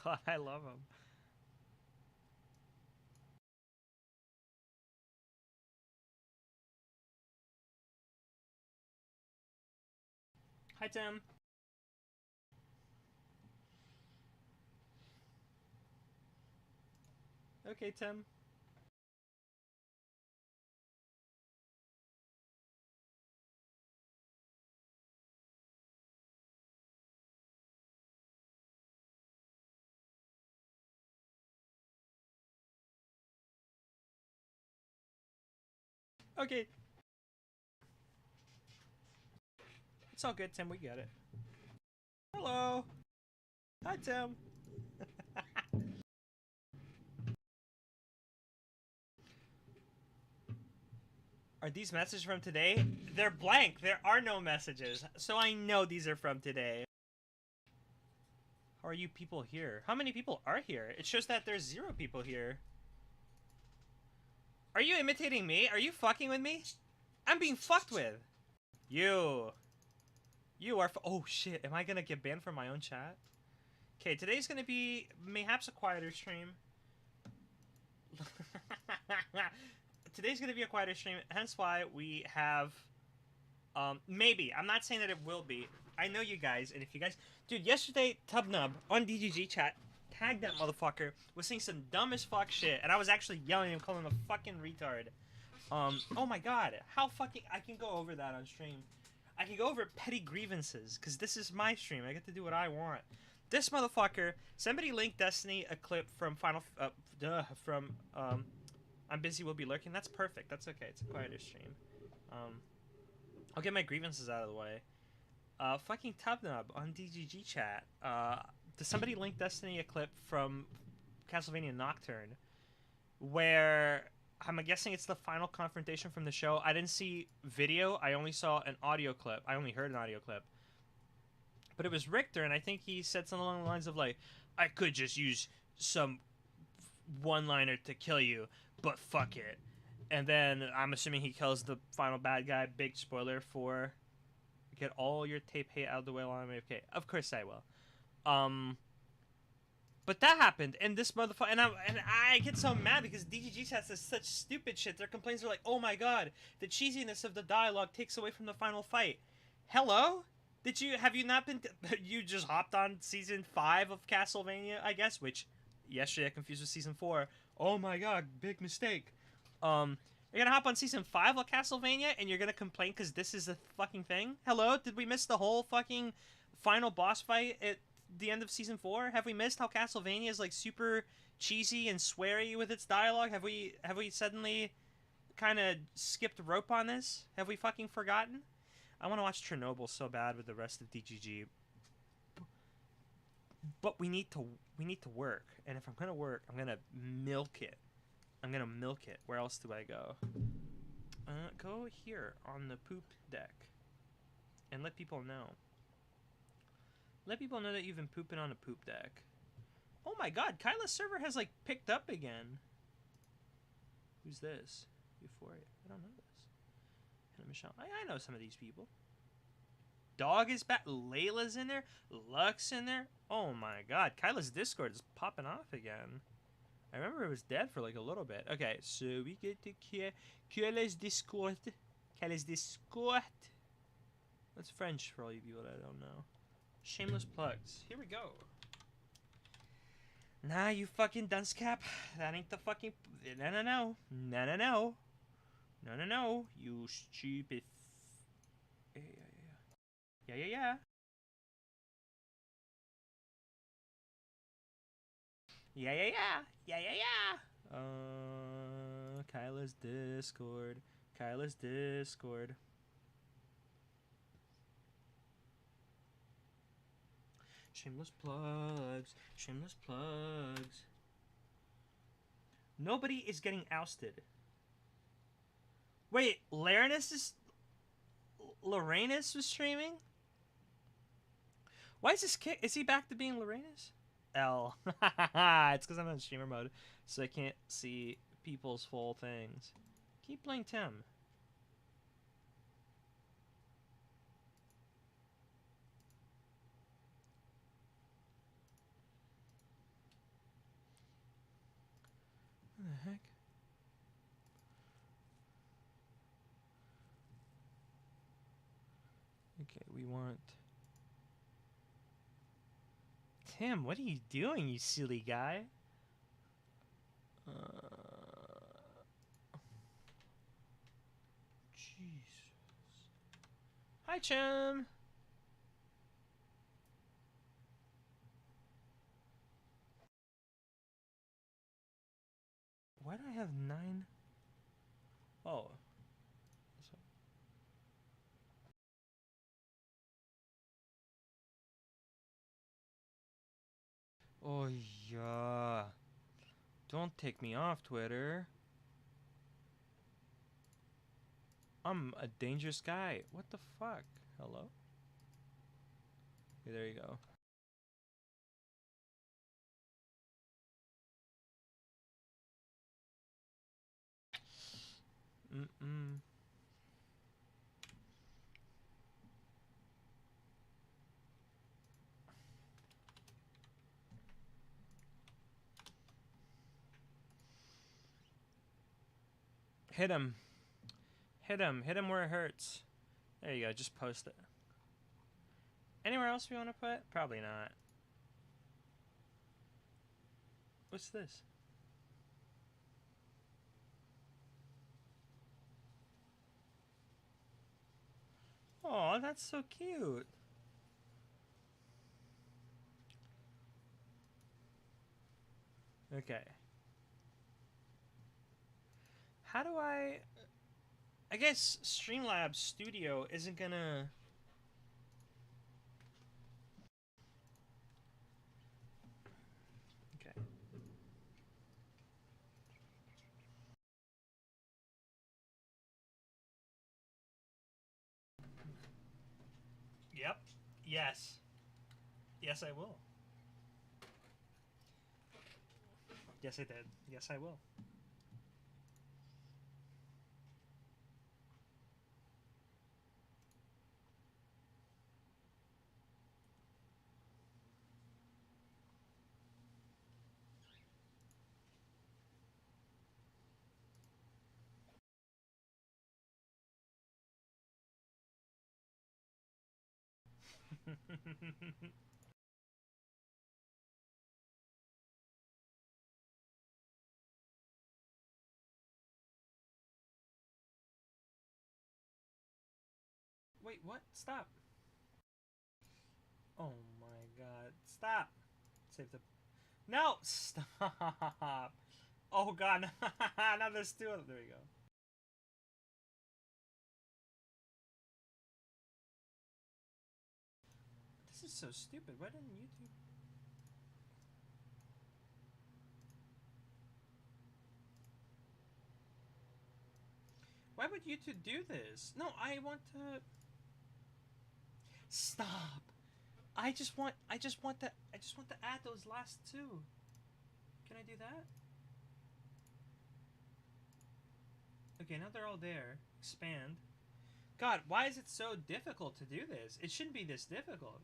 God, I love him. Hi, Tim. Okay, Tim. Okay, it's all good, Tim. We get it. Hello. Hi, Tim. Are these messages from today? They're blank. There are no messages. So I know these are from today. How are you people here? How many people are here? It shows that there's 0 people here. Are you imitating me? Are you fucking with me? I'm being fucked with. You. You are. Oh shit. Am I gonna get banned from my own chat? Okay, today's gonna be mayhaps a quieter stream. Today's gonna be a quieter stream, hence why we have. Maybe. I'm not saying that it will be. I know you guys, and if you guys. Dude, yesterday, Tubnub on DGG chat tagged that motherfucker, was saying some dumb as fuck shit, and I was actually yelling and calling him a fucking retard. Oh my god, how fucking. I can go over that on stream. I can go over petty grievances, because this is my stream. I get to do what I want. This motherfucker, somebody linked Destiny a clip from I'm Busy, Will Be Lurking. That's perfect. That's okay. It's a quieter stream. Um, I'll get my grievances out of the way. Fucking Tubnub on DGG chat. Does somebody link Destiny a clip from Castlevania Nocturne where I'm guessing it's the final confrontation from the show. I didn't see video. I only saw an audio clip. I only heard an audio clip. But it was Richter, and I think he said something along the lines of like, "I could just use some one-liner to kill you, but fuck it." And then I'm assuming he kills the final bad guy. Big spoiler for get all your tape hate out of the way while I'm AFK. Of course I will. But that happened, and this motherfucker, and I get so mad because DGG says such stupid shit. Their complaints are like, "Oh my god, the cheesiness of the dialogue takes away from the final fight." Hello, have you not been? You just hopped on season 5 of Castlevania, I guess, which yesterday I confused with season 4. Oh my god, big mistake. You're gonna hop on season 5 of Castlevania, and you're gonna complain because this is a fucking thing. Hello, did we miss the whole fucking final boss fight at the end of season 4? Have we missed how Castlevania is like super cheesy and sweary with its dialogue? Have we suddenly kind of skipped rope on this? Have we fucking forgotten? I want to watch Chernobyl so bad with the rest of DGG, but we need to work. And if I'm gonna work, I'm gonna milk it. I'm gonna milk it. Where else do I go? Go here on the poop deck and let people know. Let people know that you've been pooping on a poop deck. Oh my god, Kyla's server has like picked up again. Who's this? Euphoria. I don't know this. Hannah Michelle. I know some of these people. Dog is back. Layla's in there. Lux in there. Oh my god, Kyla's Discord is popping off again. I remember it was dead for like a little bit. Okay, so we get to Kyla's Discord. Kyla's Discord. That's French for all you people that don't know. Shameless plugs. Here we go. Nah, you fucking dunce cap. That ain't the fucking. No, no, no. No, no, no. No, no, no. You stupid. Yeah, yeah, yeah. Yeah, yeah, yeah. Yeah, yeah, yeah. Yeah, yeah, yeah. Kyla's Discord. Kyla's Discord. Shameless plugs. Shameless plugs. Nobody is getting ousted. Wait, Larenus is. Lorenus was streaming? Why is this kid? Is he back to being Lorenus? L. It's because I'm in streamer mode, so I can't see people's full things. Keep playing Tim. Okay, we want... Tim, what are you doing, you silly guy? Jesus. Hi, Chum. Why do I have 9? Oh. Oh, yeah. Don't take me off, Twitter. I'm a dangerous guy. What the fuck? Hello? Okay, there you go. Mm-mm. Hit him. Hit him. Hit him where it hurts. There you go. Just post it. Anywhere else we want to put? Probably not. What's this? Oh, that's so cute. Okay. How do I guess Streamlabs Studio isn't gonna... Okay. Yep. Yes. Yes, I will. Yes, I did. Yes, I will. Wait, what? Stop. Oh my god. Stop. Save the... No! Stop. Oh god. Now there's 2 of them. There we go. This is so stupid. Why didn't YouTube... Why would YouTube do this? No, I want to... Stop. I just want to add those last 2. Can I do that? Okay, now they're all there. Expand. God, why is it so difficult to do this? It shouldn't be this difficult.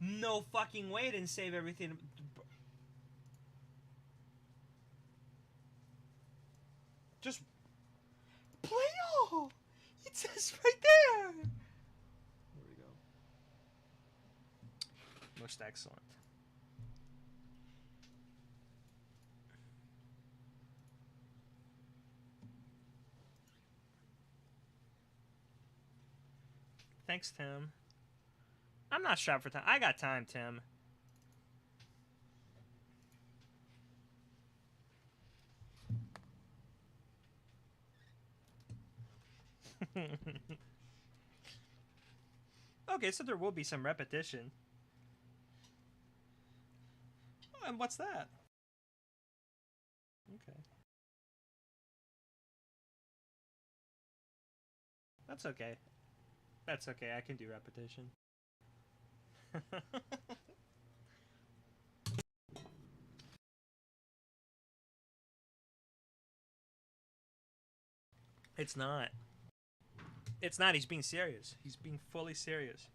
No fucking way, didn't save everything. Just play all. It says right there. There we go. Most excellent. Thanks, Tim. I'm not strapped for time. I got time, Tim. Okay, so there will be some repetition. Oh, and what's that? Okay. That's okay. That's okay. I can do repetition. It's not. It's not. He's being serious. He's being fully serious.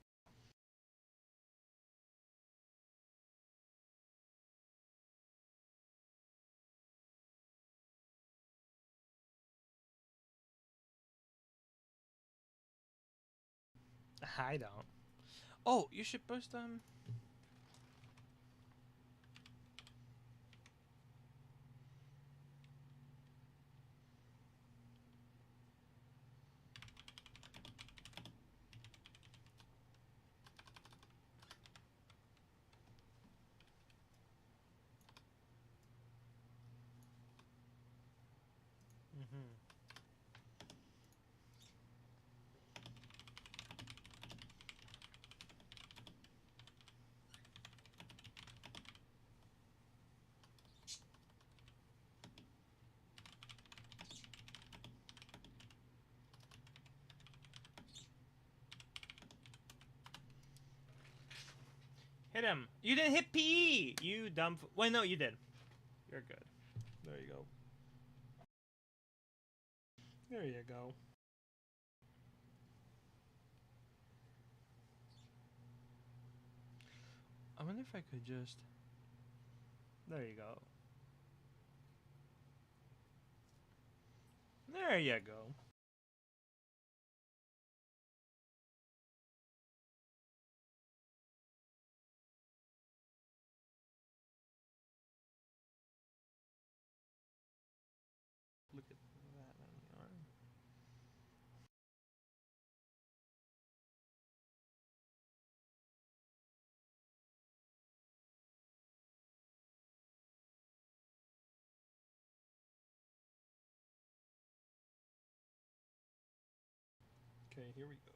I don't. Oh, you should post them. Hit him. You didn't hit PE. You dumb. Wait, no, you did. You're good. There you go. There you go. I wonder if I could just. There you go. There you go. Look at that on the arm. Okay, here we go.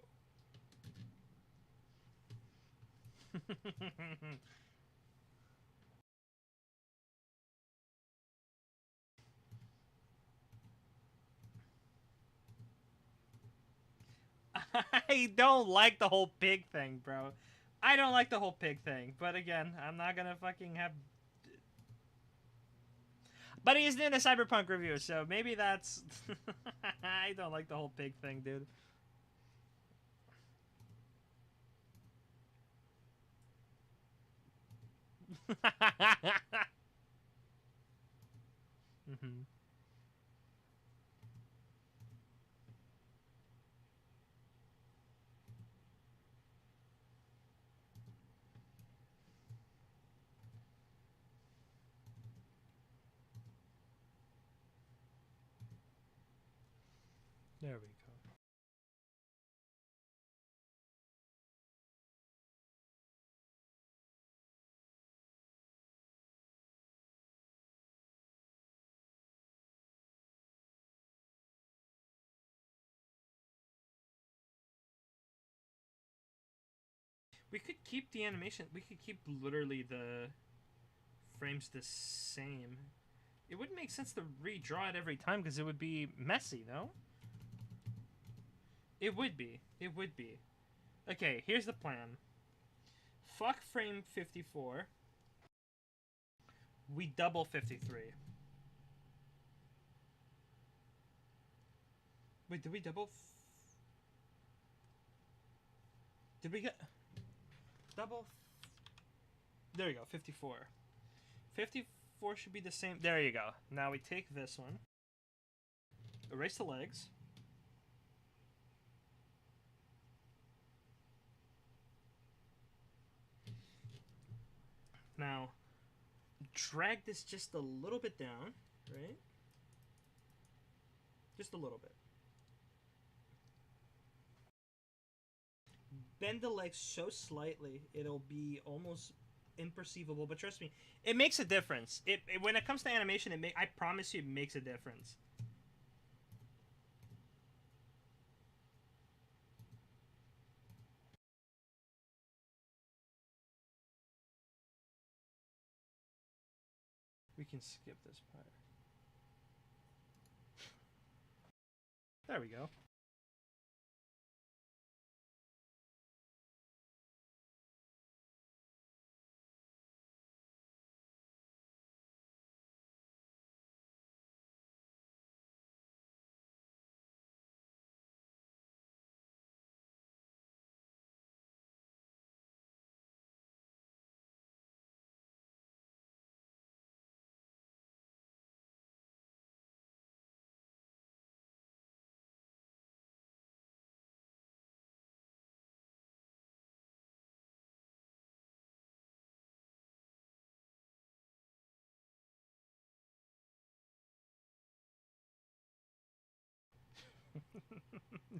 I don't like the whole pig thing, bro. I don't like the whole pig thing. But again, I'm not gonna fucking have. But he's doing a Cyberpunk review, so maybe that's. I don't like the whole pig thing, dude. Mm-hmm. There we go. We could keep the animation. We could keep literally the frames the same. It wouldn't make sense to redraw it every time because it would be messy, no? It would be. It would be. Okay, here's the plan. Fuck frame 54. We double 53. Wait, did we double? Did we get double? There you go, 54. 54 should be the same. There you go. Now we take this one. Erase the legs. Now, drag this just a little bit down, right? Just a little bit. Bend the legs so slightly, it'll be almost imperceivable. But trust me, it makes a difference. It when it comes to animation, I promise you, it makes a difference. We can skip this part. There we go.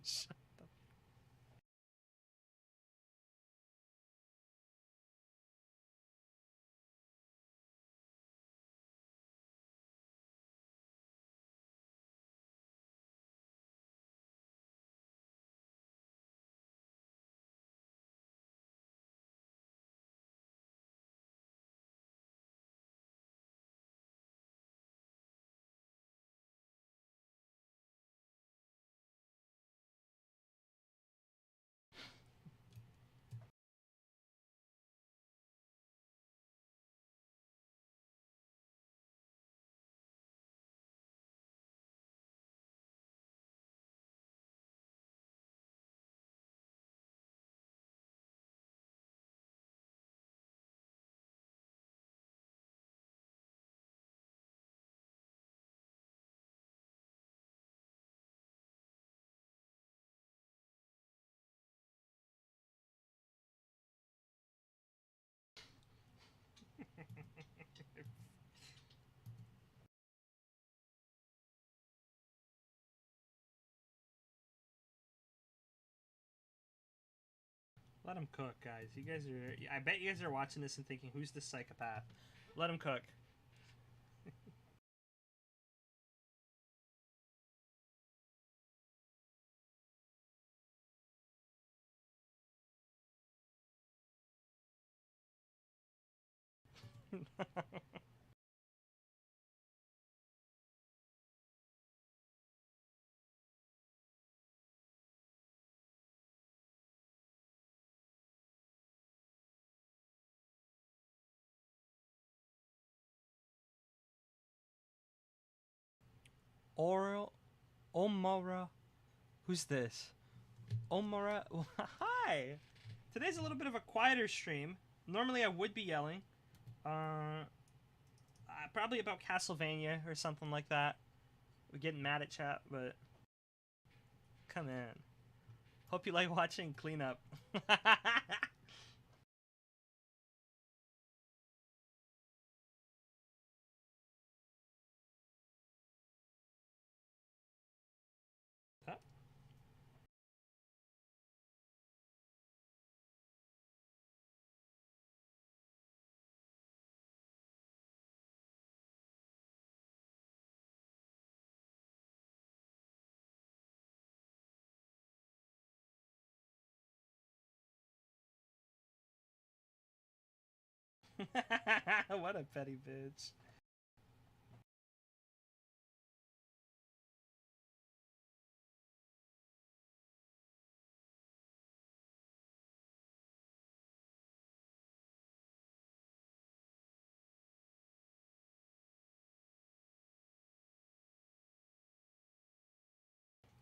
Shut the Let him cook, guys. You guys are. I bet you guys are watching this and thinking, "Who's this psychopath?" Let him cook. Oral, Omara. Who's this? Omara. Hi. Today's a little bit of a quieter stream. Normally I would be yelling. Probably about Castlevania or something like that. We're getting mad at chat, but come in. Hope you like watching cleanup. Huh? What a petty bitch.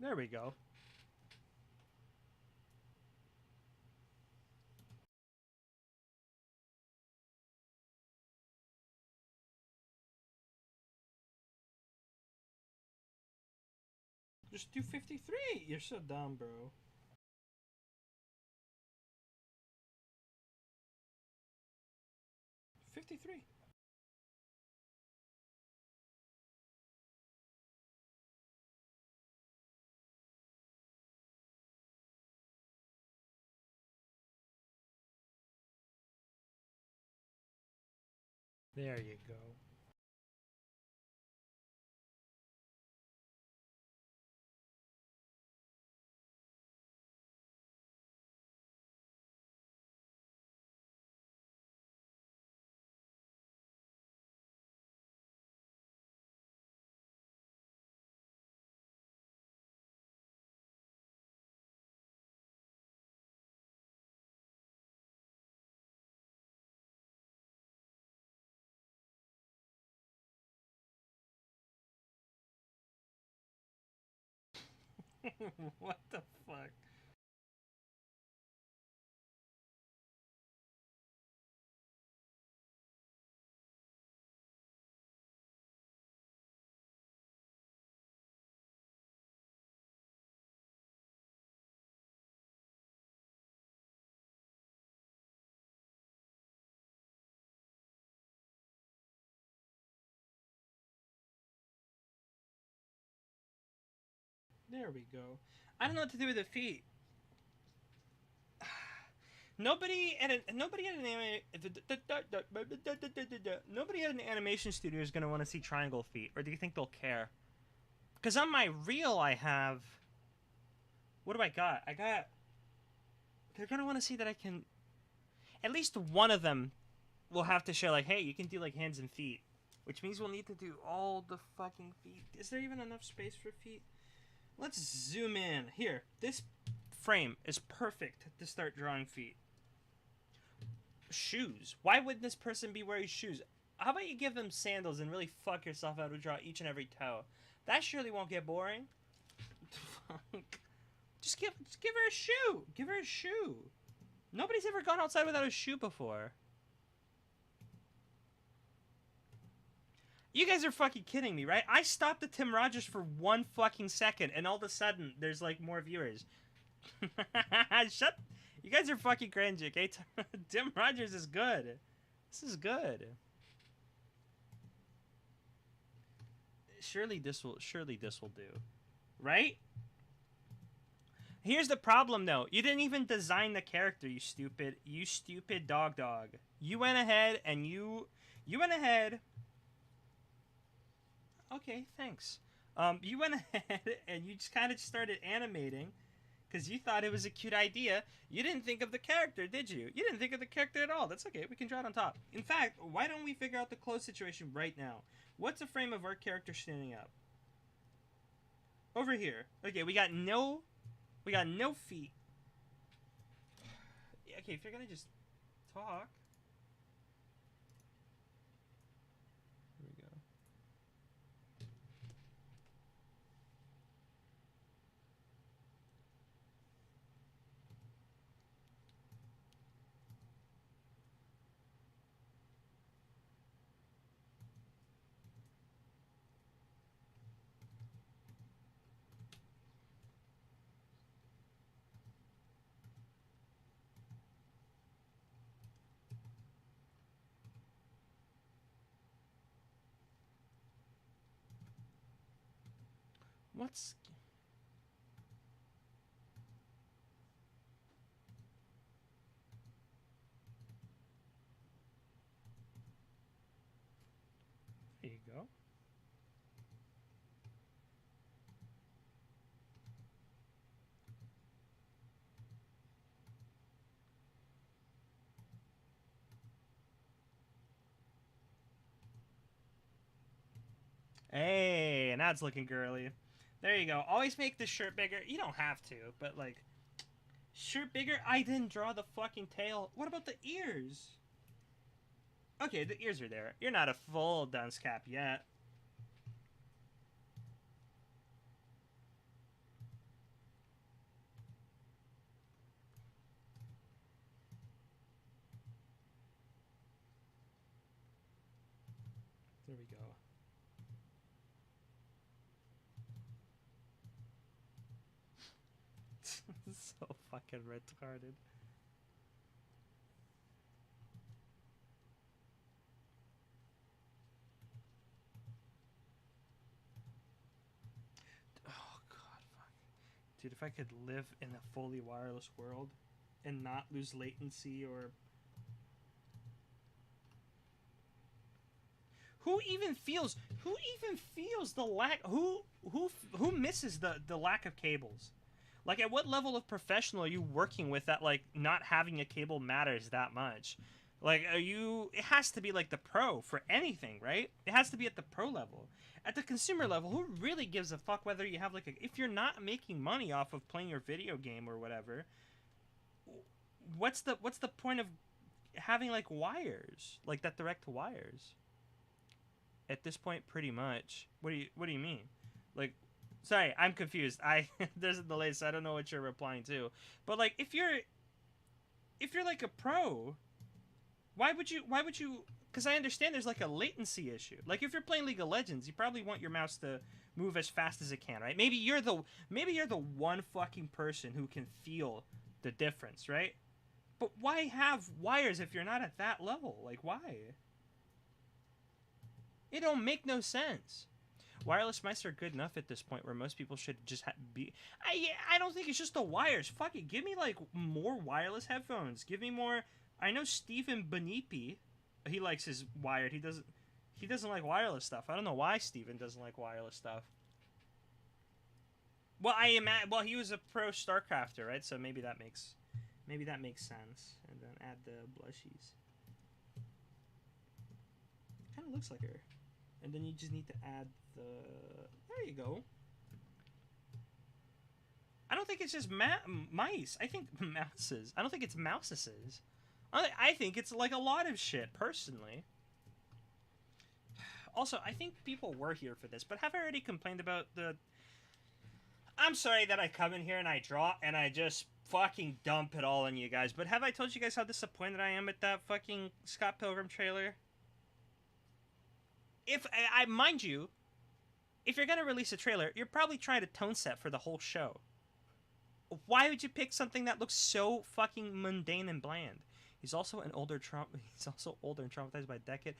There we go. Just do 53. You're so dumb, bro. $53. There you go. What the fuck? There we go. I don't know what to do with the feet. Nobody at an animation studio is gonna want to see triangle feet, or do you think they'll care? Because on my reel, I have. What do I got? I got. They're gonna want to see that I can. At least one of them will have to show like, hey, you can do like hands and feet, which means we'll need to do all the fucking feet. Is there even enough space for feet? Let's zoom in. Here, this frame is perfect to start drawing feet. Shoes. Why would this person be wearing shoes? How about you give them sandals and really fuck yourself out to draw each and every toe? That surely won't get boring. just give her a shoe. Give her a shoe. Nobody's ever gone outside without a shoe before. You guys are fucking kidding me, right? I stopped the Tim Rogers for 1 fucking second, and all of a sudden, there's like more viewers. Shut. You guys are fucking cringy, okay? Tim Rogers is good. This is good. Surely this will do. Right? Here's the problem though. You didn't even design the character, you stupid dog. You went ahead and you went ahead. Okay, thanks. You went ahead and you just kind of started animating because you thought it was a cute idea. You didn't think of the character, did you? You didn't think of the character at all. That's okay. We can draw it on top. In fact, why don't we figure out the clothes situation right now? What's a frame of our character standing up? Over here. Okay, we got no feet. Okay, if you're gonna just talk. Here we go. What's... There you go. Hey, now it's looking girly. There you go. Always make the shirt bigger. You don't have to, but like, shirt bigger? I didn't draw the fucking tail. What about the ears? Okay, the ears are there. You're not a full dunce cap yet. There we go. So fucking retarded. Oh god, fuck. Dude, if I could live in a fully wireless world and not lose latency or... Who even feels the lack... Who misses the lack of cables? Like, at what level of professional are you working with that, like, not having a cable matters that much? Like, are you... It has to be, like, the pro for anything, right? It has to be at the pro level. At the consumer level, who really gives a fuck whether you have, like, a... If you're not making money off of playing your video game or whatever, what's the point of having, like, wires? Like, that direct wires? At this point, pretty much. What do you mean? Like... Sorry, I'm confused. There's a delay, so I don't know what you're replying to. But like, if you're like a pro, why would you? Because I understand there's like a latency issue. Like if you're playing League of Legends, you probably want your mouse to move as fast as it can, right? Maybe you're the one fucking person who can feel the difference, right? But why have wires if you're not at that level? Like why? It don't make no sense. Wireless mice are good enough at this point where most people should just be. I don't think it's just the wires. Fuck it. Give me like more wireless headphones. Give me more. I know Stephen Benipi, he likes his wired. He doesn't like wireless stuff. I don't know why Stephen doesn't like wireless stuff. Well, well, he was a pro StarCrafter, right? So maybe that makes sense. And then add the blushies. Kind of looks like her. And then you just need to add the... There you go. I don't think it's just mice. I think mouses. I don't think it's mouseses. I think it's like a lot of shit, personally. Also, I think people were here for this, but have I already complained about the... I'm sorry that I come in here and I draw and I just fucking dump it all on you guys, but have I told you guys how disappointed I am with that fucking Scott Pilgrim trailer? If I mind you, if you're gonna release a trailer, you're probably trying to tone set for the whole show. Why would you pick something that looks so fucking mundane and bland? He's also an older He's also older and traumatized by a decade.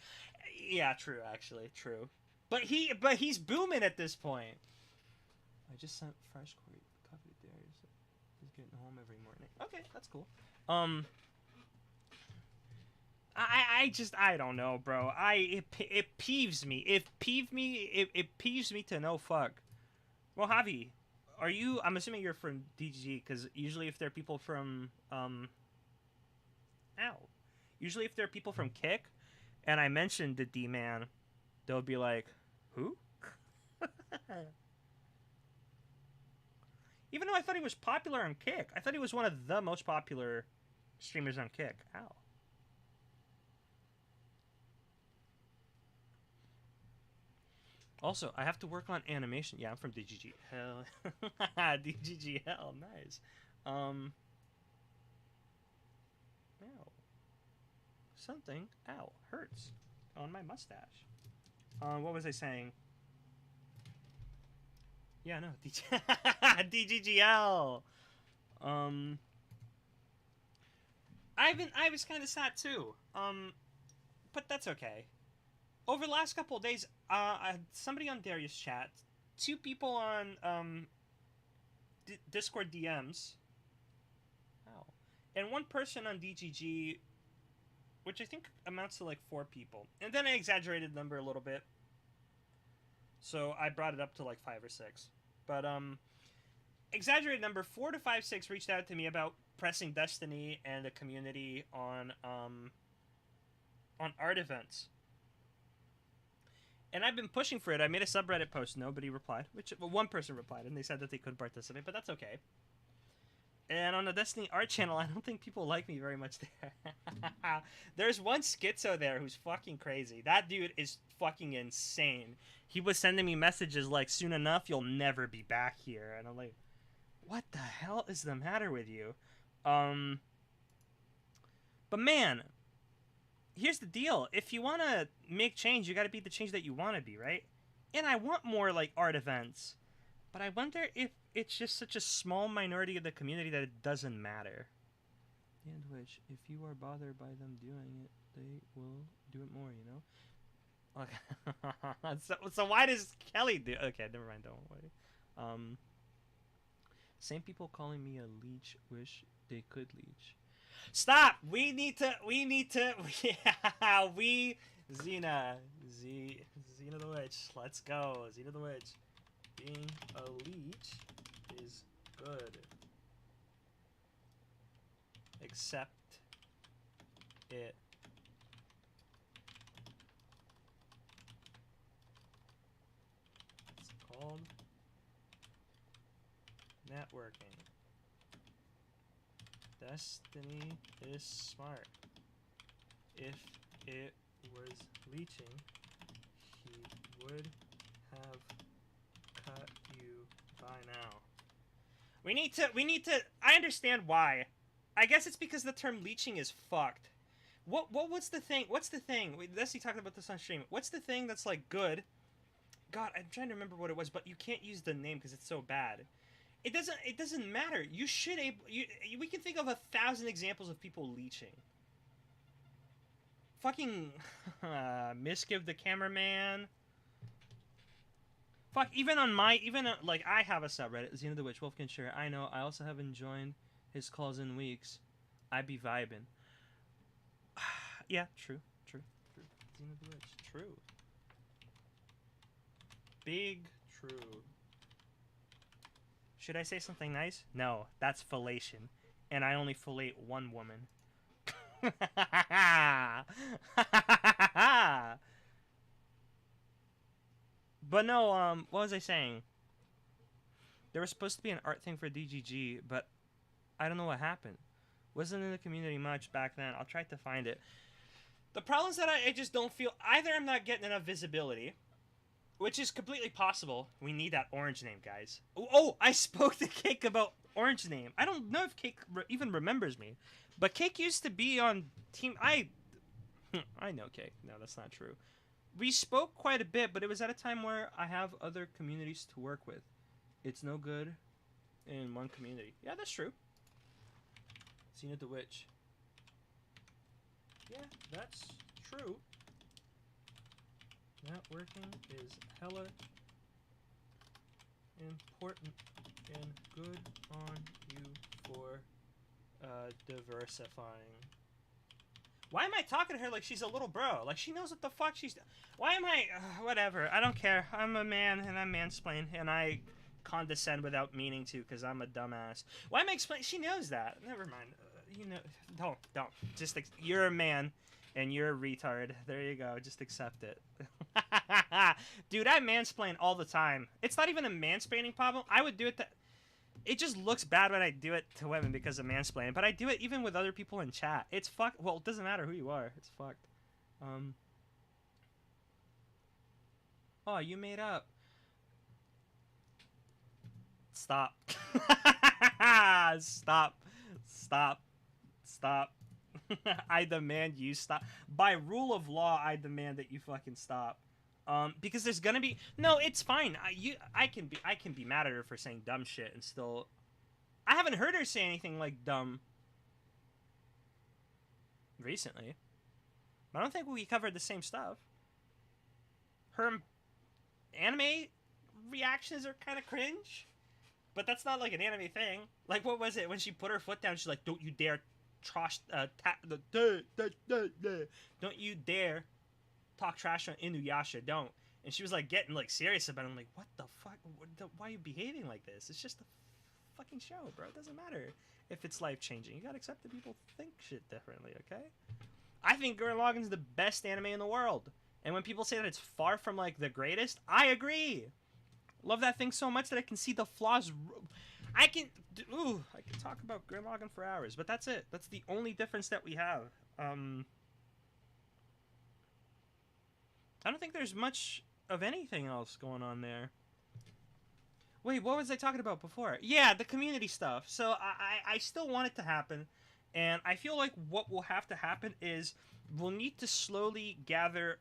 Yeah, true. Actually, true. But he's booming at this point. I just sent fresh coffee to Darius. He's getting home every morning. Okay, that's cool. I don't know, bro. It peeves me. It peeves me to no fuck. Well, Javi, are you? I'm assuming you're from DGG, because usually if there are people from usually if there are people from Kick, and I mentioned the D-Man, they'll be like, who? Even though I thought he was popular on Kick, I thought he was one of the most popular streamers on Kick. Ow. Also, I have to work on animation. Yeah, I'm from DGG. Hell. DGG, hell, nice. Ow. Something, ow, hurts on my mustache. What was I saying? Yeah, no, DGGL. I was kind of sad too. But that's okay. Over the last couple of days, somebody on Darius chat, 2 people on Discord DMs, ow, and 1 person on DGG, which I think amounts to like 4 people. And then I exaggerated the number a little bit, so I brought it up to like 5 or 6. But exaggerated number, 4 to 5, 6 reached out to me about pressing Destiny and the community on art events. And I've been pushing for it. I made a subreddit post. Nobody replied. Well, 1 person replied, and they said that they couldn't participate, but that's okay. And on the Destiny art channel, I don't think people like me very much there. There's one schizo there who's fucking crazy. That dude is fucking insane. He was sending me messages like, soon enough, you'll never be back here. And I'm like, what the hell is the matter with you? But man, here's the deal. If you want to make change, you got to be the change that you want to be, right? And I want more like art events. But I wonder if it's just such a small minority of the community that it doesn't matter. And which, if you are bothered by them doing it, they will do it more, you know? Okay. so why does Kelly do... Okay, never mind, don't worry. Same people calling me a leech wish they could leech. Stop! We need to... Yeah, Xena the Witch. Let's go. Xena the Witch. Being a leech is good. Except it. It's called networking. Destiny is smart. If it was leeching, he would have cut you by now. We need to I understand why. I guess it's because the term leeching is fucked. What's the thing? What's the thing? Leslie talked about this on stream. What's the thing that's like good? God, I'm trying to remember what it was, but you can't use the name because it's so bad. It doesn't matter. You should we can think of 1,000 examples of people leeching. Fucking Miskiv the cameraman. Fuck, even on my, like, I have a subreddit, Xena the Witch, Wolf can share. I know, I also haven't joined his calls in weeks. I be vibing. Yeah, true. Xena the Witch, true. Big true. Should I say something nice? No, that's fellation. And I only fellate one woman. But no, what was I saying? There was supposed to be an art thing for DGG, but I don't know what happened. Wasn't in the community much back then. I'll try to find it. The problem is that I just don't feel... Either I'm not getting enough visibility, which is completely possible. We need that orange name, guys. Oh, I spoke to Cake about orange name. I don't know if Cake even remembers me. But Cake used to be on team... I know Cake. No, that's not true. We spoke quite a bit, but it was at a time where I have other communities to work with. It's no good in one community. Yeah, that's true. Xena the Witch. Yeah, that's true. Networking is hella important and good on you for diversifying. Why am I talking to her like she's a little bro? Like she knows what the fuck she's... Why am I... whatever. I don't care. I'm a man and I'm mansplain and I condescend without meaning to because I'm a dumbass. Why am I explaining? She knows that. Never mind. You know... Don't. Just... You're a man and you're a retard. There you go. Just accept it. Dude, I mansplain all the time. It's not even a mansplaining problem. I would do it to... It just looks bad when I do it to women because of mansplaining, but I do it even with other people in chat. It's fucked. Well, it doesn't matter who you are. It's fucked. Oh, you made up. Stop. Stop. I demand you stop. By rule of law, I demand that you fucking stop. Because there's gonna be... No, it's fine. I can be mad at her for saying dumb shit and still... I haven't heard her say anything like dumb recently. I don't think we covered the same stuff. Her anime reactions are kind of cringe, but that's not like an anime thing. Like, what was it when she put her foot down? She's like, "Don't you dare trash, don't you dare talk trash on Inuyasha, don't." And she was like getting like serious about it. I'm like, what the fuck? Why are you behaving like this? It's just a fucking show, bro. It doesn't matter if it's life changing. You gotta accept that people think shit differently, okay? I think Gurren Lagann's the best anime in the world. And when people say that it's far from like the greatest, I agree. Love that thing so much that I can see the flaws. I can talk about Gurren Lagann for hours, but that's it. That's the only difference that we have. I don't think there's much of anything else going on there. Wait, what was I talking about before? Yeah, the community stuff. So I still want it to happen. And I feel like what will have to happen is we'll need to slowly gather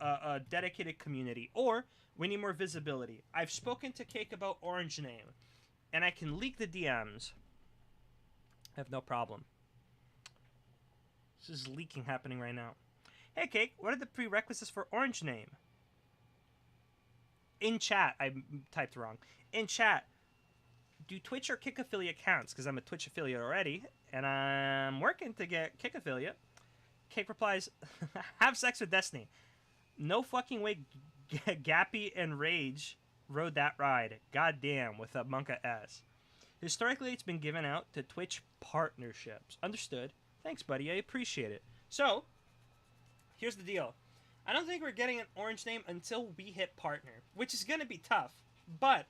a dedicated community. Or we need more visibility. I've spoken to Cake about Orange Name. And I can leak the DMs. I have no problem. This is leaking happening right now. Hey, Cake, what are the prerequisites for Orange Name? In chat, I typed wrong. In chat, do Twitch or Kick affiliate counts? Because I'm a Twitch affiliate already, and I'm working to get Kick affiliate. Cake replies, have sex with Destiny. No fucking way Gappy and Rage rode that ride. Goddamn, with a Monka S. Historically, it's been given out to Twitch partnerships. Understood. Thanks, buddy. I appreciate it. So, here's the deal. I don't think we're getting an Orange Name until we hit partner, which is going to be tough. But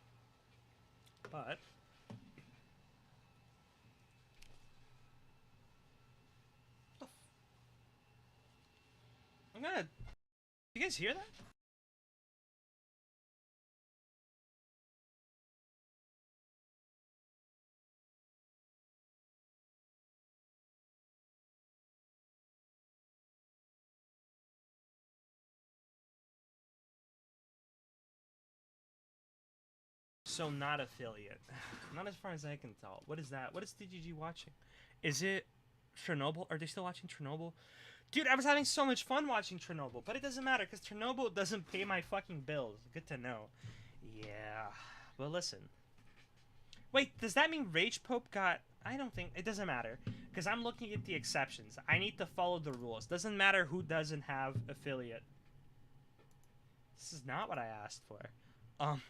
I'm going to... You guys hear that? So not affiliate. Not as far as I can tell. What is that? What is DGG watching? Is it Chernobyl? Are they still watching Chernobyl? Dude, I was having so much fun watching Chernobyl, but it doesn't matter because Chernobyl doesn't pay my fucking bills. Good to know. Yeah. Well, listen. Wait, does that mean Rage Pope got... I don't think... It doesn't matter. Because I'm looking at the exceptions. I need to follow the rules. Doesn't matter who doesn't have affiliate. This is not what I asked for. Um,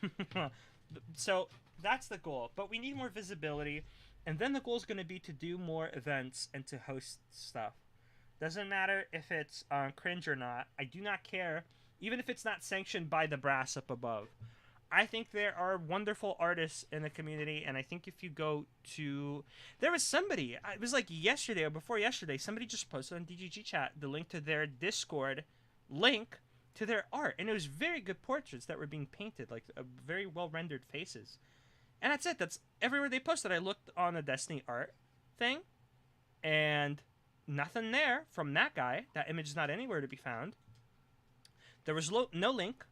so, that's the goal. But we need more visibility. And then the goal is going to be to do more events and to host stuff. Doesn't matter if it's cringe or not. I do not care. Even if it's not sanctioned by the brass up above. I think there are wonderful artists in the community, and I think if you go to... There was somebody, it was like yesterday or before yesterday, somebody just posted on DGG chat the link to their Discord link to their art, and it was very good portraits that were being painted, like very well-rendered faces. And that's it. That's everywhere they posted. I looked on the Destiny art thing, and nothing there from that guy. That image is not anywhere to be found. There was no link.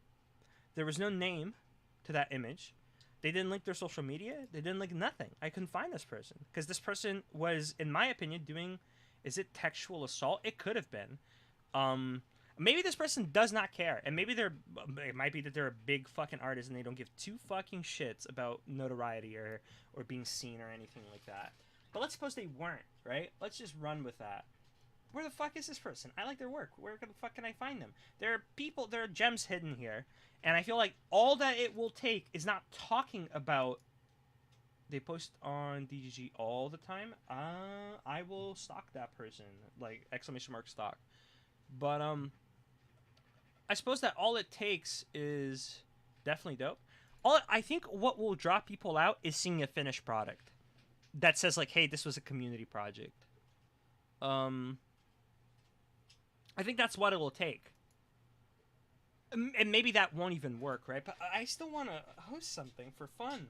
There was no name to that image. They didn't link their social media. They didn't link nothing. I couldn't find this person because this person was, in my opinion, doing... Is it textual assault? It could have been. Maybe this person does not care, and maybe they're... It might be that they're a big fucking artist and they don't give two fucking shits about notoriety or being seen or anything like that. But let's suppose they weren't, right? Let's just run with that. Where the fuck is this person? I like their work. Where the fuck can I find them? There are gems hidden here. And I feel like all that it will take is not talking about... They post on DGG all the time. I will stalk that person. Like, exclamation mark stalk. But, I suppose that all it takes is definitely dope. I think what will draw people out is seeing a finished product. That says, like, hey, this was a community project. I think that's what it will take. And maybe that won't even work, right? But I still want to host something for fun.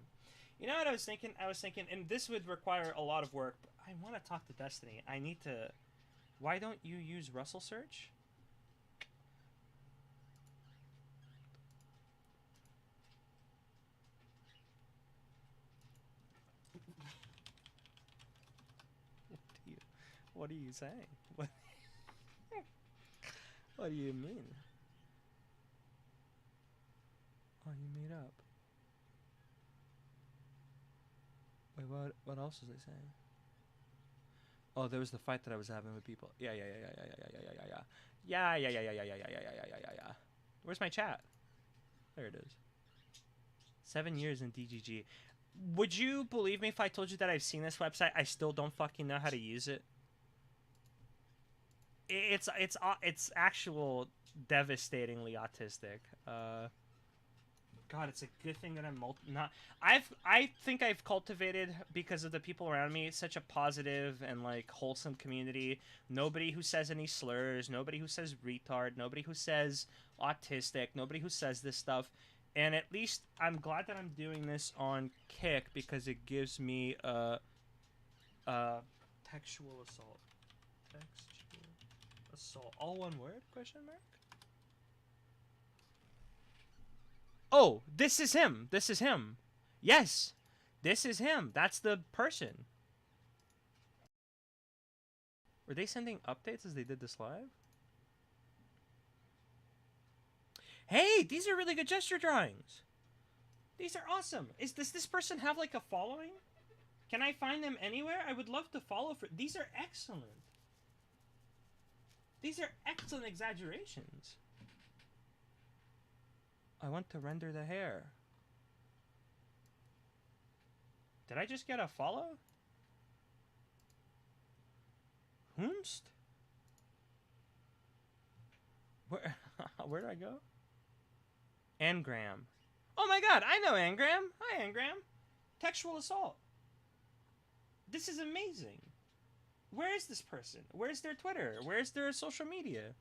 You know what I was thinking? I was thinking, and this would require a lot of work, but I want to talk to Destiny. I need to... Why don't you use Russell Search? What are you saying? What do you mean? Oh, you made up. Wait, what else was I saying? Oh, there was the fight that I was having with people. Yeah. Where's my chat? There it is. 7 years in DGG. Would you believe me if I told you that I've seen this website? I still don't fucking know how to use it. It's actual devastatingly autistic. God, it's a good thing that I'm not. I think I've cultivated, because of the people around me, such a positive and like wholesome community. Nobody who says any slurs, nobody who says retard, nobody who says autistic, nobody who says this stuff. And at least I'm glad that I'm doing this on Kick because it gives me textual assault. Textual assault. All one word? Question mark? Oh, this is him. This is him. Yes. This is him. That's the person. Were they sending updates as they did this live? Hey, these are really good gesture drawings. These are awesome. Does this person have like a following? Can I find them anywhere? I would love to follow for... These are excellent. These are excellent exaggerations. I want to render the hair. Did I just get a follow? Whomst? Where do I go? Angram. Oh my god, I know Angram. Hi, Angram. Textual assault. This is amazing. Where is this person? Where's their Twitter? Where's their social media?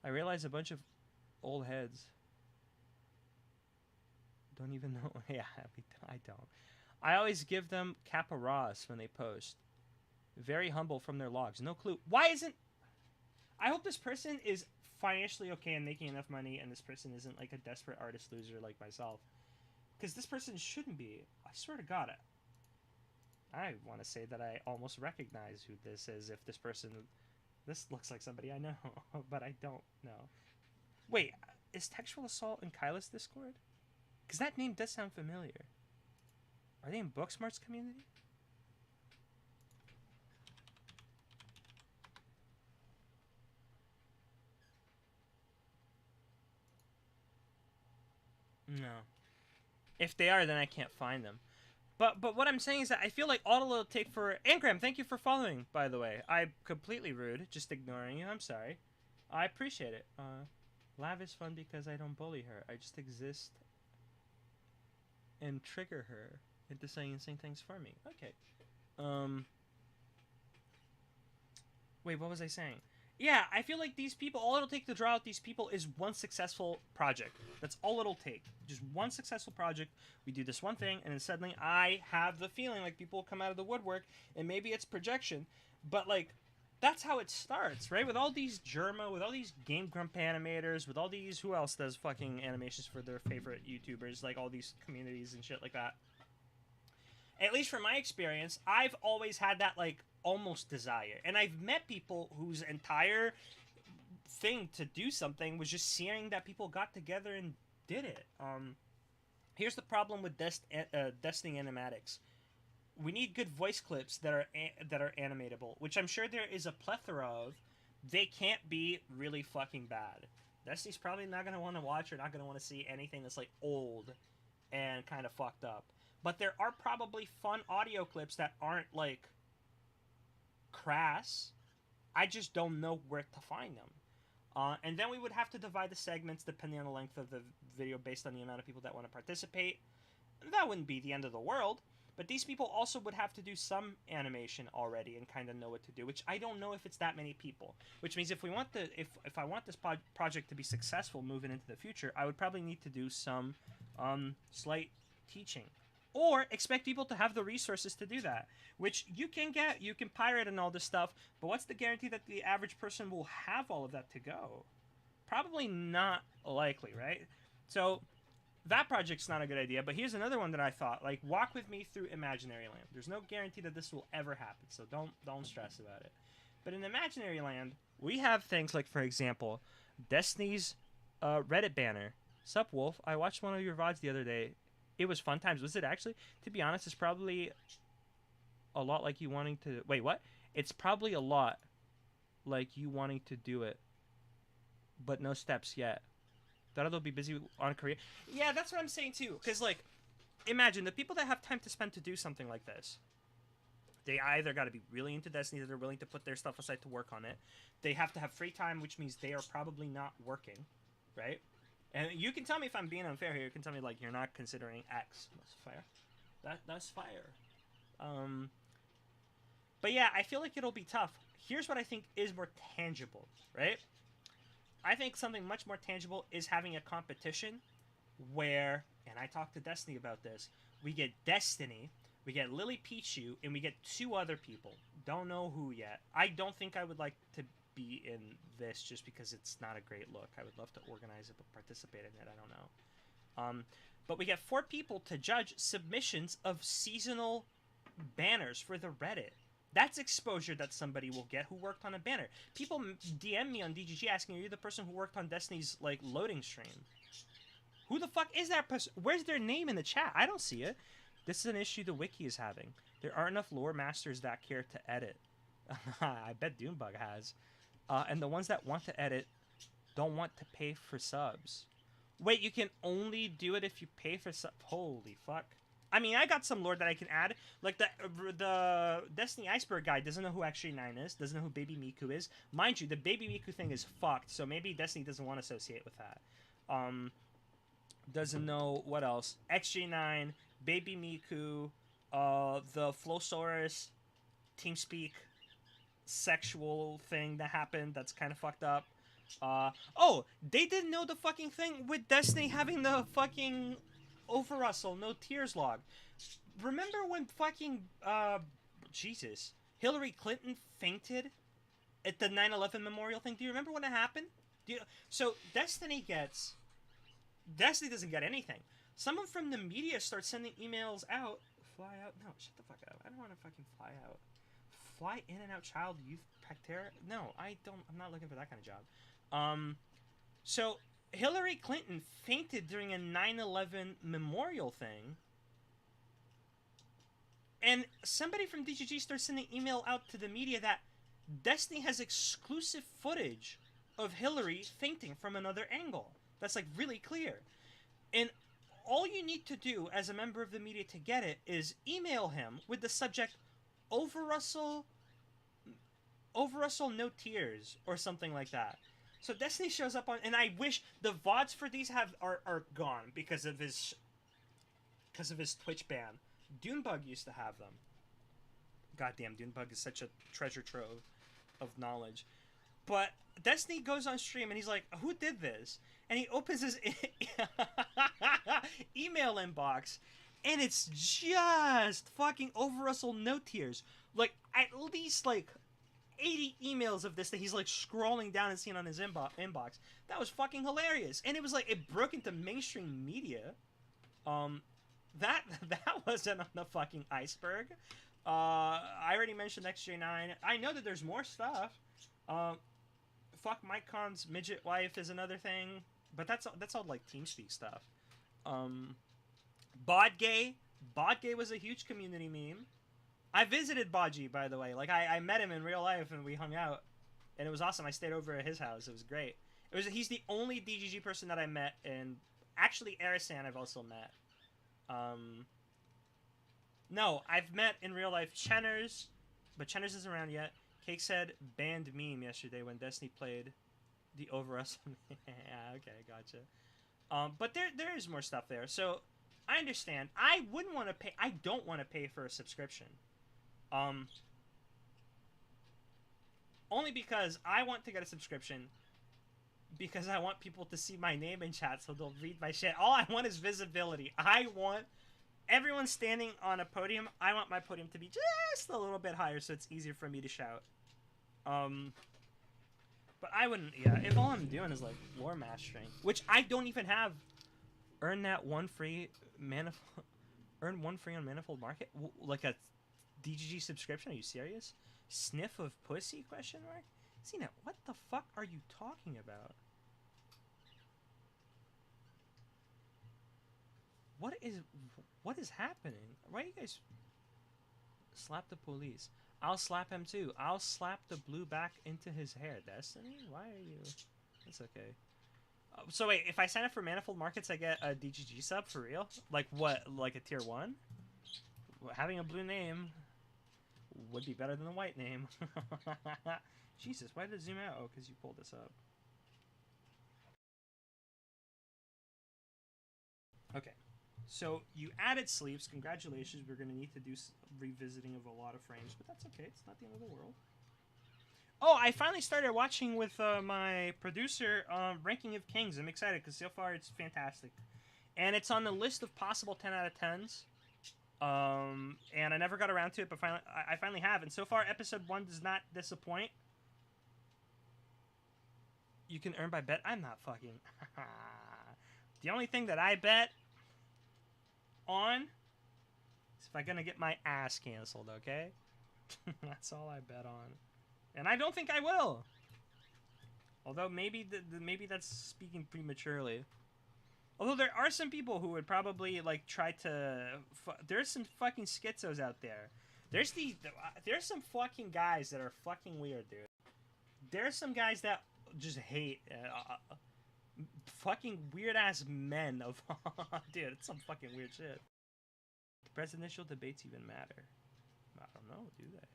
I realize a bunch of old heads don't even know. Yeah, I don't. I always give them Kappa Ross when they post. Very humble from their logs. No clue. Why isn't... I hope this person is financially okay and making enough money, and this person isn't like a desperate artist loser like myself. Because this person shouldn't be. I swear to God. I want to say that I almost recognize who this is if this person... This looks like somebody I know, but I don't know. Wait, is Textual Assault in Kyla's Discord? Because that name does sound familiar. Are they in Booksmart's community? No. If they are, then I can't find them. But what I'm saying is that I feel like all it'll take for... Angram, thank you for following, by the way. I'm completely rude, just ignoring you. I'm sorry. I appreciate it. Lav is fun because I don't bully her. I just exist and trigger her into saying insane things for me. Okay. Wait, what was I saying? Yeah, I feel like these people, all it'll take to draw out these people is one successful project. That's all it'll take. Just one successful project. We do this one thing, and then suddenly I have the feeling like people will come out of the woodwork, and maybe it's projection, but like, that's how it starts, right? With all these Germa, with all these Game Grump animators, with all these, who else does fucking animations for their favorite YouTubers, like all these communities and shit like that. At least from my experience, I've always had that, like, almost desire. And I've met people whose entire thing to do something was just seeing that people got together and did it. Here's the problem with Destiny animatics. We need good voice clips that are animatable, which I'm sure there is a plethora of. They can't be really fucking bad. Destiny's probably not going to want to watch or not going to want to see anything that's, like, old and kind of fucked up. But there are probably fun audio clips that aren't, like, crass. I just don't know where to find them. And then we would have to divide the segments depending on the length of the video based on the amount of people that want to participate. That wouldn't be the end of the world. But these people also would have to do some animation already and kind of know what to do, which I don't know if it's that many people. Which means if we want if I want this project to be successful moving into the future, I would probably need to do some slight teaching. Or expect people to have the resources to do that, which you can get. You can pirate and all this stuff, but what's the guarantee that the average person will have all of that to go? Probably not likely, right? So that project's not a good idea, but here's another one that I thought. Like, walk with me through Imaginary Land. There's no guarantee that this will ever happen, so don't stress about it. But in Imaginary Land, we have things like, for example, Destiny's Reddit banner. Sup, Wolf? I watched one of your VODs the other day. It was fun times. Was it actually? To be honest, it's probably a lot like you wanting to... Wait, what? It's probably a lot like you wanting to do it, but no steps yet. Thought they'll be busy on a career. Yeah, that's what I'm saying too. Because, like, imagine the people that have time to spend to do something like this. They either got to be really into Destiny, that they're willing to put their stuff aside to work on it. They have to have free time, which means they are probably not working, right? And you can tell me if I'm being unfair here. You can tell me, like, you're not considering X. That's fair. That's fire. But yeah, I feel like it'll be tough. Here's what I think is more tangible, right? I think something much more tangible is having a competition where, and I talked to Destiny about this, we get Destiny, we get Lily Pichu, and we get 2 other people. Don't know who yet. I don't think I would like to be in this just because it's not a great look. I would love to organize it but participate in it. I don't know. But we get 4 people to judge submissions of seasonal banners for the Reddit. That's exposure that somebody will get who worked on a banner. People DM me on DGG asking, are you the person who worked on Destiny's, like, loading stream? Who the fuck is that person? Where's their name in the chat? I don't see it. This is an issue the wiki is having. There aren't enough lore masters that care to edit. I bet Doombug has. And the ones that want to edit don't want to pay for subs. Wait, you can only do it if you pay for subs? Holy fuck. I mean, I got some lore that I can add. Like, the Destiny Iceberg guy doesn't know who X-Ray 9 is, doesn't know who Baby Miku is. Mind you, the Baby Miku thing is fucked, so maybe Destiny doesn't want to associate with that. Doesn't know, what else? XJ9, Baby Miku, the Flowsaurus TeamSpeak sexual thing that happened that's kind of fucked up. Oh, they didn't know the fucking thing with Destiny having the fucking Overrussell, no tears log. Remember when fucking, Jesus, Hillary Clinton fainted at the 9/11 memorial thing? Do you remember when it happened? So Destiny doesn't get anything. Someone from the media starts sending emails out. Fly out? No, shut the fuck up. I don't want to fucking fly out. Fly in and out child youth Pactera? No, I'm not looking for that kind of job. So Hillary Clinton fainted during a 9/11 memorial thing, and somebody from DGG starts sending email out to the media that Destiny has exclusive footage of Hillary fainting from another angle. That's like really clear. And all you need to do as a member of the media to get it is email him with the subject Over Russell no tears or something like that. So Destiny shows up on, and I wish the VODs for these are gone because of his Twitch ban. Dunebug used to have them. Goddamn, Dunebug is such a treasure trove of knowledge. But Destiny goes on stream and he's like, "Who did this?" And he opens his email inbox, and it's just fucking Over Russell no tears. Like at least like 80 emails of this that he's like scrolling down and seeing on his inbox. That was fucking hilarious, and it was like it broke into mainstream media. That wasn't on the fucking iceberg. I already mentioned XJ9. I know that there's more stuff. Fuck Mike Khan's midget wife is another thing, but that's all like TeamSpeak stuff. Bodgay was a huge community meme. I visited Bodgy, by the way. Like I met him in real life and we hung out, and it was awesome. I stayed over at his house. It was great. He's the only DGG person that I met, and actually Arisan I've also met. No, I've met in real life Chenners, but Chenners isn't around yet. Cakehead banned meme yesterday when Destiny played the Over Us. Yeah, okay, gotcha. But there is more stuff there. So I understand. I wouldn't want to pay. I don't want to pay for a subscription. Only because I want to get a subscription because I want people to see my name in chat so they'll read my shit. All I want is visibility. I want everyone standing on a podium. I want my podium to be just a little bit higher so it's easier for me to shout. But I wouldn't, yeah, if all I'm doing is like lore mastering, which I don't even have, earn one free on Manifold Market, like a DGG subscription. Are you serious? Sniff of pussy? Question mark. Cena, what the fuck are you talking about? What is happening? Why are you guys slap the police? I'll slap him too. I'll slap the blue back into his hair. Destiny? Why are you? That's okay. So wait, if I sign up for Manifold Markets, I get a DGG sub for real? Like what? Like a tier 1? Having a blue name would be better than a white name. Jesus, why did it zoom out? Oh, because you pulled this up. Okay. So you added sleeves. Congratulations. We're going to need to do revisiting of a lot of frames, but that's okay. It's not the end of the world. Oh, I finally started watching with my producer Ranking of Kings. I'm excited because so far it's fantastic. And it's on the list of possible 10 out of 10s. And I never got around to it, but I finally have. And so far, episode 1 does not disappoint. You can earn by bet. I'm not fucking... The only thing that I bet on is if I'm gonna get my ass canceled, okay? That's all I bet on. And I don't think I will. Although maybe maybe that's speaking prematurely. Although there are some people who would probably like try to. There's some fucking schizos out there. There's some fucking guys that are fucking weird, dude. There's some guys that just hate fucking weird ass men of dude. It's some fucking weird shit. Do presidential debates even matter? I don't know. Do they?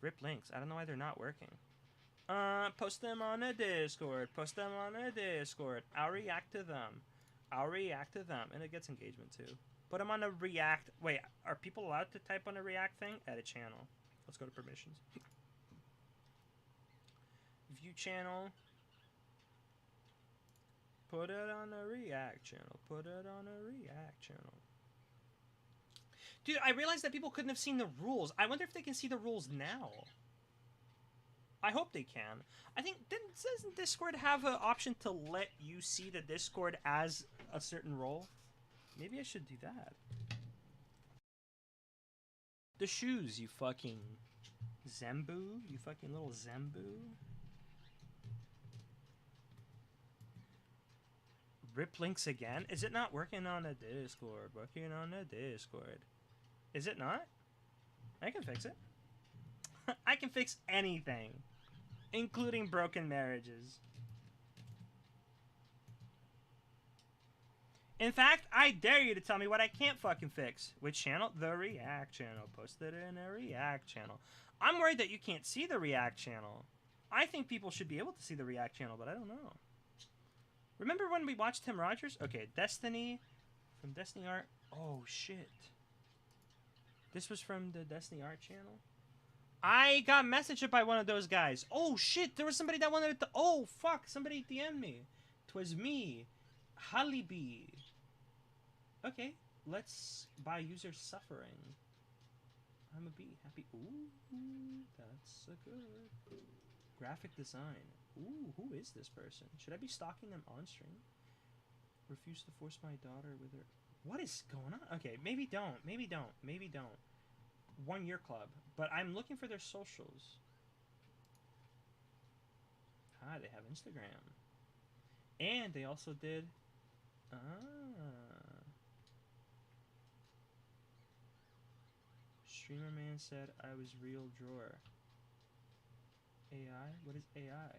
Rip links. I don't know why they're not working. Post them on a Discord. Post them on a Discord. I'll react to them. I'll react to them. And it gets engagement too. Put them on a react. Wait, are people allowed to type on a react thing? Edit channel. Let's go to permissions. View channel. Put it on a react channel. Put it on a react channel. Dude, I realized that people couldn't have seen the rules. I wonder if they can see the rules now. I hope they can. I think, doesn't Discord have an option to let you see the Discord as a certain role? Maybe I should do that. The shoes, you fucking Zembu. You fucking little Zembu. Rip links again? Is it not working on the Discord? Working on the Discord. Is it not? I can fix it. I can fix anything, including broken marriages. In fact, I dare you to tell me what I can't fucking fix. Which channel? The React channel. Posted in a React channel. I'm worried that you can't see the React channel. I think people should be able to see the React channel, but I don't know. Remember when we watched Tim Rogers? Okay, Destiny. From Destiny Art. Oh, shit. This was from the Destiny Art channel? I got messaged by one of those guys. Oh, shit. There was somebody that wanted to... Oh, fuck. Somebody DM'd me. 'Twas me. Halibi. Okay. Let's buy user suffering. I'm a bee. Happy. Ooh. That's a good... Graphic design. Ooh, who is this person? Should I be stalking them on stream? Refuse to force my daughter with her... What is going on? Okay, maybe don't. Maybe don't. Maybe don't. 1 year club. But I'm looking for their socials. Ah, they have Instagram. And they also did... Streamer man said I was real drawer. AI? What is AI?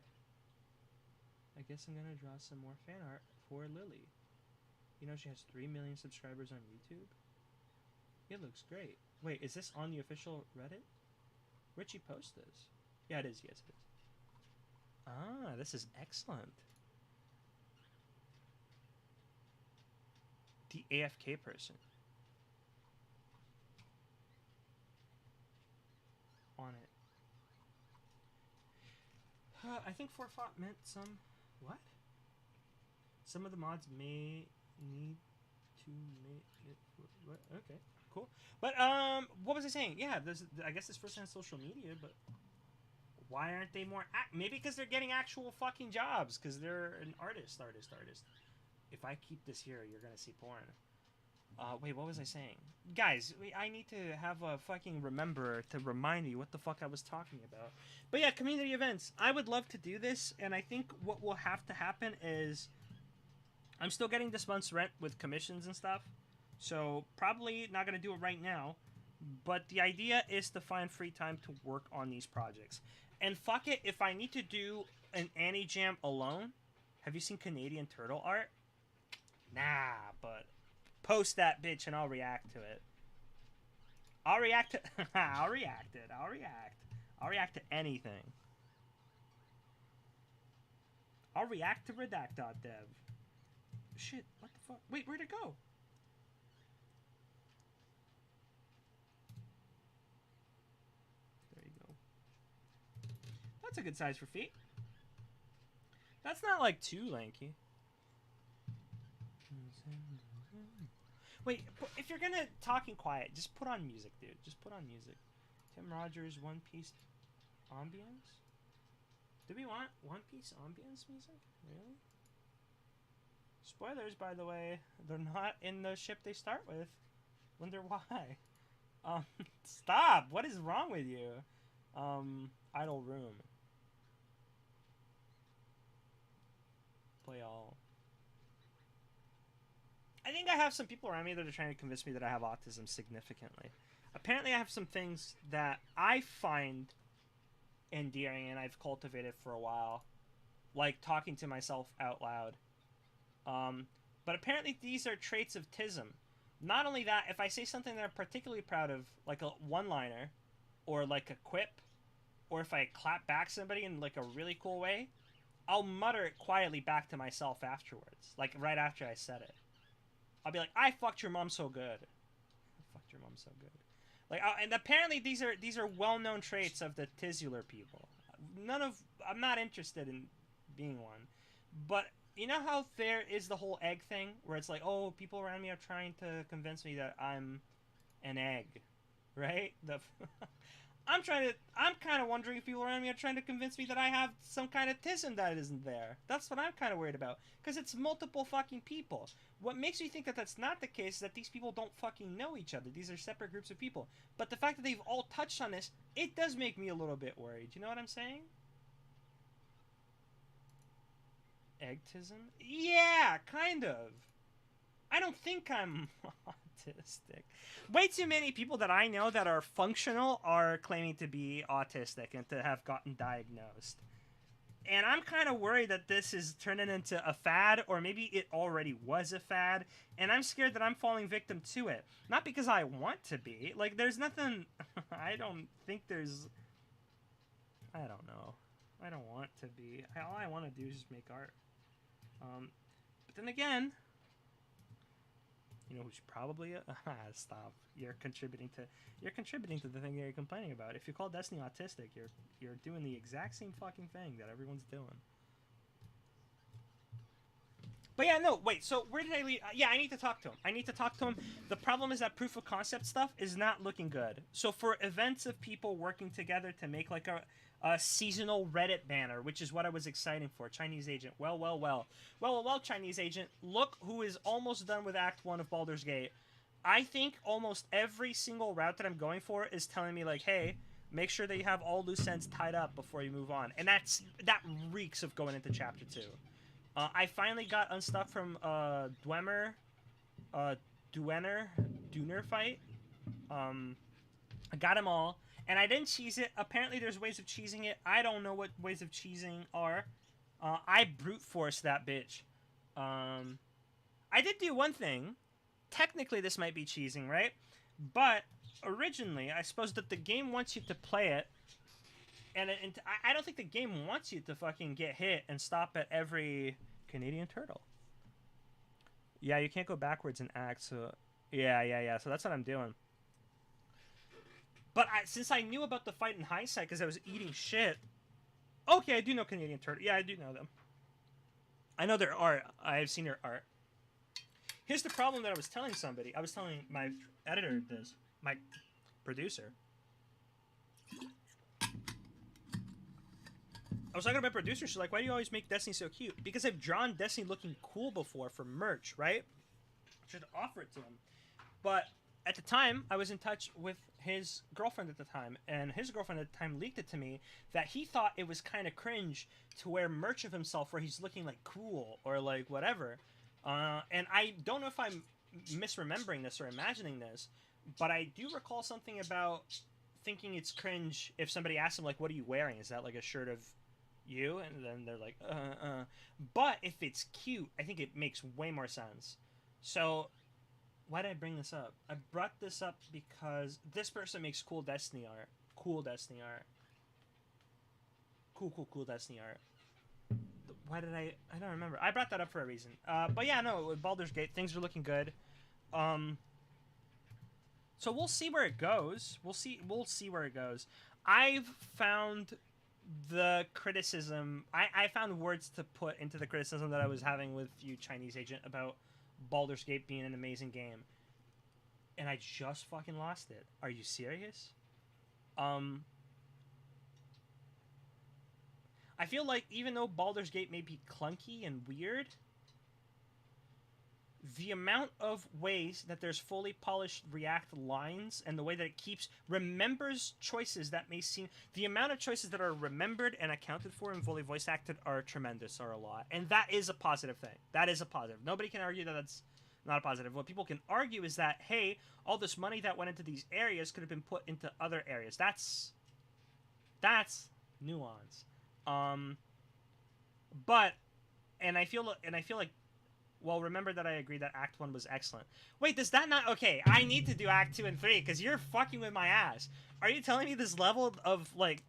I guess I'm gonna draw some more fan art for Lily. You know she has 3 million subscribers on YouTube? It looks great. Wait, is this on the official Reddit? Where'd she post this? Yeah, it is. Yes, it is. Ah, this is excellent. The AFK person. On it. I think forethought meant some... What? Some of the mods may need to make it... What? Okay, cool. But, what was I saying? Yeah, I guess this person has social media, but... Why aren't they more... Maybe because they're getting actual fucking jobs, because they're an artist. If I keep this here, you're gonna see porn. Wait, what was I saying? Guys, I need to have a fucking remember to remind me what the fuck I was talking about. But yeah, community events. I would love to do this, and I think what will have to happen is... I'm still getting this month's rent with commissions and stuff, so probably not going to do it right now, but the idea is to find free time to work on these projects. And fuck it, if I need to do an Annie Jam alone... Have you seen Canadian Turtle art? Nah, but... Post that bitch and I'll react to it. I'll react to... I'll react it. I'll react to anything. I'll react to redact.dev. Shit, what the fuck? Wait, where'd it go? There you go. That's a good size for feet. That's not like too lanky. Wait, if you're gonna talking quiet, just put on music, dude. Just put on music. Tim Rogers, One Piece ambience? Do we want One Piece ambience music? Really? Spoilers, by the way. They're not in the ship they start with. Wonder why. Stop! What is wrong with you? Idle room. Play all. I think I have some people around me that are trying to convince me that I have autism significantly. Apparently I have some things that I find endearing and I've cultivated for a while. Like talking to myself out loud. But apparently these are traits of tism. Not only that, if I say something that I'm particularly proud of, like a one-liner, or like a quip, or if I clap back somebody in like a really cool way, I'll mutter it quietly back to myself afterwards. Like right after I said it. I'll be like, I fucked your mom so good. I fucked your mom so good. Like, and apparently these are well-known traits of the tisular people. I'm not interested in being one. But you know how there is the whole egg thing? Where it's like, oh, people around me are trying to convince me that I'm an egg. Right? I'm kind of wondering if people around me are trying to convince me that I have some kind of tism that isn't there. That's what I'm kind of worried about. Because it's multiple fucking people. What makes me think that that's not the case is that these people don't fucking know each other. These are separate groups of people. But the fact that they've all touched on this, it does make me a little bit worried. You know what I'm saying? Eggtism? Yeah, kind of. I don't think I'm autistic. Way too many people that I know that are functional are claiming to be autistic and to have gotten diagnosed. And I'm kind of worried that this is turning into a fad, or maybe it already was a fad, and I'm scared that I'm falling victim to it. Not because I want to be. Like, there's nothing. I don't think there's. I don't know. I don't want to be. All I want to do is just make art. But then again, you know who's probably stop. You're contributing to the thing that you're complaining about. If you call Destiny autistic, you're doing the exact same fucking thing that everyone's doing. But yeah, no, wait, so where did I leave? Yeah, I need to talk to him. The problem is that proof of concept stuff is not looking good. So for events of people working together to make like a seasonal Reddit banner, which is what I was excited for, Chinese Agent. Well, Chinese Agent, look who is almost done with Act 1 of Baldur's Gate. I think almost every single route that I'm going for is telling me like, hey, make sure that you have all loose ends tied up before you move on. And that reeks of going into Chapter 2. I finally got unstuck from Dwemer, Dwener fight. I got them all, and I didn't cheese it. Apparently, there's ways of cheesing it. I don't know what ways of cheesing are. I brute forced that bitch. I did do one thing. Technically, this might be cheesing, right? But originally, I suppose that the game wants you to play it. And I don't think the game wants you to fucking get hit and stop at every Canadian turtle. Yeah, you can't go backwards in Act, so... Yeah, so that's what I'm doing. But since I knew about the fight in hindsight because I was eating shit... Okay, I do know Canadian turtle. Yeah, I do know them. I know their art. I've seen their art. Here's the problem that I was telling somebody. I was telling my editor this. My producer. I was talking to my producer. She's like, why do you always make Destiny so cute? Because I've drawn Destiny looking cool before for merch, right? I should offer it to him. But at the time, I was in touch with his girlfriend at the time. And his girlfriend at the time leaked it to me that he thought it was kind of cringe to wear merch of himself where he's looking like cool or like whatever. And I don't know if I'm misremembering this or imagining this, but I do recall something about thinking it's cringe if somebody asks him, like, what are you wearing? Is that like a shirt of you? And then they're like, But if it's cute, I think it makes way more sense. So, why did I bring this up? I brought this up because this person makes cool Destiny art. Cool Destiny art. Cool Destiny art. Why did I don't remember. I brought that up for a reason. But yeah, no, with Baldur's Gate, things are looking good. So we'll see where it goes. We'll see where it goes. I've found the criticism. I found words to put into the criticism that I was having with you, Chinese Agent, about Baldur's Gate being an amazing game. And I just fucking lost it. Are you serious? I feel like even though Baldur's Gate may be clunky and weird, the amount of ways that there's fully polished React lines and the way that it remembers choices that may seem... The amount of choices that are remembered and accounted for and fully voice acted are tremendous, are a lot. And that is a positive thing. That is a positive. Nobody can argue that that's not a positive. What people can argue is that, hey, all this money that went into these areas could have been put into other areas. That's nuance. But, and I feel like, well, remember that I agree that Act 1 was excellent. Wait, does that not... Okay, I need to do Act 2 and 3, because you're fucking with my ass. Are you telling me this level of, like,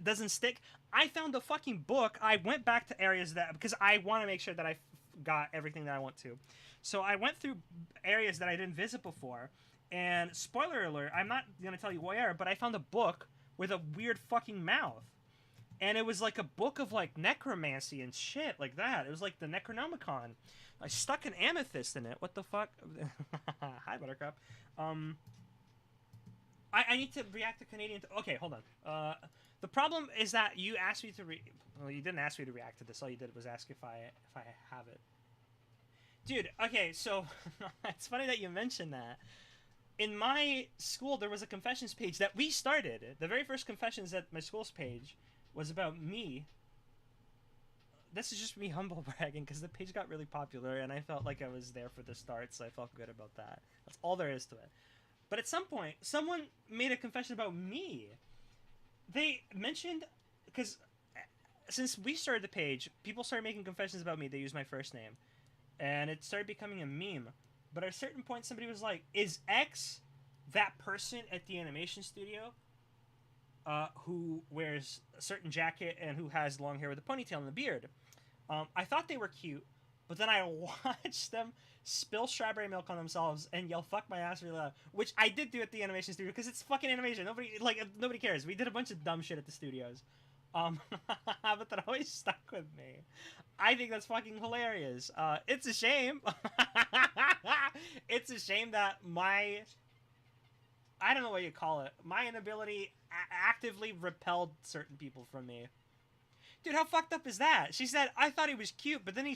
doesn't stick? I found a fucking book. I went back to areas that... Because I want to make sure that I got everything that I want to. So I went through areas that I didn't visit before, and spoiler alert, I'm not going to tell you where, but I found a book with a weird fucking mouth. And it was like a book of, like, necromancy and shit like that. It was like the Necronomicon. I stuck an amethyst in it. What the fuck? Hi, Buttercup. I need to react to Canadian... Okay, hold on. The problem is that you asked me to Well, you didn't ask me to react to this. All you did was ask if I have it. Dude, okay, so... It's funny that you mentioned that. In my school, there was a confessions page that we started. The very first confessions at my school's page was about me this is just me humble bragging because the page got really popular and I felt like I was there for the start, so I felt good about that. That's all there is to it. But at some point, someone made a confession about me. They mentioned, because since we started the page, people started making confessions about me. They used my first name, and it started becoming a meme. But at a certain point, somebody was like, "Is X that person at the animation studio who wears a certain jacket and who has long hair with a ponytail and a beard?" I thought they were cute, but then I watched them spill strawberry milk on themselves and yell "fuck my ass" really loud, which I did do at the animation studio because it's fucking animation. Nobody cares. We did a bunch of dumb shit at the studios, but that always stuck with me. I think that's fucking hilarious. It's a shame. It's a shame that I don't know what you call it. My inability actively repelled certain people from me. Dude, how fucked up is that? She said, I thought he was cute, but then he...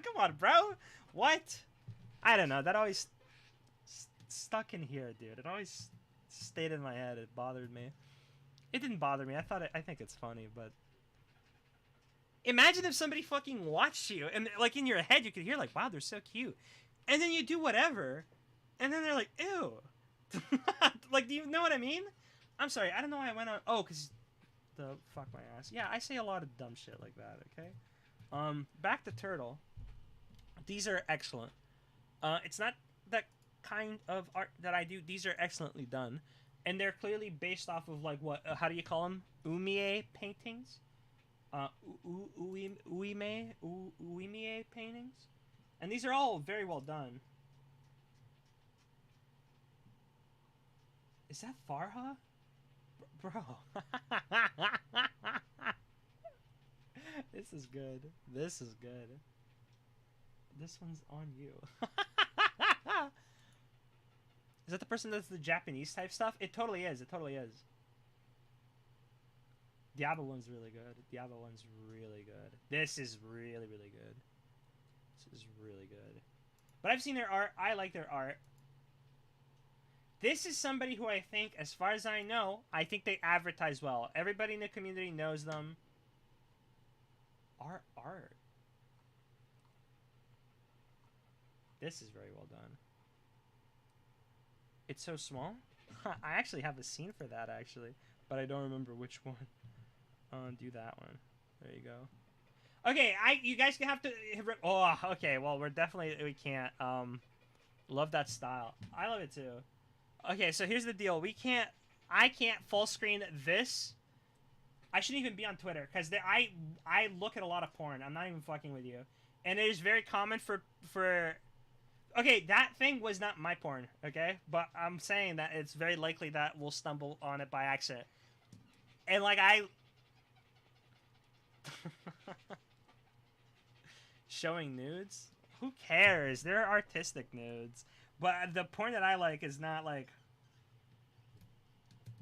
Come on, bro. What? I don't know. That always stuck in here, dude. It always stayed in my head. It bothered me. It didn't bother me. I think it's funny, but... Imagine if somebody fucking watched you, and like in your head you could hear like, wow, they're so cute. And then you do whatever, and then they're like, ew. Like, do you know what I mean? I'm sorry, I don't know why I went on... Oh, because... The fuck my ass. Yeah, I say a lot of dumb shit like that, okay? Back to Turtle. These are excellent. It's not that kind of art that I do. These are excellently done. And they're clearly based off of, like, what... how do you call them? Umie paintings? Uemie paintings? And these are all very well done. Is that Farha? Bro. This is good. This is good. This one's on you. Is that the person that's the Japanese type stuff? It totally is. It totally is. Diablo one's really good. Diablo one's really good. This is really, really good. This is really good. But I've seen their art. I like their art. This is somebody who I think, as far as I know, I think they advertise well. Everybody in the community knows them. Art. This is very well done. It's so small. I actually have a scene for that, actually. But I don't remember which one. Do that one. There you go. Okay, you guys have to... Oh, okay, well, we can't. Love that style. I love it, too. Okay, so here's the deal. I can't full screen this. I shouldn't even be on Twitter, because I look at a lot of porn. I'm not even fucking with you. And it is very common for... Okay, that thing was not my porn, okay? But I'm saying that it's very likely that we'll stumble on it by accident. And, like, Showing nudes? Who cares? They're artistic nudes. But the porn that I like is not, like...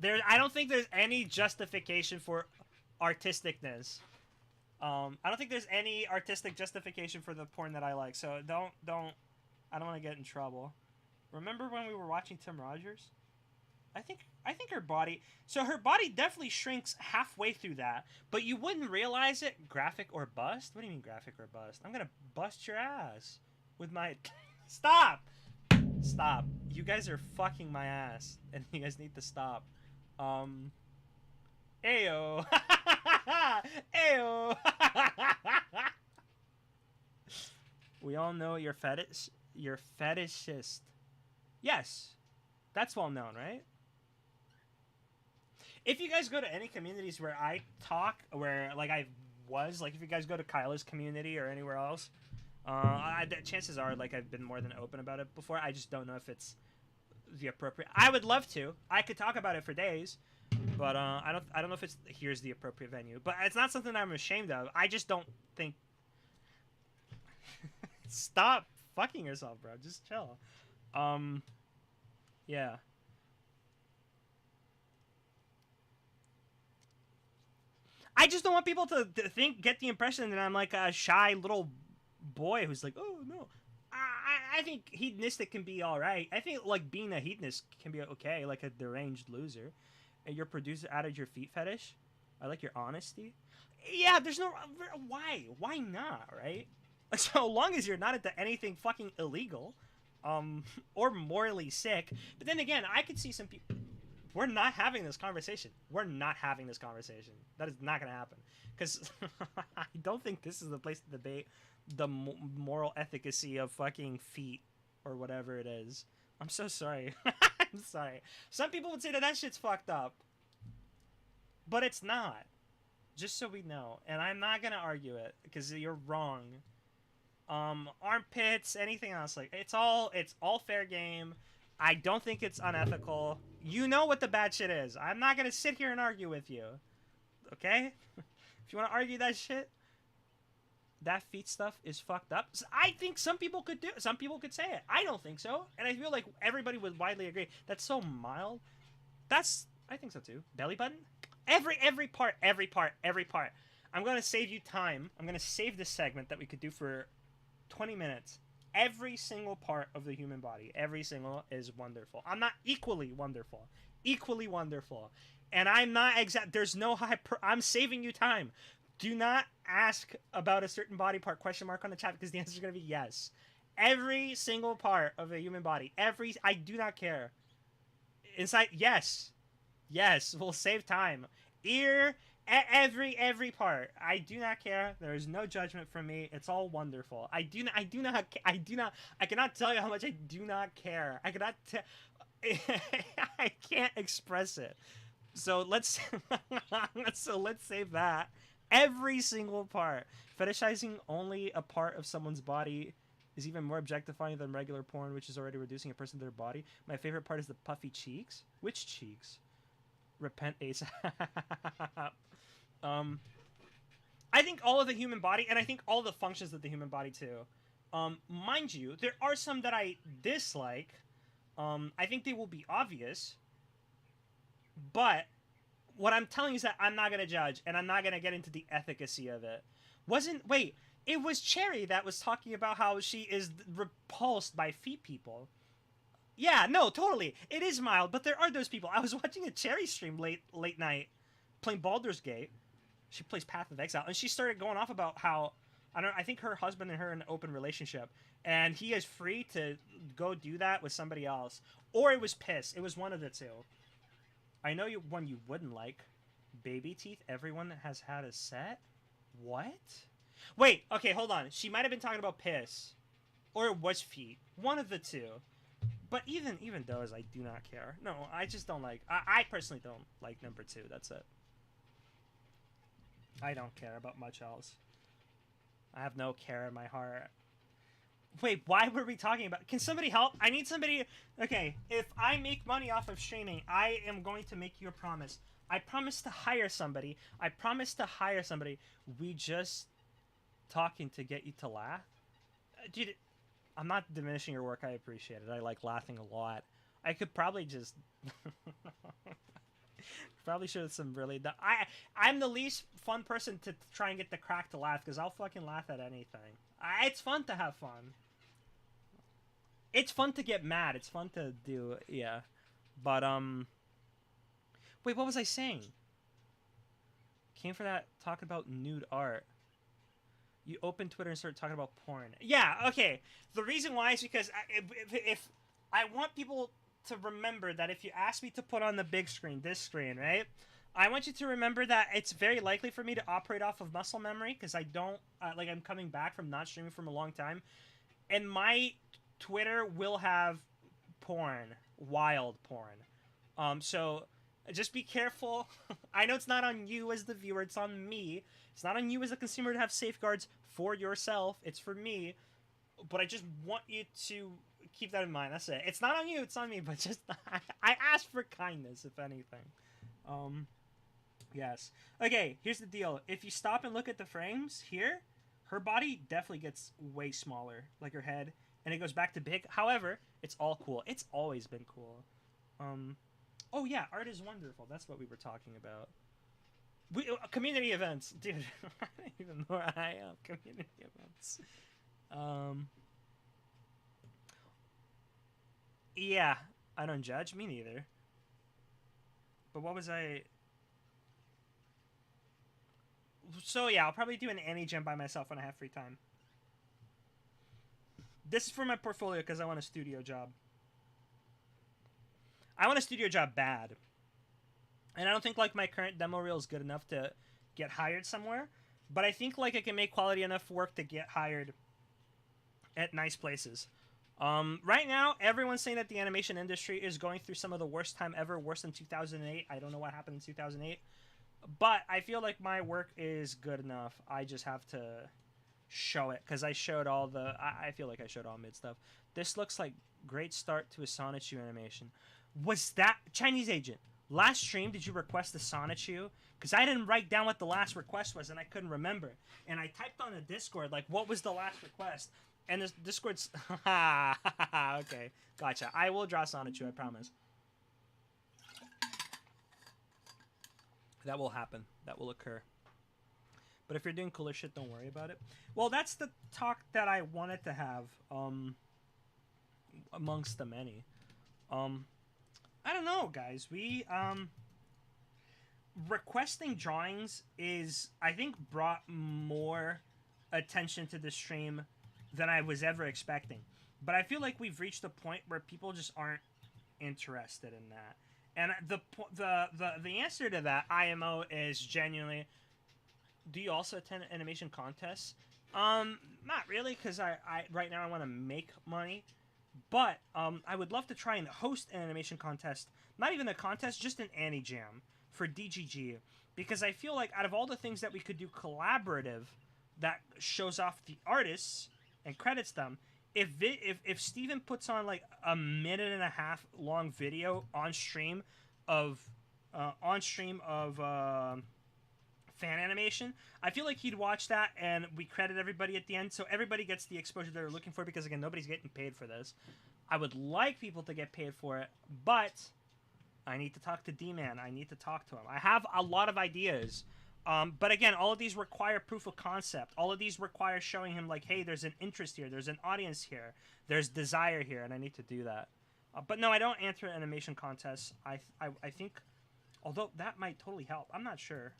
I don't think there's any justification for artisticness. I don't think there's any artistic justification for the porn that I like. So I don't want to get in trouble. Remember when we were watching Tim Rogers? I think her body... So her body definitely shrinks halfway through that. But you wouldn't realize it. Graphic or bust? What do you mean graphic or bust? I'm gonna bust your ass. With my... Stop! Stop. You guys are fucking my ass. And you guys need to stop. Ayo. Ayo. We all know you're fetishist. Yes. That's well known, right? If you guys go to any communities where I talk, where, like, if you guys go to Kyla's community or anywhere else, chances are, like, I've been more than open about it before. I just don't know if it's the appropriate... I would love to. I could talk about it for days, but I don't know if here's the appropriate venue. But it's not something I'm ashamed of. I just don't think... Stop fucking yourself, bro. Just chill. Yeah. I just don't want people to get the impression that I'm like a shy little boy who's like, oh no. I think hedonistic can be all right. I think like being a hedonist can be okay, like a deranged loser. And your producer added your feet fetish. I like your honesty. Yeah, there's no why not, right? So long as you're not into anything fucking illegal, or morally sick. But then again, I could see some people. We're not having this conversation. We're not having this conversation. That is not gonna happen. Because I don't think this is the place to debate the moral efficacy of fucking feet or whatever it is. I'm so sorry. I'm sorry. Some people would say that that shit's fucked up, but it's not. Just so we know, and I'm not gonna argue it because you're wrong. Armpits, anything else, like it's all fair game. I don't think it's unethical. You know what the bad shit is. I'm not gonna sit here and argue with you. Okay? If you want to argue that shit, that feet stuff is fucked up. I think some people could do it. Some people could say it. I don't think so. And I feel like everybody would widely agree. That's so mild. I think so too. Belly button? Every part. I'm going to save you time. I'm going to save this segment that we could do for 20 minutes. Every single part of the human body, every single is wonderful. I'm not equally wonderful. Equally wonderful. And I'm not exact. There's no I'm saving you time. Do not ask about a certain body part question mark on the chat because the answer is going to be yes. Every single part of a human body. I do not care. Inside, yes. Yes, we'll save time. Ear, every part. I do not care. There is no judgment from me. It's all wonderful. I cannot tell you how much I do not care. I can't express it. So let's save that. Every single part. Fetishizing only a part of someone's body is even more objectifying than regular porn, which is already reducing a person to their body. My favorite part is the puffy cheeks. Which cheeks? Repent ASAP. I think all of the human body, and I think all the functions of the human body too. Mind you, there are some that I dislike. I think they will be obvious. But what I'm telling you is that I'm not going to judge, and I'm not going to get into the efficacy of it. It was Cherry that was talking about how she is repulsed by feet people. Yeah, no, totally. It is mild, but there are those people. I was watching a Cherry stream late night playing Baldur's Gate. She plays Path of Exile, and she started going off about how I think her husband and her are in an open relationship, and he is free to go do that with somebody else. Or it was piss. It was one of the two. I know one you wouldn't like. Baby teeth. Everyone has had a set. What? Wait. Okay, hold on. She might have been talking about piss, or it was feet. One of the two. But even those, I do not care. No, I just don't like. I personally don't like number 2. That's it. I don't care about much else. I have no care in my heart. Wait, why were we talking about... Can somebody help? I need somebody... Okay, if I make money off of streaming, I am going to make you a promise. I promise to hire somebody. We just talking to get you to laugh. Dude, I'm not diminishing your work. I appreciate it. I like laughing a lot. I could probably just... Probably should have some really... I'm the least fun person to try and get the crack to laugh because I'll fucking laugh at anything. It's fun to have fun. It's fun to get mad. It's fun to do... Yeah. But, Wait, what was I saying? Came for that talk about nude art. You open Twitter and start talking about porn. Yeah, okay. The reason why is because if I want people to remember that if you ask me to put on the big screen, this screen, right? I want you to remember that it's very likely for me to operate off of muscle memory because I don't, I'm coming back from not streaming from a long time. And my Twitter will have porn, wild porn. So just be careful. I know it's not on you as the viewer, it's on me. It's not on you as a consumer to have safeguards for yourself. It's for me. But I just want you to keep that in mind. That's it. It's not on you, it's on me, but just I asked for kindness, if anything. Yes. Okay, here's the deal. If you stop and look at the frames here, her body definitely gets way smaller, like her head, and it goes back to big. However, it's all cool. It's always been cool. Oh yeah, art is wonderful. That's what we were talking about. Community events, dude. I don't even know where I am. Community events. Yeah, I don't judge. Me neither. But what was I... So yeah, I'll probably do an Annie Gem by myself when I have free time. This is for my portfolio because I want a studio job. I want a studio job bad. And I don't think like my current demo reel is good enough to get hired somewhere. But I think like I can make quality enough work to get hired at nice places. Right now, everyone's saying that the animation industry is going through some of the worst time ever, worse than 2008. I don't know what happened in 2008. But I feel like my work is good enough. I just have to show it because I showed all the. I feel like I showed all mid stuff. This looks like great start to a Sonichu animation. Was that Chinese agent? Last stream, did you request the Sonichu? Because I didn't write down what the last request was and I couldn't remember. And I typed on the Discord like, what was the last request? And this Discord's okay, gotcha. I will draw Sonichu, I promise. That will happen. That will occur. But if you're doing cooler shit, don't worry about it. Well, that's the talk that I wanted to have. Amongst the many. I don't know, guys. We requesting drawings is, I think, brought more attention to the stream than I was ever expecting. But I feel like we've reached a point where people just aren't interested in that. And the answer to that, IMO, is genuinely, do you also attend animation contests? Not really, because I right now I want to make money. But I would love to try and host an animation contest. Not even a contest, just an Annie Jam for DGG. Because I feel like out of all the things that we could do collaborative that shows off the artists and credits them, if Steven puts on like a 1.5-minute long video on stream of fan animation, I feel like he'd watch that and we credit everybody at the end, so everybody gets the exposure they're looking for, because again, nobody's getting paid for this. I would like people to get paid for it, but I need to talk to D-Man. I need to talk to him. I have a lot of ideas, but again, all of these require proof of concept. All of these require showing him like, hey, there's an interest here, there's an audience here, there's desire here, and I need to do that. But no, I don't enter animation contests. I think, although that might totally help. I'm not sure.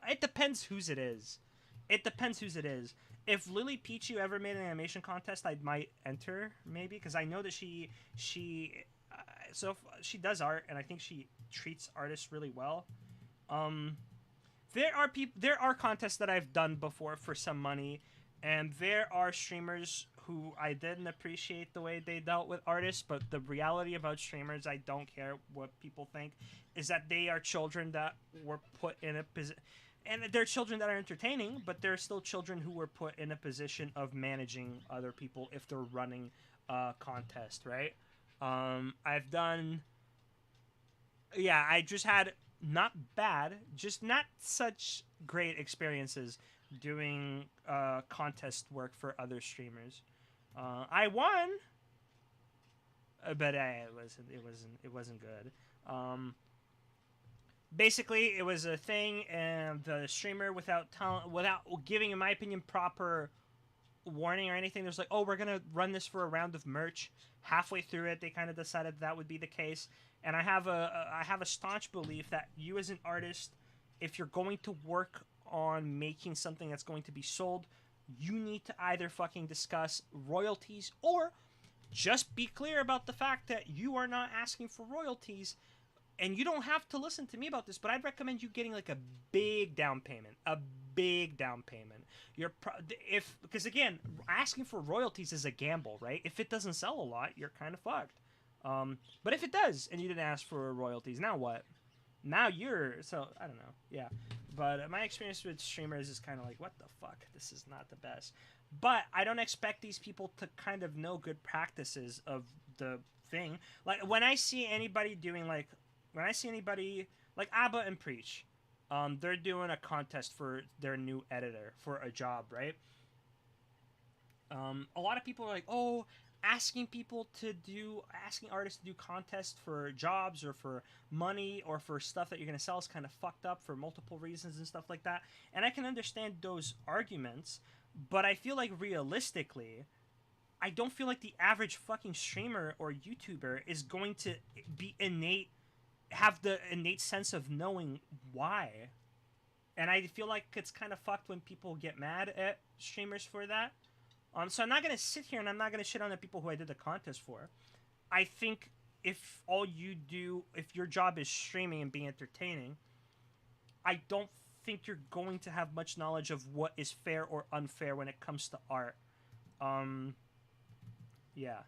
It depends whose it is. It depends whose it is. If Lily Pichu ever made an animation contest, I might enter, maybe, because I know that she does art, and I think she treats artists really well. There are contests that I've done before for some money, and there are streamers who I didn't appreciate the way they dealt with artists, but the reality about streamers, I don't care what people think, is that they are children that were put in a position, and they're children that are entertaining, but they're still children who were put in a position of managing other people if they're running a contest, right? I've done, yeah, I just had not bad, just not such great experiences doing contest work for other streamers. I won, but it wasn't good. Basically, it was a thing, and the streamer, without giving, in my opinion, proper warning or anything, there's like, oh, we're gonna run this for a round of merch. Halfway through it, they kind of decided that would be the case, and I have a staunch belief that you as an artist, if you're going to work on making something that's going to be sold, you need to either fucking discuss royalties or just be clear about the fact that you are not asking for royalties. And you don't have to listen to me about this, but I'd recommend you getting like a big down payment. A big down payment. Because again, asking for royalties is a gamble, right? If it doesn't sell a lot, you're kind of fucked. But if it does, and you didn't ask for royalties, now what? Now so I don't know. Yeah. But my experience with streamers is kind of like, what the fuck? This is not the best. But I don't expect these people to kind of know good practices of the thing. Like when I see anybody doing like Abba and Preach, they're doing a contest for their new editor for a job, right? A lot of people are like, oh, asking artists to do contests for jobs or for money or for stuff that you're going to sell is kind of fucked up for multiple reasons and stuff like that. And I can understand those arguments, but I feel like realistically, I don't feel like the average fucking streamer or YouTuber is going to have the innate sense of knowing why and I feel like it's kind of fucked when people get mad at streamers for that. So I'm not gonna sit here and I'm not gonna shit on the people who I did the contest for. I think if all you do, if your job is streaming and being entertaining, I don't think you're going to have much knowledge of what is fair or unfair when it comes to art. Yeah.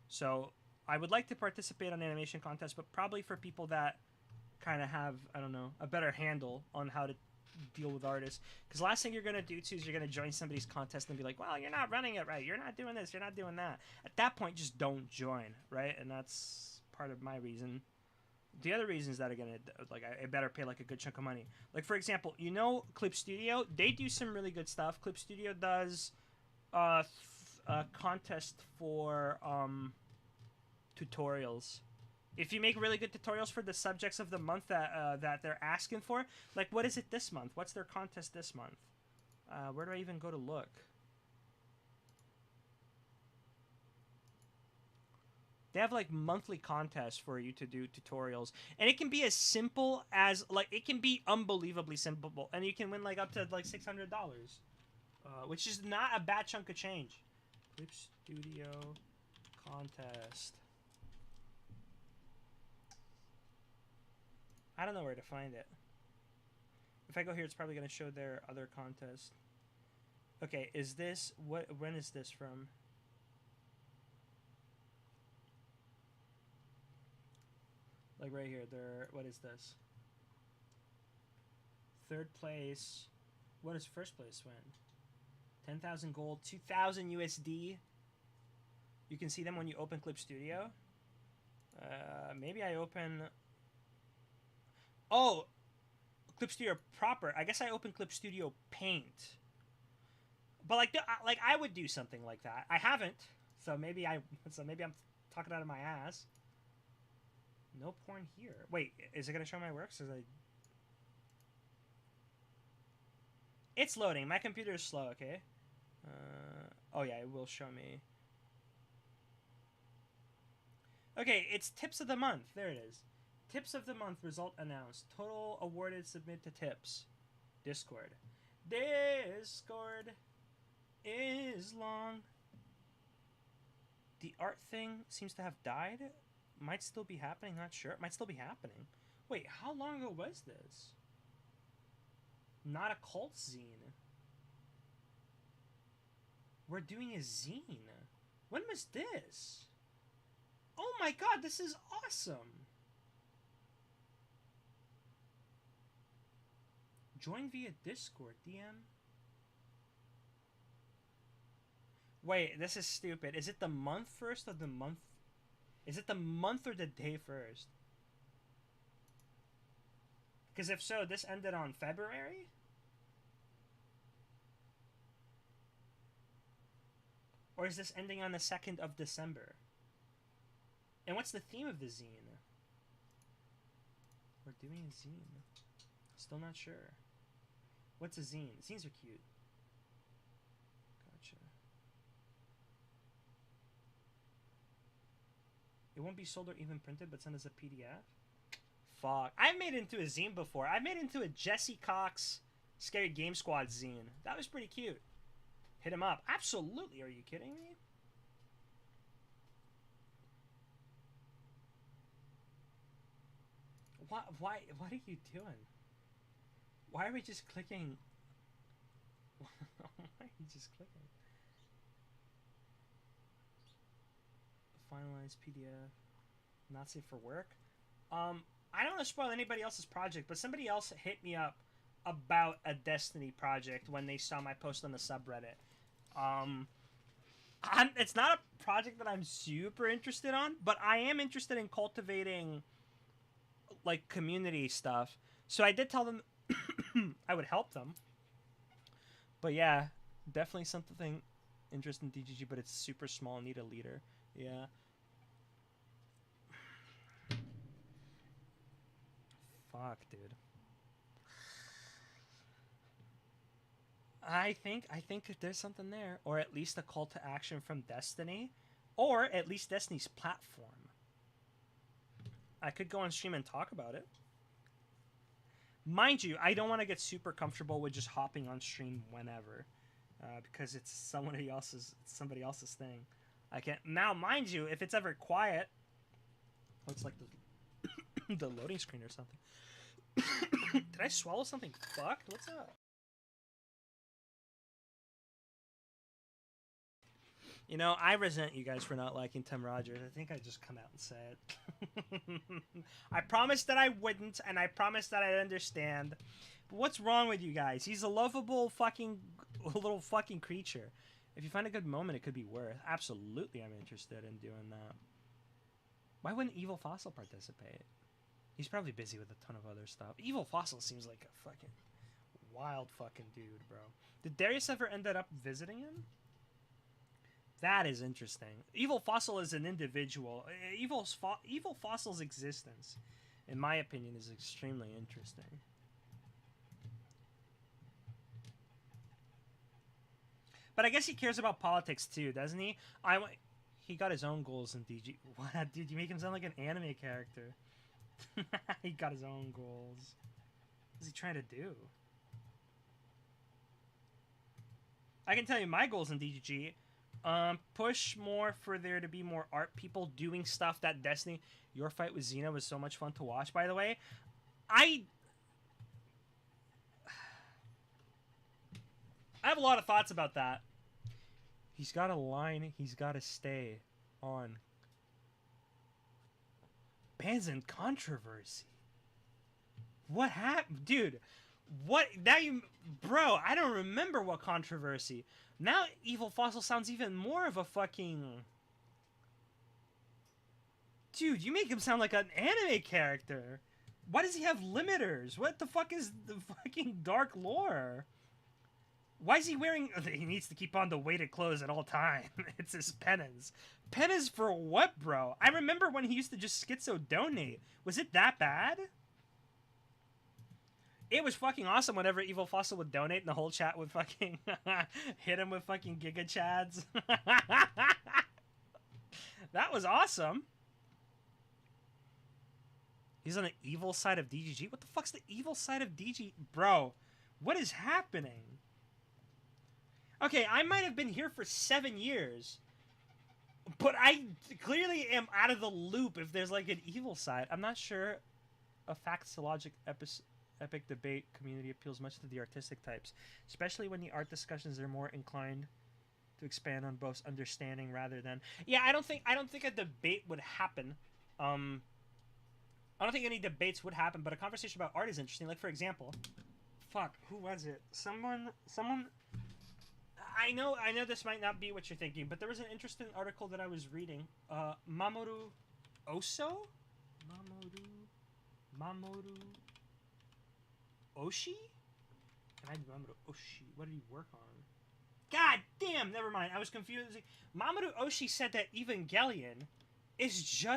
So I would like to participate on animation contests, but probably for people that kind of have, I don't know, a better handle on how to deal with artists. Because last thing you're going to do too is you're going to join somebody's contest and be like, well, you're not running it right, you're not doing this, you're not doing that. At that point, just don't join, right? And that's part of my reason. The other reasons that are going to, like, I better pay like a good chunk of money. Like, for example, you know Clip Studio? They do some really good stuff. Clip Studio does a contest for tutorials. If you make really good tutorials for the subjects of the month that they're asking for, like, what is it this month? What's their contest this month? Where do I even go to look? They have like monthly contests for you to do tutorials, and it can be as simple as, like, it can be unbelievably simple, and you can win like up to like $600, which is not a bad chunk of change. Clip Studio contest. I don't know where to find it. If I go here, it's probably going to show their other contest. Okay, is this what? When is this from? Like right here, what is this? Third place. What does first place win? 10,000 gold, 2,000 USD. You can see them when you open Clip Studio. Maybe I open... Oh! Clip Studio proper. I guess I open Clip Studio Paint. But like I would do something like that. I haven't. So maybe I'm talking out of my ass. No porn here. Wait, is it gonna show my works? It's loading. My computer is slow. Okay. Oh yeah, it will show me. Okay, it's tips of the month. There it is. Tips of the month result announced. Total awarded. Submit to tips. Discord. Discord is long. The art thing seems to have died. Might still be happening, not sure. It might still be happening. Wait, how long ago was this? Not a cult zine. We're doing a zine. When was this? Oh my god, this is awesome. Join via Discord, DM. Wait, this is stupid. Is it the month first or the month? Is it the month or the day first? Because if so, this ended on February? Or is this ending on the 2nd of December? And what's the theme of the zine? We're doing a zine. Still not sure. What's a zine? Zines are cute. Gotcha. It won't be sold or even printed, but sent as a PDF? Fuck. I've made it into a zine before. I made it into a Jesse Cox Scary Game Squad zine. That was pretty cute. Hit him up. Absolutely. Are you kidding me? Why what are you doing? Why are we just clicking? Why are you just clicking? Finalized PDF. Not safe for work. I don't want to spoil anybody else's project, but somebody else hit me up about a Destiny project when they saw my post on the subreddit. It's not a project that I'm super interested on, but I am interested in cultivating like community stuff. So I did tell them I would help them. But yeah, definitely something interesting in DGG, but it's super small. Need a leader. Yeah. Fuck, dude. I think that there's something there, or at least a call to action from Destiny, or at least Destiny's platform. I could go on stream and talk about it. Mind you, I don't want to get super comfortable with just hopping on stream whenever, because it's somebody else's thing. I can't now. Mind you, if it's ever quiet, looks like the loading screen or something. Did I swallow something fucked? What's up? You know, I resent you guys for not liking Tim Rogers. I think I just come out and say it. I promised that I wouldn't, and I promised that I'd understand. But what's wrong with you guys? He's a lovable fucking little fucking creature. If you find a good moment, it could be worth. Absolutely, I'm interested in doing that. Why wouldn't Evil Fossil participate? He's probably busy with a ton of other stuff. Evil Fossil seems like a fucking wild fucking dude, bro. Did Darius ever end up visiting him? That is interesting. Evil Fossil is an individual. Evil Fossil's existence, in my opinion, is extremely interesting. But I guess he cares about politics too, doesn't he? He got his own goals in DG. What, dude? You make him sound like an anime character. He got his own goals. What's he trying to do? I can tell you my goals in DGG. Push more for there to be more art people doing stuff that Destiny. Your fight with Xena was so much fun to watch, by the way. I have a lot of thoughts about that. He's got a line he's got to stay on. Bans and controversy. What happened? Dude, what? Now you... Bro, I don't remember what controversy. Now Evil Fossil sounds even more of a fucking... Dude, you make him sound like an anime character. Why does he have limiters? What the fuck is the fucking dark lore? Why is he wearing... He needs to keep on the weighted clothes at all time. It's his penance. Penance for what, bro? I remember when he used to just schizo donate. Was it that bad? It was fucking awesome whenever Evil Fossil would donate and the whole chat would fucking hit him with fucking Giga Chads. That was awesome. He's on the evil side of DGG? What the fuck's the evil side of DG? Bro, what is happening? Okay, I might have been here for 7 years. But I clearly am out of the loop if there's like an evil side. I'm not sure a facts to logic epic debate community appeals much to the artistic types, especially when the art discussions are more inclined to expand on both understanding rather than... Yeah, I don't think a debate would happen. I don't think any debates would happen, but a conversation about art is interesting. Like, for example, fuck, who was it? Someone I know this might not be what you're thinking, but there was an interesting article that I was reading. Mamoru Oso? Mamoru Oshii? Can I remember Oshii? What did he work on? God damn, never mind. I was confused. Mamoru Oshii said that Evangelion is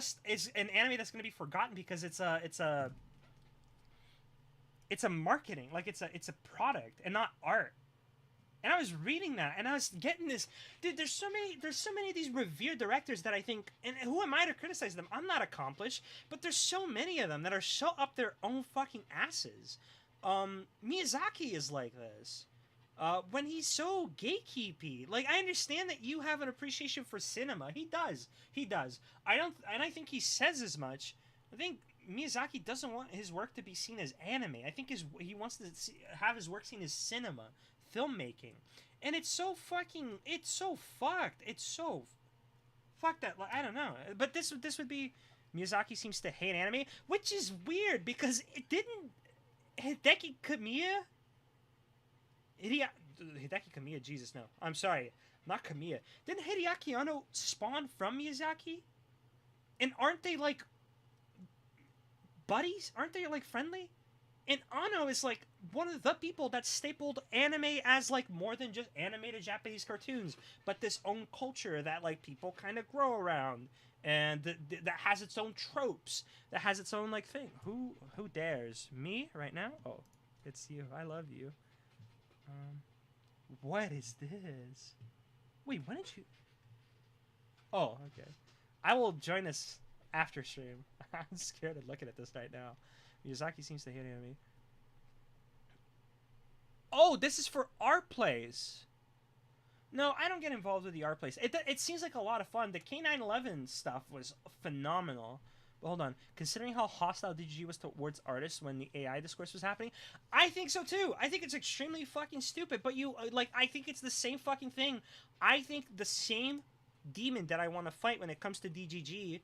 an anime that's going to be forgotten because it's a marketing, like it's a product and not art. And I was reading that, and I was getting this, dude. There's so many of these revered directors that I think, and who am I to criticize them? I'm not accomplished, but there's so many of them that are so up their own fucking asses. Miyazaki is like this. When he's so gatekeepy, like I understand that you have an appreciation for cinema. He does. I think he says as much. I think Miyazaki doesn't want his work to be seen as anime. I think he wants to have his work seen as cinema. Filmmaking, and it's so fucked. It's so fucked that, like, I don't know. But this would be Miyazaki seems to hate anime, which is weird because it didn't. Hideki Kamiya, Jesus, no, I'm sorry, not Kamiya. Didn't Hideaki Anno spawn from Miyazaki? And aren't they like buddies? Aren't they like friendly? And Anno is like one of the people that stapled anime as like more than just animated Japanese cartoons, but this own culture that like people kind of grow around, and that has its own tropes, that has its own like thing. Who dares? Me right now? Oh, it's you. I love you. What is this? Wait, when did you... Oh, okay. I will join us after stream. I'm scared of looking at this right now. Miyazaki seems to hate anime. Oh, this is for art plays. No, I don't get involved with the art plays. It seems like a lot of fun. The K911 stuff was phenomenal. But hold on, considering how hostile DGG was towards artists when the AI discourse was happening, I think so too. I think it's extremely fucking stupid. But you like, I think it's the same fucking thing. I think the same demon that I want to fight when it comes to DGG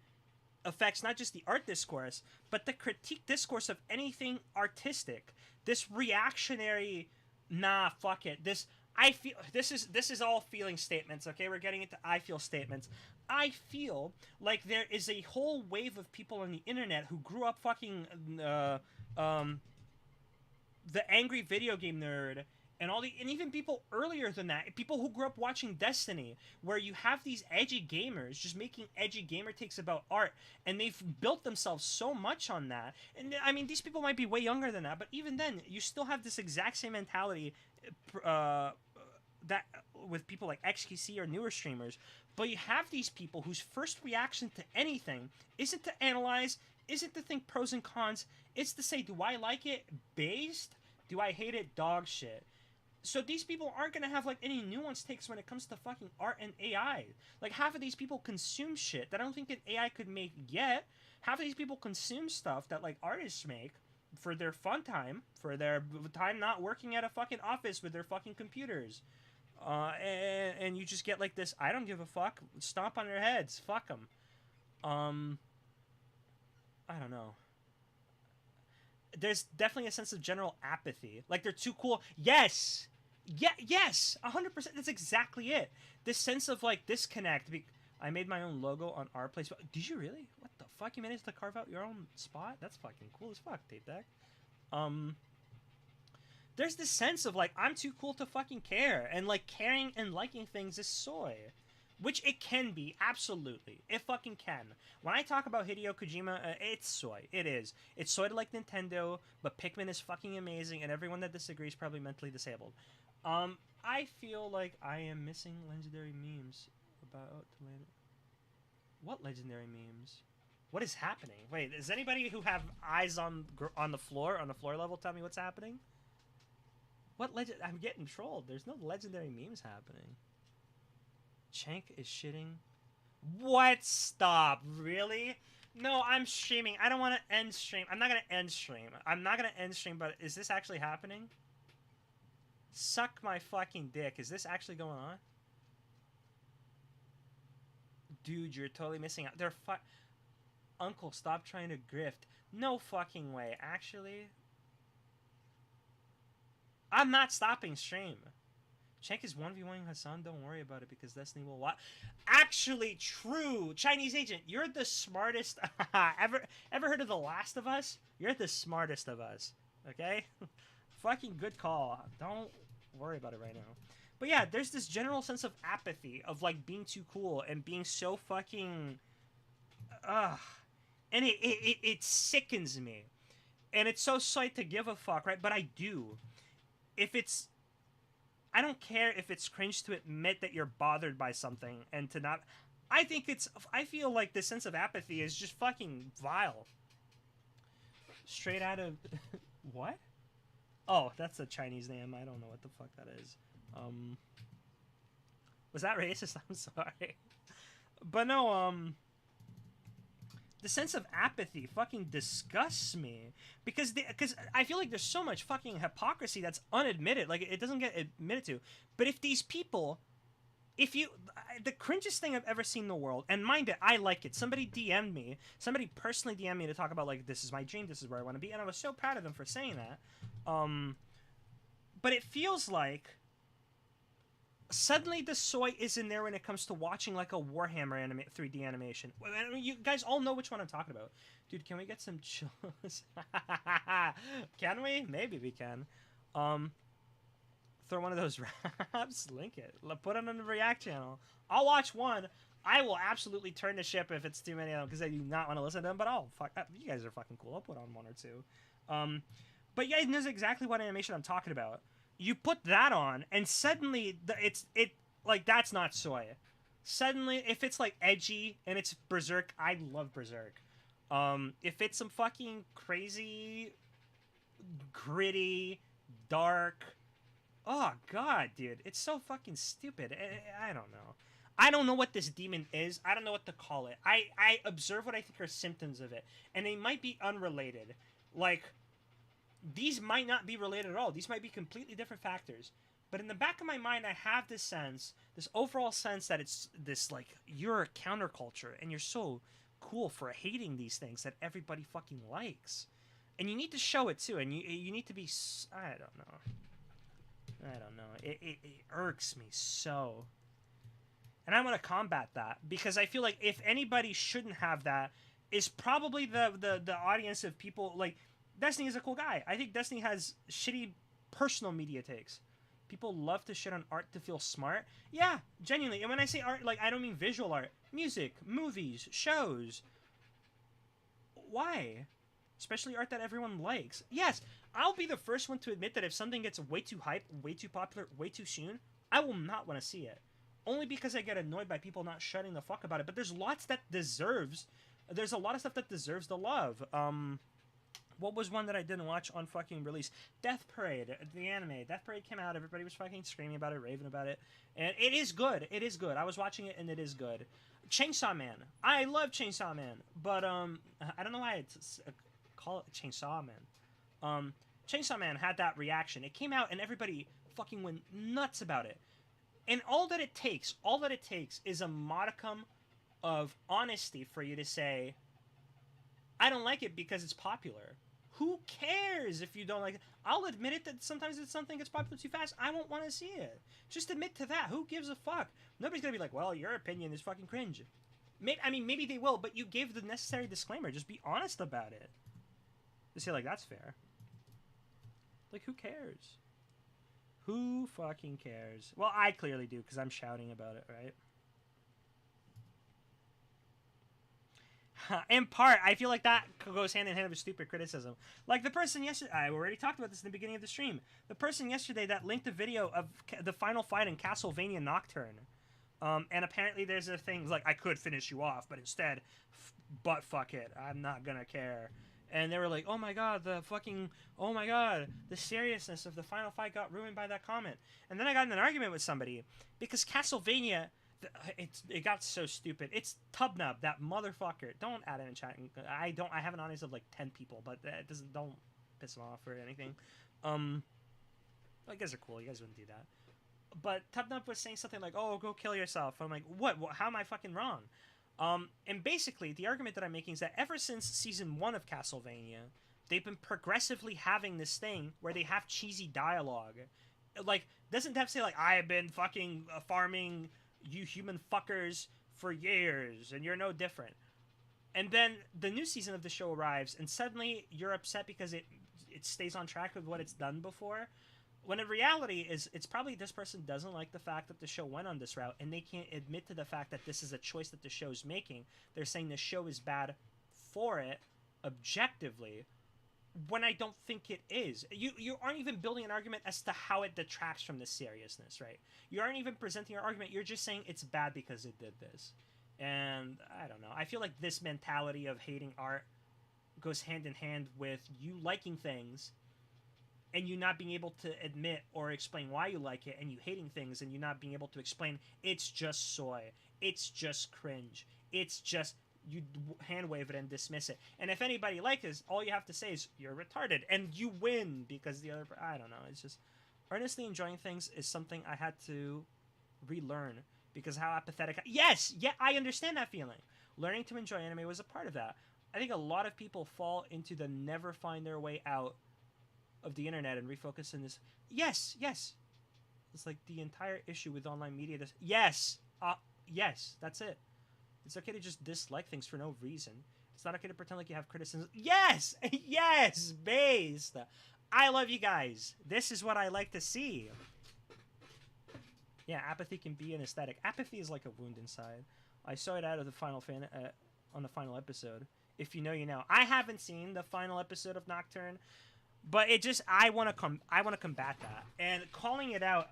affects not just the art discourse, but the critique discourse of anything artistic. This reactionary, nah, fuck it. I feel this is all feeling statements. Okay, we're getting into I feel statements. I feel like there is a whole wave of people on the internet who grew up fucking um, the angry video game nerd and even people earlier than that, people who grew up watching Destiny, where you have these edgy gamers just making edgy gamer takes about art, and they've built themselves so much on that. And I mean, these people might be way younger than that, but even then, you still have this exact same mentality that with people like XQC or newer streamers. But you have these people whose first reaction to anything isn't to analyze, isn't to think pros and cons. It's to say, do I like it based? Do I hate it dog shit? So these people aren't gonna have like any nuanced takes when it comes to fucking art and AI. Like half of these people consume shit that I don't think an AI could make yet. Half of these people consume stuff that like artists make for their fun time, for their time not working at a fucking office with their fucking computers. And you just get like this, I don't give a fuck, stomp on their heads, fuck them. Um, I don't know. There's definitely a sense of general apathy. Like they're too cool. Yes, yeah, yes, 100%. That's exactly it. This sense of like disconnect. I made my own logo on our place. Did you really? What the fuck? You managed to carve out your own spot? That's fucking cool as fuck, Tape Deck. Um, there's this sense of like I'm too cool to fucking care, and like caring and liking things is soy. Which it can be, absolutely. It fucking can. When I talk about Hideo Kojima, it's soy. It is. It's soy to like Nintendo, but Pikmin is fucking amazing, and everyone that disagrees is probably mentally disabled. I feel like I am missing legendary memes about... What legendary memes? What is happening? Wait, is anybody who have eyes on the floor level, tell me what's happening? What legend? I'm getting trolled. There's no legendary memes happening. Chank is shitting. What? Stop. Really? No, I'm streaming. I don't want to end stream. I'm not going to end stream. I'm not going to end stream, but is this actually happening? Suck my fucking dick. Is this actually going on? Dude, you're totally missing out. They're Uncle, stop trying to grift. No fucking way. Actually, I'm not stopping stream. Chank is 1v1 Hassan, don't worry about it because Destiny will watch. Actually, true! Chinese agent, you're the smartest. ever heard of The Last of Us? You're the smartest of us. Okay? Fucking good call. Don't worry about it right now. But yeah, there's this general sense of apathy, of like being too cool and being so fucking. Ugh. And it sickens me. And it's so psyched to give a fuck, right? But I do. If it's. I don't care if it's cringe to admit that you're bothered by something and to not. I feel like the sense of apathy is just fucking vile. Straight out of. What? Oh, that's a Chinese name. I don't know what the fuck that is. Was that racist? I'm sorry. But no, the sense of apathy fucking disgusts me because I feel like there's so much fucking hypocrisy that's unadmitted. Like it doesn't get admitted to. But if these people, the cringiest thing I've ever seen in the world, and mind it, I like it. Somebody personally DM'd me to talk about like this is my dream, this is where I want to be, and I was so proud of them for saying that. But it feels like suddenly the soy isn't there when it comes to watching like a Warhammer 3D animation. You guys all know which one I'm talking about. Dude, can we get some chills? Can we? Maybe we can. Throw one of those raps, link it. Put it on the React channel. I'll watch one. I will absolutely turn the ship if it's too many of them because I do not want to listen to them, but you guys are fucking cool. I'll put on one or two. But you guys knows exactly what animation I'm talking about. You put that on, and suddenly like that's not soy. Suddenly, if it's like edgy and it's Berserk, I love Berserk. If it's some fucking crazy, gritty, dark, Oh god, dude, it's so fucking stupid. I don't know. I don't know what this demon is. I don't know what to call it. I observe what I think are symptoms of it, and they might be unrelated. Like, these might not be related at all. These might be completely different factors. But in the back of my mind, I have this sense, this overall sense that it's this, like, you're a counterculture and you're so cool for hating these things that everybody fucking likes. And you need to show it too. And you need to be, I don't know. I don't know. It irks me so. And I want to combat that because I feel like if anybody shouldn't have that, is probably the audience of people like Destiny is a cool guy. I think Destiny has shitty personal media takes. People love to shit on art to feel smart. Yeah, genuinely. And when I say art, like, I don't mean visual art. Music, movies, shows. Why? Especially art that everyone likes. Yes, I'll be the first one to admit that if something gets way too hype, way too popular, way too soon, I will not want to see it. Only because I get annoyed by people not shutting the fuck about it. But there's lots that deserves... There's a lot of stuff that deserves the love. What was one that I didn't watch on fucking release? Death Parade, the anime. Death Parade came out. Everybody was fucking screaming about it, raving about it. And it is good. It is good. I was watching it, and it is good. Chainsaw Man. I love Chainsaw Man. But, I don't know why I call it Chainsaw Man. Chainsaw Man had that reaction. It came out, and everybody fucking went nuts about it. And all that it takes is a modicum of honesty for you to say, I don't like it because it's popular. Who cares if you don't like it? I'll admit it that sometimes if something gets popular too fast, I won't want to see it. Just admit to that. Who gives a fuck? Nobody's going to be like, well, your opinion is fucking cringe. I mean, maybe they will, but you gave the necessary disclaimer. Just be honest about it. Just say, like, that's fair. Like, who cares? Who fucking cares? Well, I clearly do, because I'm shouting about it, right? In part, I feel like that goes hand in hand with stupid criticism. Like the person yesterday, I already talked about this in the beginning of the stream. The person yesterday that linked the video of the final fight in Castlevania Nocturne. And apparently there's a thing like, I could finish you off, but instead, butt fuck it. I'm not gonna care. And they were like, oh my god, the seriousness of the final fight got ruined by that comment. And then I got in an argument with somebody because Castlevania... It got so stupid. It's Tubnub, that motherfucker. Don't add it in chat. I have an audience of like 10 people, but it doesn't. Don't piss them off or anything. You guys are cool. You guys wouldn't do that. But Tubnub was saying something like, "Oh, go kill yourself." I'm like, "What? How am I fucking wrong?" And basically, the argument that I'm making is that ever since season 1 of Castlevania, they've been progressively having this thing where they have cheesy dialogue. Like, doesn't have to say like, "I have been fucking farming you human fuckers for years and you're no different." And then the new season of the show arrives and suddenly you're upset because it stays on track with what it's done before, when in reality is it's probably this person doesn't like the fact that the show went on this route and they can't admit to the fact that this is a choice that the show's making. They're saying the show is bad for it objectively, when I don't think it is. You aren't even building an argument as to how it detracts from the seriousness, right? You aren't even presenting your argument. You're just saying it's bad because it did this. And I don't know. I feel like this mentality of hating art goes hand in hand with you liking things and you not being able to admit or explain why you like it, and you hating things and you not being able to explain it's just soy, it's just cringe, it's just... You hand wave it and dismiss it. And if anybody likes it, all you have to say is you're retarded, and you win because the other... I don't know. It's just earnestly enjoying things is something I had to relearn because how apathetic... Yes! Yeah, I understand that feeling. Learning to enjoy anime was a part of that. I think a lot of people fall into the never find their way out of the internet and refocus in this... Yes! It's like the entire issue with online media. Yes! Yes, that's it. It's okay to just dislike things for no reason. It's not okay to pretend like you have criticism. Yes! Yes! Based! I love you guys. This is what I like to see. Yeah, apathy can be an aesthetic. Apathy is like a wound inside. I saw it out of the final on the final episode. If you know, you know. I haven't seen the final episode of Nocturne, but it just... I want to combat that. And calling it out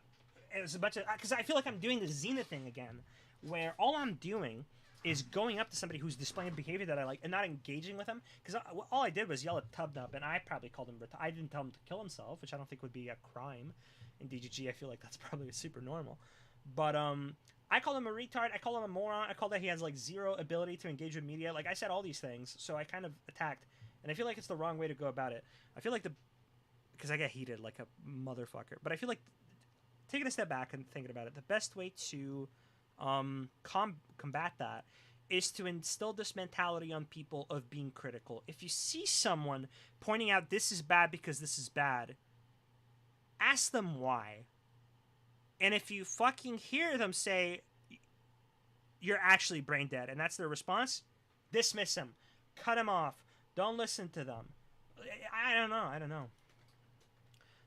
is a bunch of... Because I feel like I'm doing the Xena thing again, where all I'm doing is going up to somebody who's displaying behavior that I like and not engaging with them. Because all I did was yell at Tubnub, and I probably called him... I didn't tell him to kill himself, which I don't think would be a crime. in DGG. I feel like that's probably super normal. But I call him a retard. I call him a moron. I call that he has like zero ability to engage with media. Like I said all these things, so I kind of attacked, and I feel like it's the wrong way to go about it. I feel like because I get heated like a motherfucker, but I feel like taking a step back and thinking about it, the best way to combat that is to instill this mentality on people of being critical. If you see someone pointing out this is bad because this is bad, ask them why. And if you fucking hear them say you're actually brain dead and that's their response, dismiss them. Cut them off. Don't listen to them. I don't know.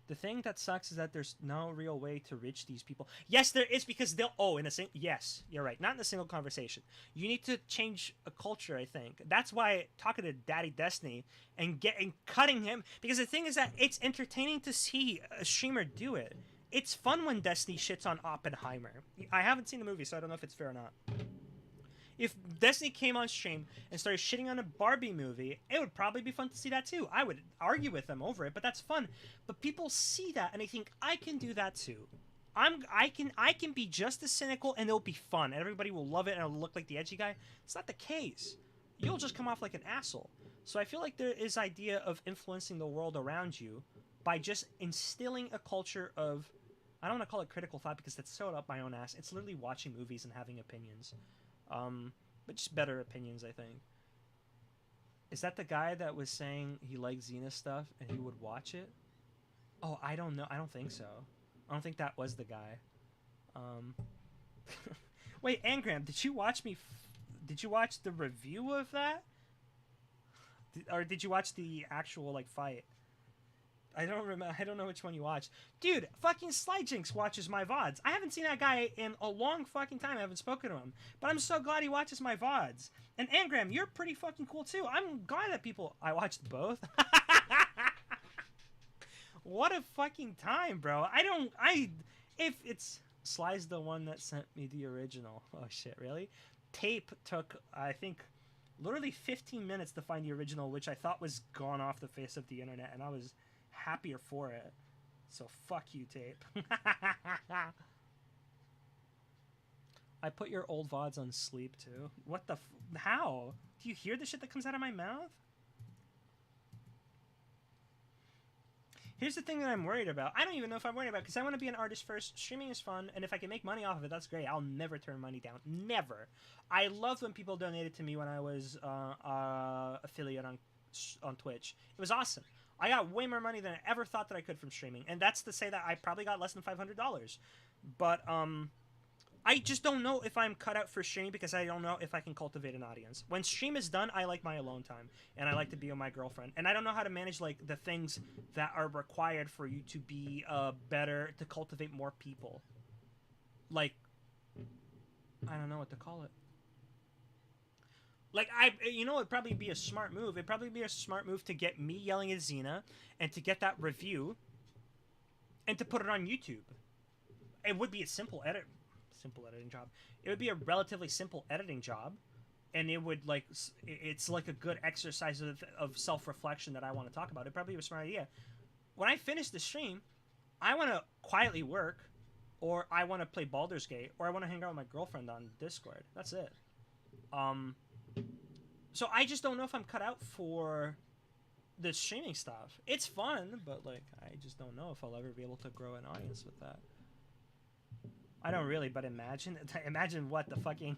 The thing that sucks is that there's no real way to reach these people. Yes, there is, because they'll... Oh, yes, you're right. Not in a single conversation. You need to change a culture, I think. That's why talking to Daddy Destiny and cutting him... Because the thing is that it's entertaining to see a streamer do it. It's fun when Destiny shits on Oppenheimer. I haven't seen the movie, so I don't know if it's fair or not. If Destiny came on stream and started shitting on a Barbie movie, it would probably be fun to see that too. I would argue with them over it, but that's fun. But people see that and they think I can do that too. I can be just as cynical and it'll be fun. And everybody will love it and it'll look like the edgy guy. It's not the case. You'll just come off like an asshole. So I feel like there is idea of influencing the world around you by just instilling a culture of, I don't want to call it critical thought because that's so up my own ass. It's literally watching movies and having opinions. But just better opinions, I think. Is that the guy that was saying he liked Xena stuff and he would watch it? Oh, I don't know. I don't think so. I don't think that was the guy. Wait, Angram, did you watch did you watch the review of that? Or did you watch the actual, like, fight? I don't remember. I don't know which one you watched. Dude, fucking Slydjinx watches my VODs. I haven't seen that guy in a long fucking time. I haven't spoken to him. But I'm so glad he watches my VODs. And Angram, you're pretty fucking cool too. I'm glad that people... I watched both. What a fucking time, bro. If it's... Sly's the one that sent me the original. Oh shit, really? Tape took, I think, literally 15 minutes to find the original, which I thought was gone off the face of the internet, and I was happier for it. So fuck you, Tape. I put your old VODs on sleep too. What the how? Do you hear the shit that comes out of my mouth? Here's the thing that I'm worried about. I don't even know if I'm worried about, because I want to be an artist first. Streaming is fun, and if I can make money off of it, that's great. I'll never turn money down. Never. I loved when people donated to me when I was affiliate on Twitch. It was awesome. I got way more money than I ever thought that I could from streaming, and that's to say that I probably got less than $500. But I just don't know if I'm cut out for streaming, because I don't know if I can cultivate an audience. When stream is done, I like my alone time, and I like to be with my girlfriend. And I don't know how to manage, like, the things that are required for you to be better, to cultivate more people. Like, I don't know what to call it. Like, you know, it'd probably be a smart move. It'd probably be a smart move to get me yelling at Xena, and to get that review, and to put it on YouTube. It would be a simple editing job. It would be a relatively simple editing job, and it would, like, it's like a good exercise of self-reflection that I want to talk about. It'd probably be a smart idea. When I finish the stream, I want to quietly work, or I want to play Baldur's Gate, or I want to hang out with my girlfriend on Discord. That's it. So I just don't know if I'm cut out for the streaming stuff. It's fun, but, like, I just don't know if I'll ever be able to grow an audience with that. I don't really, but imagine what the fucking...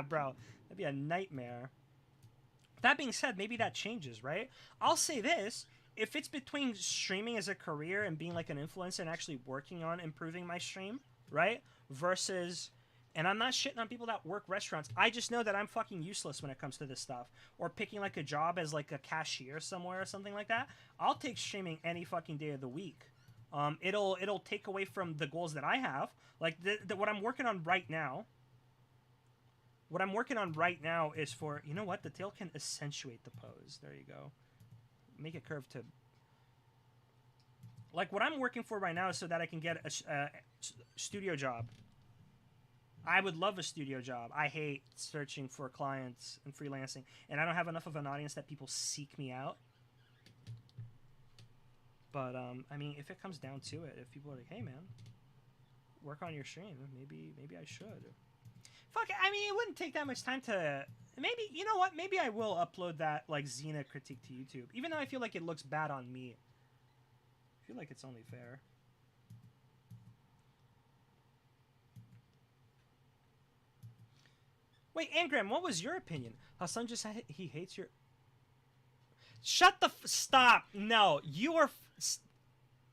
Bro, that'd be a nightmare. That being said, maybe that changes, right? I'll say this. If it's between streaming as a career and being like an influencer and actually working on improving my stream, right? Versus... And I'm not shitting on people that work restaurants. I just know that I'm fucking useless when it comes to this stuff. Or picking, like, a job as, like, a cashier somewhere or something like that. I'll take streaming any fucking day of the week. It'll take away from the goals that I have. Like, what I'm working on right now... What I'm working on right now is for... You know what? The tail can accentuate the pose. There you go. Make it curved to... Like, what I'm working for right now is so that I can get a studio job. I would love a studio job. I hate searching for clients and freelancing. And I don't have enough of an audience that people seek me out. But I mean, if it comes down to it, if people are like, "Hey, man, work on your stream," maybe I should. Fuck, I mean, it wouldn't take that much time to. Maybe, you know what? Maybe I will upload that like Xena critique to YouTube, even though I feel like it looks bad on me. I feel like it's only fair. Wait, Angram, what was your opinion? Hassan just said he hates your. Shut the stop! No, you are.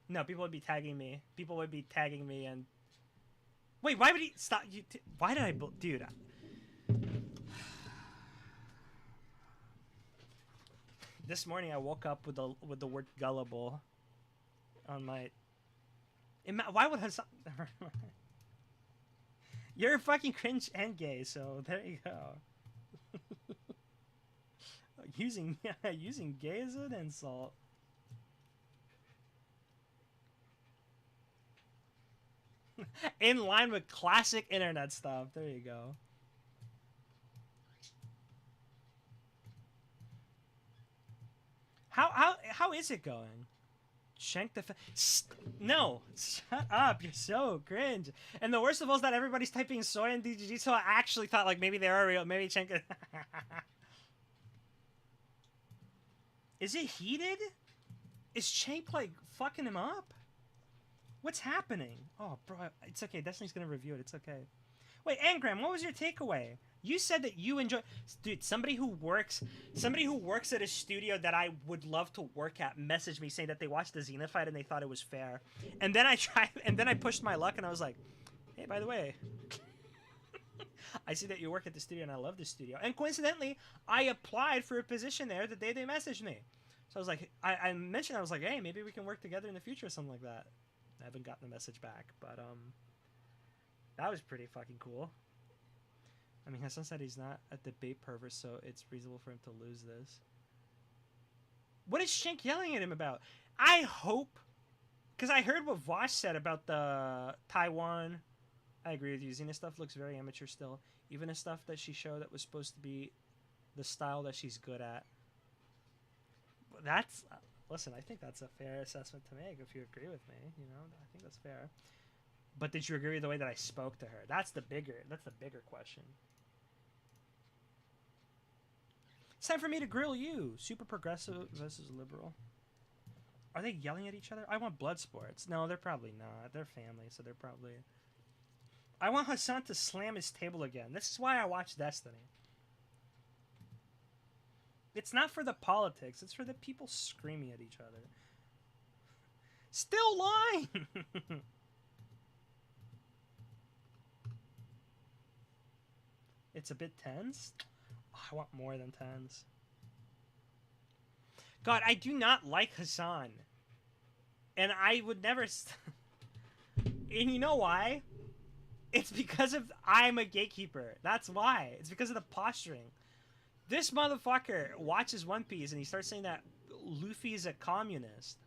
No, people would be tagging me. People would be tagging me and. Wait, why would he stop? Why did I, dude? This morning I woke up with the word gullible on my. Why would Hassan? You're fucking cringe and gay, so there you go. using gay as an insult. In line with classic internet stuff. There you go. How is it going? Shank the no, shut up! You're so cringe. And the worst of all is that everybody's typing soy and DGG, so I actually thought like maybe they are real. Maybe Shank. Is it heated? Is Shank like fucking him up? What's happening? Oh, bro, it's okay. Destiny's gonna review it. It's okay. Wait, Angram, what was your takeaway? You said that you enjoy, dude. Somebody who works at a studio that I would love to work at messaged me saying that they watched the Xena fight and they thought it was fair. And then I pushed my luck and I was like, hey, by the way, I see that you work at the studio and I love the studio. And coincidentally, I applied for a position there the day they messaged me. So I was like, I mentioned, I was like, hey, maybe we can work together in the future or something like that. I haven't gotten the message back, but that was pretty fucking cool. I mean, Hassan said he's not a debate pervert, so it's reasonable for him to lose this. What is Shank yelling at him about? I hope, because I heard what Vosh said about the Taiwan. I agree with you. Xena stuff looks very amateur still. Even the stuff that she showed that was supposed to be the style that she's good at. That's listen. I think that's a fair assessment to make. If you agree with me, you know, I think that's fair. But did you agree with the way that I spoke to her? That's the bigger question. It's time for me to grill you. Super progressive versus liberal. Are they yelling at each other? I want blood sports. No, they're probably not. They're family, so they're probably. I want Hassan to slam his table again. This is why I watch Destiny. It's not for the politics. It's for the people screaming at each other. Still lying! It's a bit tense? Oh, I want more than tense. God, I do not like Hassan. And I would never... And you know why? It's because of I'm a gatekeeper. That's why. It's because of the posturing. This motherfucker watches One Piece and he starts saying that Luffy is a communist.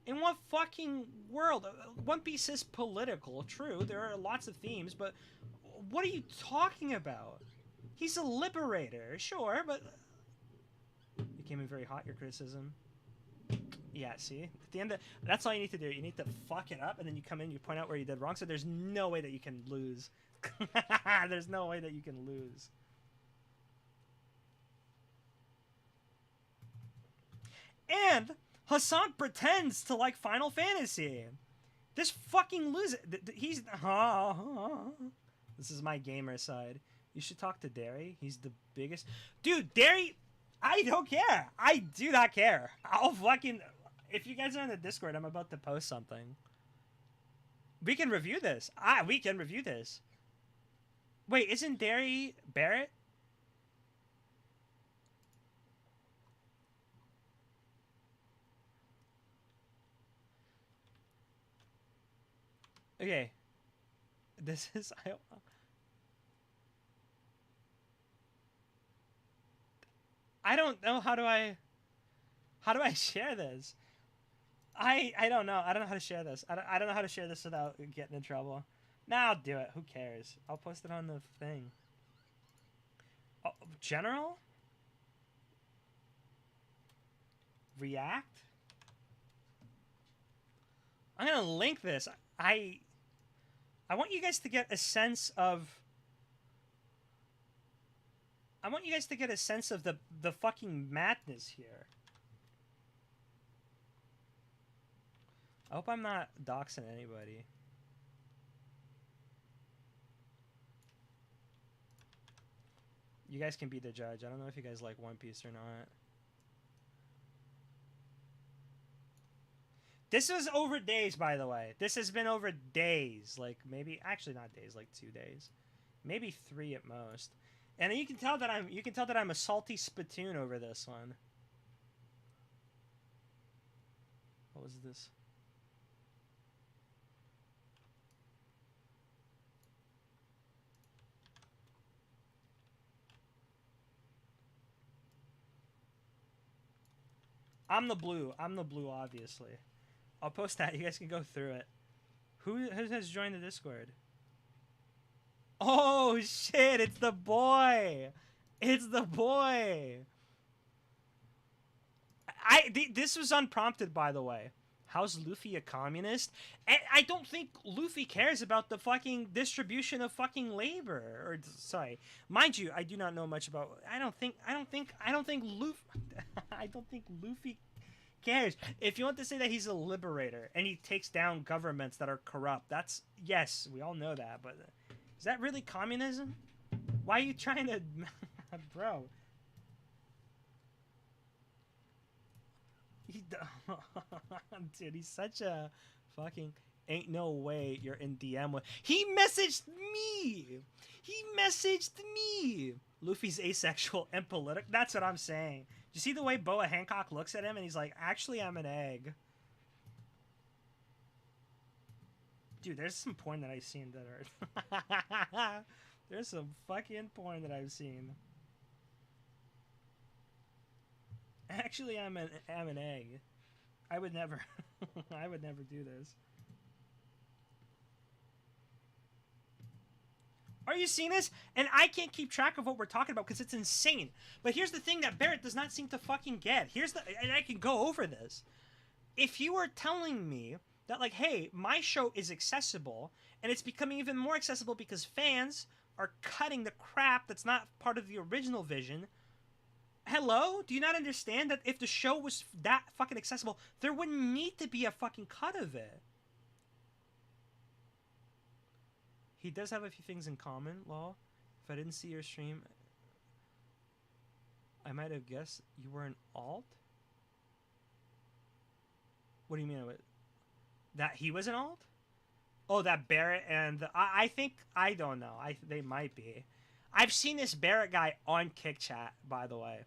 In what fucking world? One Piece is political, true. There are lots of themes, but what are you talking about? He's a liberator, sure, but... You came in very hot, your criticism. Yeah, see? At the end of... That's all you need to do. You need to fuck it up, and then you come in, you point out where you did wrong, so there's no way that you can lose. There's no way that you can lose. And Hassan pretends to like Final Fantasy. This fucking loser. He's... This is my gamer side. You should talk to Derry. He's the biggest... Dude, Derry... I don't care. I do not care. I'll fucking... If you guys are in the Discord, I'm about to post something. We can review this. We can review this. Wait, isn't Derry Barrett? Okay. This is... I don't know how do I share this? I don't know. I don't know how to share this. I don't know how to share this without getting in trouble. Nah, I'll do it. Who cares? I'll post it on the thing. Oh, general? React? I'm gonna link this. I want you guys to get a sense of. I want you guys to get a sense of the fucking madness here. I hope I'm not doxing anybody. You guys can be the judge. I don't know if you guys like One Piece or not. This was over days, by the way. This has been over days. Like, maybe... Actually, not days. Like, 2 days. Maybe 3 at most. And you can tell that I'm a salty spittoon over this one. What was this? I'm the blue, obviously. I'll post that. You guys can go through it. Who has joined the Discord? Oh, shit. It's the boy. It's the boy. This was unprompted, by the way. How's Luffy a communist? I don't think Luffy cares about the fucking distribution of fucking labor. Or sorry, mind you, I do not know much about. I don't think Luffy cares. If you want to say that he's a liberator and he takes down governments that are corrupt, that's yes, we all know that. But is that really communism? Why are you trying to, bro? Dude, he's such a fucking ain't no way you're in DM with. He messaged me. Luffy's asexual and political. That's what I'm saying. Do you see the way Boa Hancock looks at him and he's like, actually, I'm an egg. Dude, there's some porn that I've seen that are. There's some fucking porn that I've seen. Actually, I'm an egg. I would never. I would never do this. Are you seeing this? And I can't keep track of what we're talking about because it's insane. But here's the thing that Barrett does not seem to fucking get. And I can go over this. If you were telling me that, like, hey, my show is accessible, and it's becoming even more accessible because fans are cutting the crap that's not part of the original vision. Hello? Do you not understand that if the show was that fucking accessible, there wouldn't need to be a fucking cut of it? He does have a few things in common, lol. If I didn't see your stream, I might have guessed you were an alt? What do you mean? That he was an alt? Oh, that Barrett and... I think... I don't know. They might be. I've seen this Barrett guy on Kick Chat, by the way.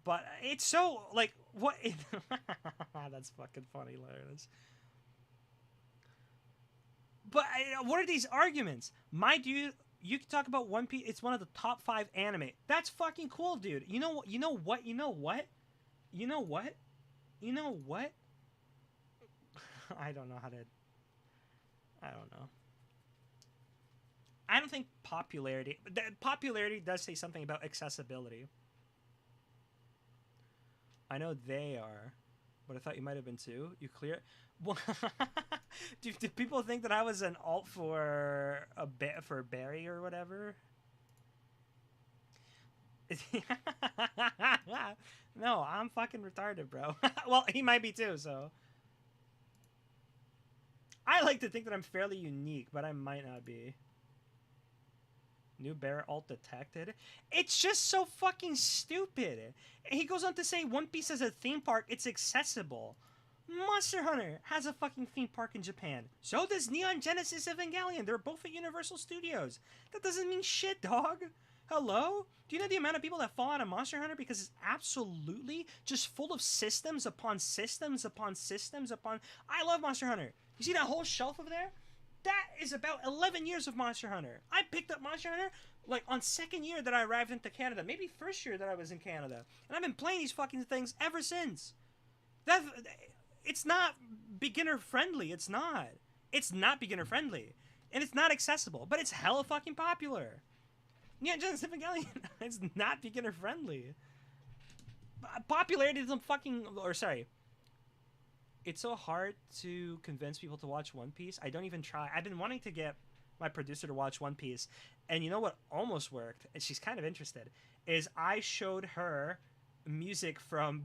But it's so... Like, what... That's fucking funny, hilarious. But what are these arguments? My dude, you can talk about One Piece. It's one of the top 5 anime. That's fucking cool, dude. You know what? You know what? You know what? You know what? You know what? I don't know how to... I don't know. I don't think popularity... Popularity does say something about accessibility. I know they are. But I thought you might have been too. You clear... do people think that I was an alt for for Barry or whatever? No, I'm fucking retarded, bro. Well, he might be too, so... I like to think that I'm fairly unique, but I might not be. New Barrett alt detected. It's just so fucking stupid. He goes on to say One Piece has a theme park. It's accessible. Monster Hunter has a fucking theme park in Japan. So does Neon Genesis Evangelion. They're both at Universal Studios. That doesn't mean shit, dog. Hello? Do you know the amount of people that fall out of Monster Hunter because it's absolutely just full of systems upon systems upon systems upon... I love Monster Hunter. You see that whole shelf over there? That is about 11 years of Monster Hunter. I picked up Monster Hunter like on 2nd year that I arrived into Canada. Maybe 1st year that I was in Canada. And I've been playing these fucking things ever since. It's not beginner friendly. It's not. It's not beginner friendly. And it's not accessible. But it's hella fucking popular. Yeah, Genesis Evangelion. It's not beginner friendly. Popularity doesn't fucking... Or sorry. it's so hard to convince people to watch One Piece. I don't even try. I've been wanting to get my producer to watch One Piece, and you know what almost worked, and she's kind of interested, is I showed her music from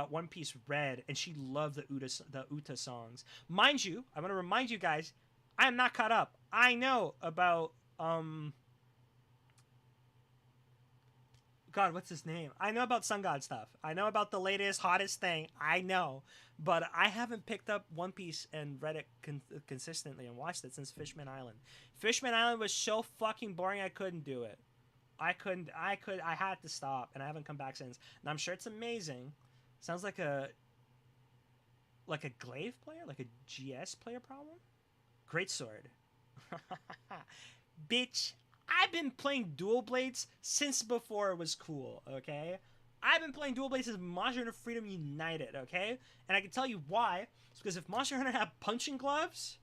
One Piece Red, and she loved the Uta songs. Mind you, I want to remind you guys, I am not caught up. I know about God, what's his name? I know about Sun God stuff. I know about the latest, hottest thing. I know. But I haven't picked up One Piece and read it consistently and watched it since Fishman Island. Fishman Island was so fucking boring I couldn't do it. I had to stop and I haven't come back since. And I'm sure it's amazing. Sounds like a glaive player, like a GS player problem. Great sword. Bitch, I've been playing Dual Blades since before it was cool, okay? I've been playing Dual Blades since Monster Hunter Freedom United, okay? And I can tell you why. It's because if Monster Hunter had punching gloves,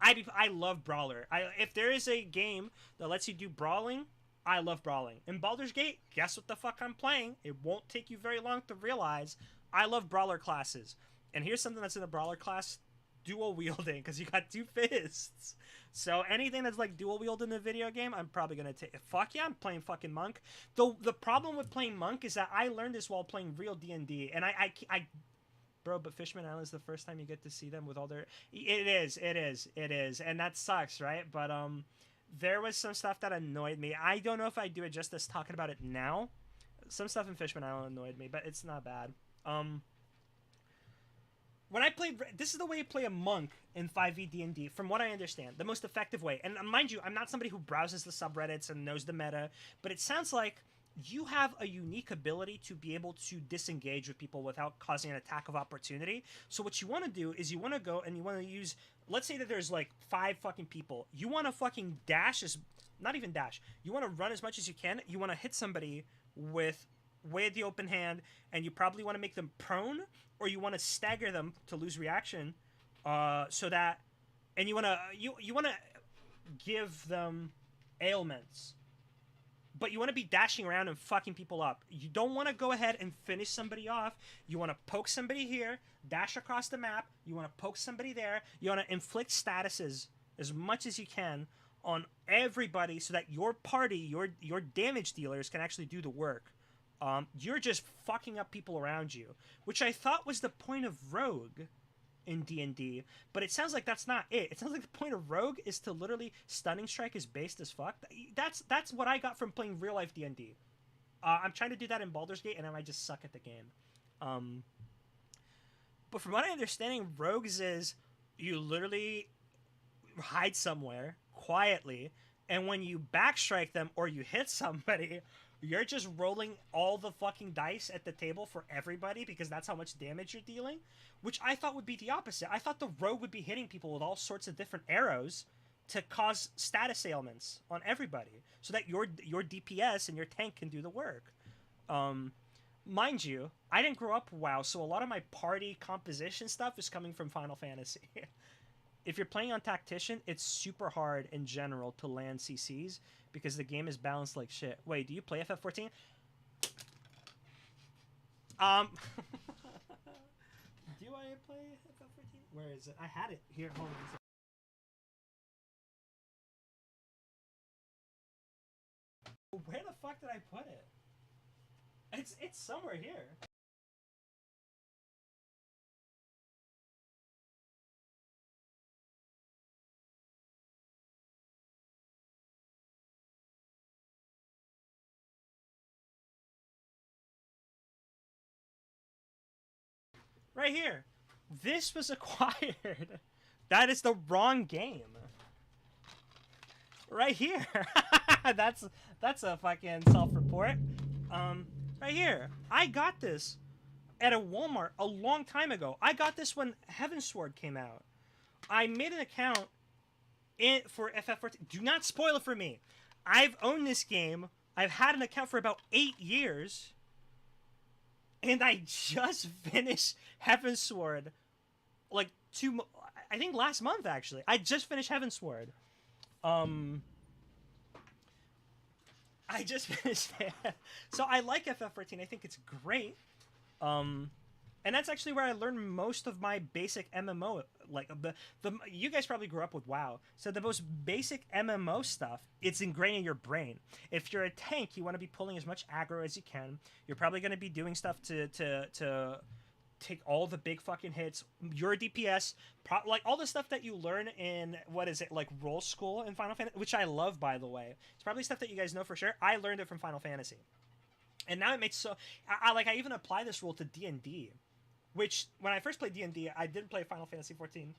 I love Brawler. If there is a game that lets you do brawling, I love brawling. In Baldur's Gate, guess what the fuck I'm playing? It won't take you very long to realize I love Brawler classes. And here's something that's in a Brawler class: dual wielding, because you got two fists. So anything that's like dual wield in the video game, I'm probably gonna take. Fuck yeah, I'm playing fucking Monk. The problem with playing Monk is that I learned this while playing real D&D, and I bro, but Fishman Island is the first time you get to see them with all their. It is, and that sucks, right? But there was some stuff that annoyed me. I don't know if I do it justice talking about it now. Some stuff in Fishman Island annoyed me, but it's not bad. When I play, this is the way you play a monk in 5e D&D, from what I understand, the most effective way. And mind you, I'm not somebody who browses the subreddits and knows the meta, but it sounds like you have a unique ability to be able to disengage with people without causing an attack of opportunity. So what you want to do is you want to go and you want to use, let's say that there's like 5 fucking people. You want to fucking dash not even dash. You want to run as much as you can. You want to hit somebody with way at the open hand, and you probably want to make them prone, or you want to stagger them to lose reaction, so that, and you want to you want to give them ailments, but you want to be dashing around and fucking people up. You don't want to go ahead and finish somebody off. You want to poke somebody here, dash across the map. You want to poke somebody there. You want to inflict statuses as much as you can on everybody, so that your party, your damage dealers, can actually do the work. You're just fucking up people around you, which I thought was the point of Rogue in D&D, but it sounds like that's not it. It sounds like the point of Rogue is to literally Stunning Strike is based as fuck. That's what I got from playing real life D&D. I'm trying to do that in Baldur's Gate, and I might just suck at the game. But from what I understanding, Rogues is you literally hide somewhere quietly, and when you backstrike them or you hit somebody, you're just rolling all the fucking dice at the table for everybody, because that's how much damage you're dealing, which I thought would be the opposite. I thought the rogue would be hitting people with all sorts of different arrows to cause status ailments on everybody, so that your DPS and your tank can do the work. Mind you, I didn't grow up WoW, so a lot of my party composition stuff is coming from Final Fantasy. If you're playing on Tactician, it's super hard in general to land CCs, because the game is balanced like shit. Wait, do you play FF14? Do I play FF14? Where is it? I had it here. Hold on. Where the fuck did I put it? It's somewhere here. Right here. This was acquired. That is the wrong game. Right here. that's a fucking self-report. Right here. I got this at a Walmart a long time ago. I got this when Heavensward came out. I made an account for FF14. Do not spoil it for me. I've owned this game. I've had an account for about 8 years. And I just finished Heavensward, like I think last month actually. I just finished Heavensward. I just finished it. So I like FF14. I think it's great. And that's actually where I learned most of my basic MMO. Like the you guys probably grew up with WoW, so the most basic MMO stuff, it's ingrained in your brain. If you're a tank, you want to be pulling as much aggro as you can. You're probably going to be doing stuff to take all the big fucking hits. You're a DPS, like all the stuff that you learn in what is it, like role school in Final Fantasy, which I love, by the way. It's probably stuff that you guys know for sure. I learned it from Final Fantasy, and now it makes so. I even apply this rule to D&D, which when I first played D&D, I didn't play Final Fantasy 14.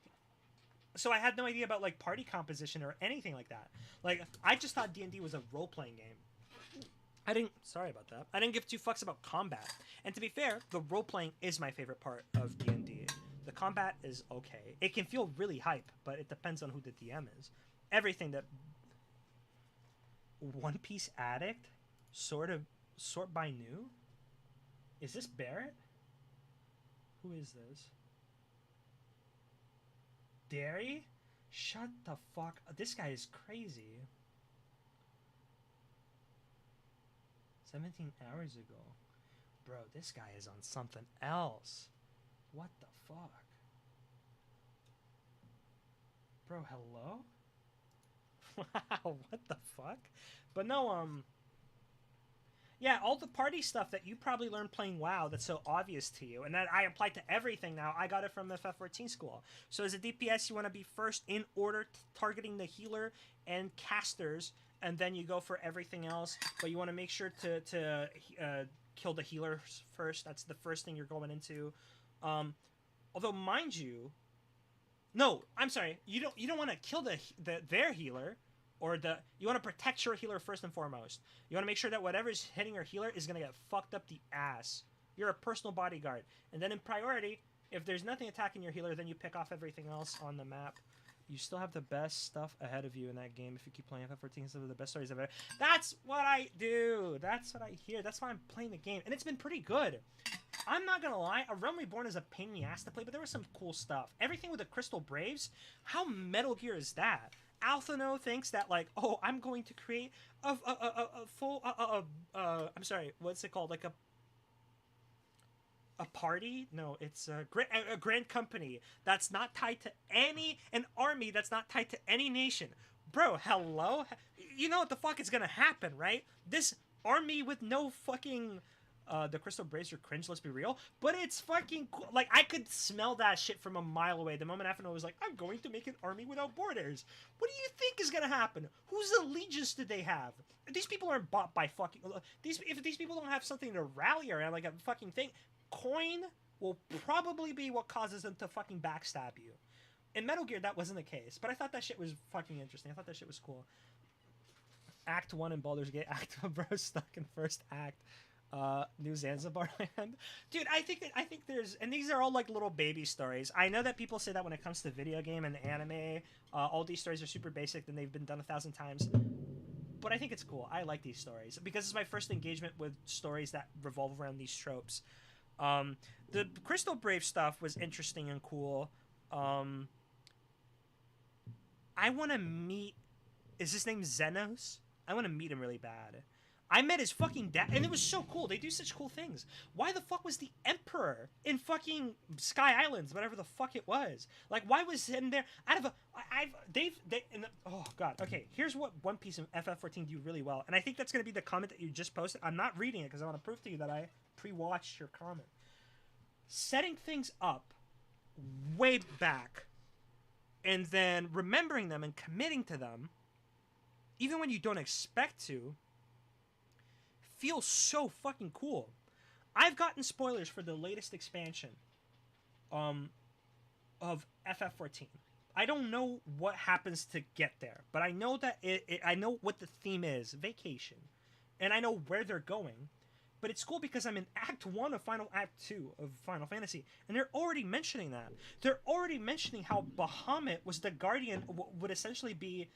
So I had no idea about like party composition or anything like that. Like I just thought D&D was a role-playing game. I didn't. Sorry about that. I didn't give two fucks about combat. And to be fair, the role playing is my favorite part of D&D. The combat is okay. It can feel really hype, but it depends on who the DM is. Everything that One Piece addict, sort by new. Is this Barrett? Who is this? Derry? Shut the fuck. This guy is crazy. 17 hours ago. Bro, this guy is on something else. What the fuck? Bro, hello? Wow, what the fuck? But no, yeah, all the party stuff that you probably learned playing WoW that's so obvious to you, and that I applied to everything now, I got it from FF14 school. So as a DPS, you want to be first in order targeting the healer and casters, and then you go for everything else. But you want to make sure to kill the healer first. That's the first thing you're going into. Although, mind you, no, I'm sorry. You don't want to kill their healer, or you want to protect your healer first and foremost. You want to make sure that whatever's hitting your healer is gonna get fucked up the ass. You're a personal bodyguard, and then in priority, if there's nothing attacking your healer, then you pick off everything else on the map. You still have the best stuff ahead of you in that game if you keep playing FF14. Some of the best stories ever. That's what I do. That's what I hear. That's why I'm playing the game, and it's been pretty good. I'm not gonna lie, A Realm Reborn is a pain in the ass to play, but there was some cool stuff. Everything with the Crystal Braves, how Metal Gear is that? Alphino thinks that, like, oh, I'm going to create a full, I'm sorry, what's it called? Like a party? No, it's a grand company that's not tied to an army that's not tied to any nation. Bro, hello? You know what the fuck is gonna happen, right? This army with no fucking the Crystal Brazier cringe, let's be real. But it's fucking cool. Like, I could smell that shit from a mile away. The moment Afino was like, I'm going to make an army without borders. What do you think is gonna happen? Whose allegiance did they have? These people aren't bought by fucking... If these people don't have something to rally around, like a fucking thing, coin will probably be what causes them to fucking backstab you. In Metal Gear, that wasn't the case. But I thought that shit was fucking interesting. I thought that shit was cool. Act 1 in Baldur's Gate. Act 1, bro, stuck in first act. New Zanzibar Land. Dude, I think there's, and these are all like little baby stories. I know that people say that when it comes to video game and anime, all these stories are super basic and they've been done 1,000 times. But I think it's cool. I like these stories because it's my first engagement with stories that revolve around these tropes. The Crystal Brave stuff was interesting and cool. I want to meet, is his name Xenos? I want to meet him really bad. I met his fucking dad, and it was so cool. They do such cool things. Why the fuck was the Emperor in fucking Sky Islands, whatever the fuck it was? Like, why was him there? Out of oh god. Okay, here's what One Piece and FF14 do really well, and I think that's gonna be the comment that you just posted. I'm not reading it because I want to prove to you that I pre-watched your comment. Setting things up way back, and then remembering them and committing to them, even when you don't expect to. Feels so fucking cool. I've gotten spoilers for the latest expansion of FF14. I don't know what happens to get there, but I know that I know what the theme is, vacation, and I know where they're going. But it's cool because I'm in Act 1 of Act 2 of Final Fantasy, and they're already mentioning that. They're already mentioning how Bahamut was the guardian, would essentially be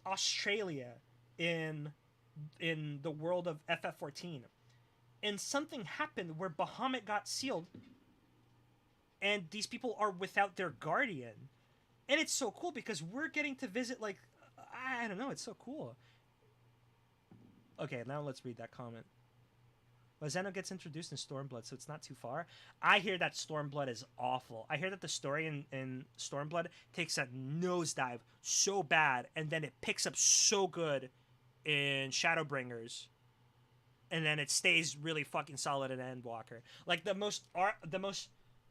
Australia in the world of FF14, and something happened where Bahamut got sealed, and these people are without their guardian, and it's so cool because we're getting to visit, like, I don't know, it's so cool. Okay, now let's read that comment. Well, Zeno gets introduced in Stormblood, so it's not too far. I hear that Stormblood is awful. I hear that the story in Stormblood takes a nosedive so bad, and then it picks up so good in Shadowbringers, and then it stays really fucking solid in Endwalker. Like the most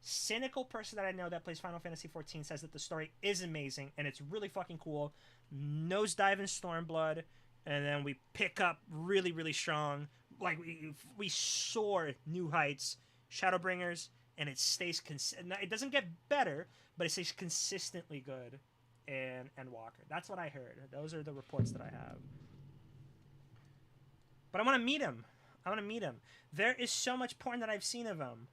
cynical person that I know that plays Final Fantasy XIV says that the story is amazing and it's really fucking cool. Nosedive in Stormblood, and then we pick up really, really strong. Like we soar new heights, Shadowbringers, and it stays it doesn't get better, but it stays consistently good in Endwalker. That's what I heard. Those are the reports that I have. But I want to meet him. I want to meet him. There is so much porn that I've seen of him.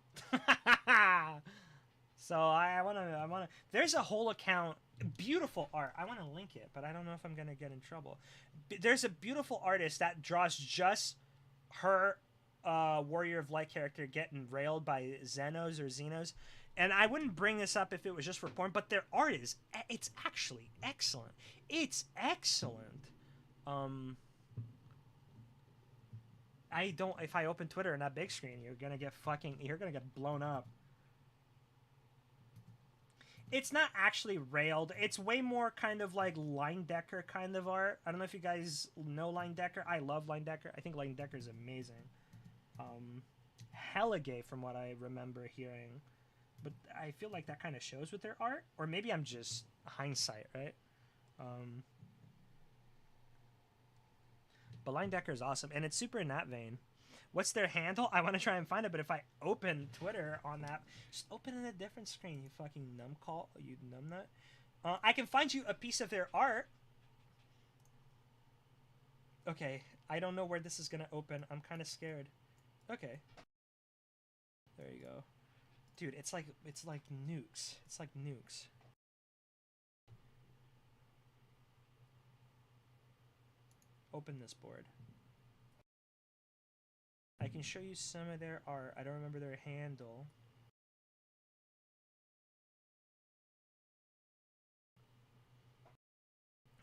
So I want to. There's a whole account. Beautiful art. I want to link it, but I don't know if I'm going to get in trouble. There's a beautiful artist that draws just her Warrior of Light character getting railed by Xenos or Xenos. And I wouldn't bring this up if it was just for porn, but their art is, it's actually excellent. It's excellent. If I open Twitter in that big screen, you're gonna get blown up. It's not actually railed. It's way more kind of like Leyendecker kind of art. I don't know if you guys know Leyendecker. I love Leyendecker. I think Leyendecker is amazing. Hella gay from what I remember hearing. But I feel like that kind of shows with their art. Or maybe I'm just hindsight, right? But Leyendecker is awesome. And it's super in that vein. What's their handle? I want to try and find it, but if I open Twitter on that, just open in a different screen, you fucking you numbnut. I can find you a piece of their art. Okay, I don't know where this is gonna open. I'm kind of scared. Okay, there you go, dude. It's like nukes. It's like nukes. Open this board. I can show you some of their art. I don't remember their handle.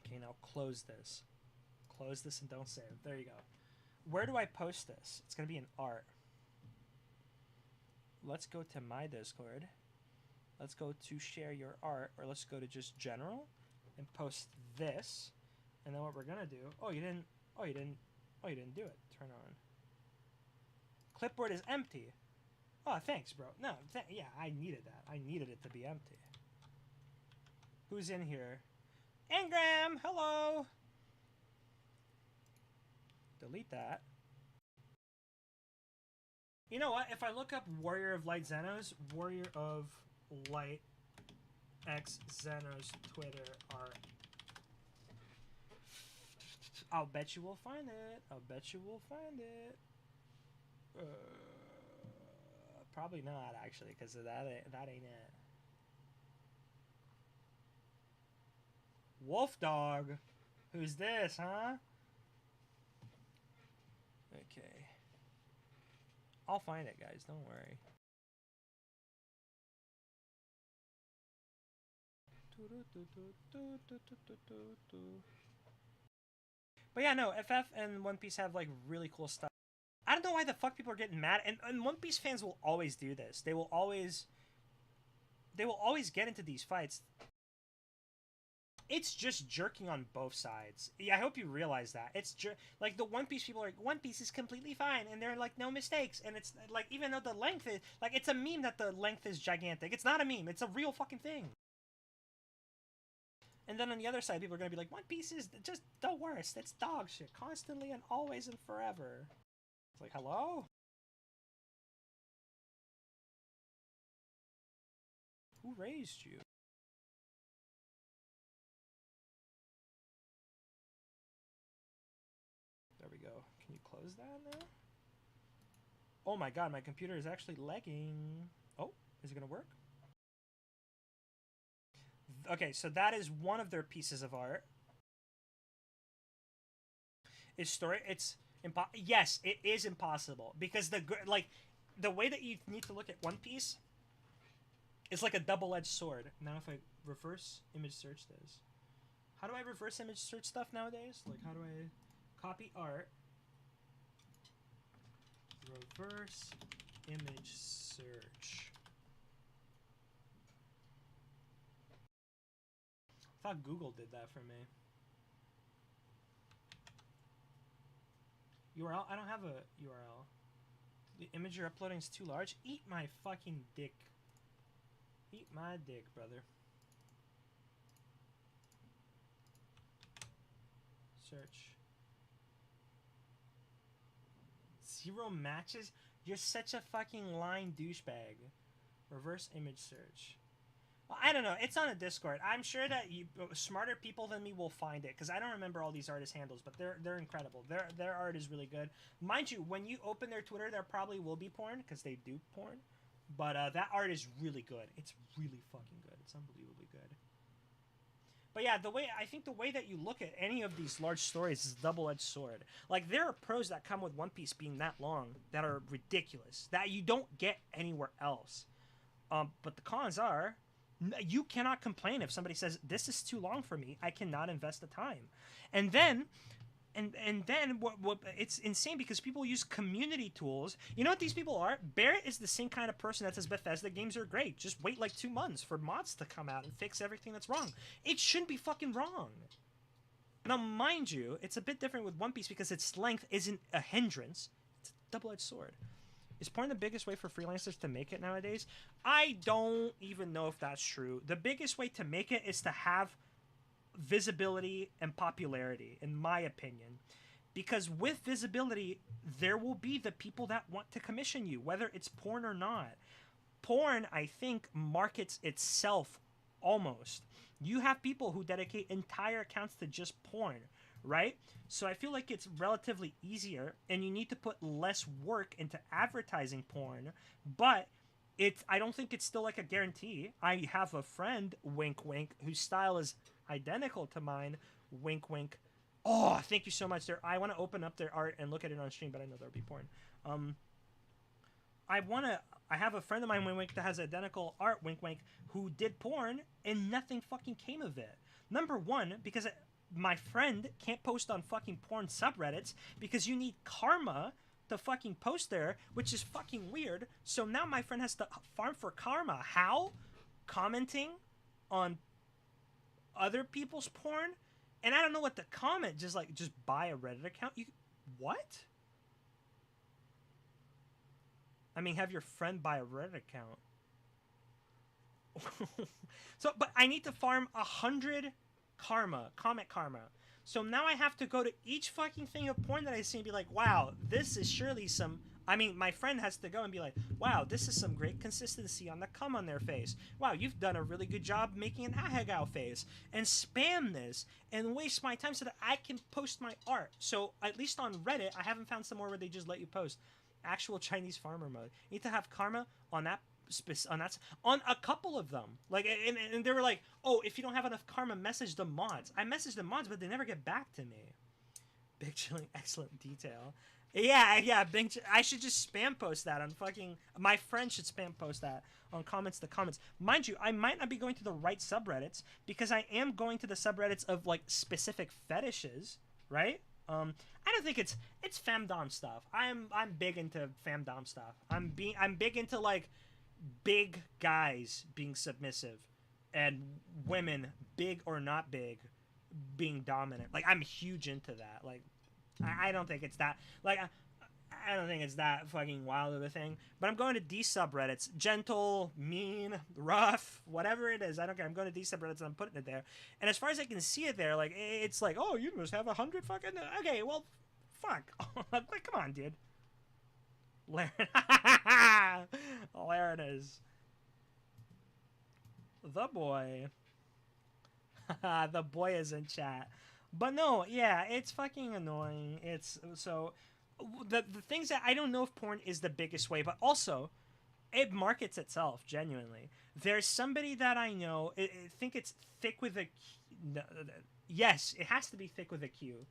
Okay, now close this. Close this and don't save. There you go. Where do I post this? It's going to be in art. Let's go to my Discord. Let's go to share your art, or let's go to just general and post this. And then what we're going to do... Oh, you didn't do it. Turn on. Clipboard is empty. Oh, thanks, bro. No, yeah, I needed that. I needed it to be empty. Who's in here? Ingram, hello. Delete that. You know what? If I look up Warrior of Light Xenos, Warrior of Light X Xenos Twitter art. I'll bet you will find it. I'll bet you will find it. Probably not, actually, because that ain't it. Wolf Dog, who's this, huh? Okay, I'll find it, guys. Don't worry. But yeah, no, FF and One Piece have like really cool stuff. I don't know why the fuck people are getting mad, and One Piece fans will always do this. They will always get into these fights. It's just jerking on both sides. Yeah, I hope you realize that. It's like the One Piece people are like, One Piece is completely fine, and they're like, no mistakes. And it's like, even though the length is like, it's a meme that the length is gigantic. It's not a meme. It's a real fucking thing. And then on the other side, people are gonna be like, One Piece is just the worst. It's dog shit, constantly and always and forever. It's like, hello? Who raised you? There we go. Can you close that now? Oh my god, my computer is actually lagging. Oh, is it gonna work? Okay, so that is one of their pieces of art. Is story? Yes, it is impossible because the way that you need to look at One Piece is like a double-edged sword. Now, if I reverse image search this, how do I reverse image search stuff nowadays? Like, how do I copy art? Reverse image search. I thought Google did that for me. URL? I don't have a URL. The image you're uploading is too large? Eat my fucking dick. Eat my dick, brother. Search. 0 matches? You're such a fucking lying douchebag. Reverse image search. Well, I don't know. It's on a Discord. I'm sure that smarter people than me will find it because I don't remember all these artist handles, but they're incredible. Their art is really good. Mind you, when you open their Twitter, there probably will be porn because they do porn. But that art is really good. It's really fucking good. It's unbelievably good. But yeah, I think the way that you look at any of these large stories is a double-edged sword. Like, there are pros that come with One Piece being that long that are ridiculous, that you don't get anywhere else. But the cons are, you cannot complain if somebody says, this is too long for me, I cannot invest the time. And then... And then what it's insane because people use community tools. You know what these people are? Barrett is the same kind of person that says Bethesda games are great. Just wait like 2 months for mods to come out and fix everything that's wrong. It shouldn't be fucking wrong. Now, mind you, it's a bit different with One Piece because its length isn't a hindrance. It's a double-edged sword. Is porn the biggest way for freelancers to make it nowadays? I don't even know if that's true. The biggest way to make it is to have visibility and popularity, in my opinion, because with visibility there will be the people that want to commission you, whether it's porn or not. Porn, I think, markets itself almost. You have people who dedicate entire accounts to just porn, right? So I feel like it's relatively easier and you need to put less work into advertising porn, but I don't think it's still like a guarantee. I have a friend, wink wink, whose style is identical to mine, wink wink. Oh, thank you so much. I want to open up their art and look at it on stream, but I know there'll be porn. I have a friend of mine, wink wink, that has identical art, wink wink, who did porn and nothing fucking came of it. Number one, because my friend can't post on fucking porn subreddits because you need karma to fucking post there, which is fucking weird. So now my friend has to farm for karma. How? Commenting on other people's porn? And I don't know what to comment. Just buy a Reddit account? What? I mean, have your friend buy a Reddit account. But I need to farm 100 karma, comment karma. So now I have to go to each fucking thing of porn that I see and be like, wow, this is surely some... I mean, my friend has to go and be like, wow, this is some great consistency on the cum on their face. Wow, you've done a really good job making an ahegao face. And spam this and waste my time so that I can post my art. So at least on Reddit, I haven't found somewhere where they just let you post. Actual Chinese farmer mode. You need to have karma on that... on a couple of them. Like, and they were like, oh, if you don't have enough karma, message the mods. I messaged the mods, but they never get back to me. Big chilling, excellent detail. Yeah, I should just spam post that on fucking... My friend should spam post that on comments to comments. Mind you, I might not be going to the right subreddits because I am going to the subreddits of, like, specific fetishes, right? I don't think it's femdom stuff. I'm big into femdom stuff. I'm big into, like, big guys being submissive and women, big or not big, being dominant. Like, I'm huge into that. Like, I don't think it's that, like, I don't think it's that fucking wild of a thing. But I'm going to these subreddits. Gentle, mean, rough, whatever it is. I don't care. I'm going to these subreddits and I'm putting it there. And as far as I can see it there, like, it's like, oh, you must have 100 fucking... Okay, well, fuck. Like, come on, dude. There it is. The boy. The boy is in chat. But no, yeah, it's fucking annoying. It's so... The things that I don't know if porn is the biggest way, but also it markets itself genuinely. There's somebody that I know. I think it's Thick with a... Yes, it has to be Thick with a Q.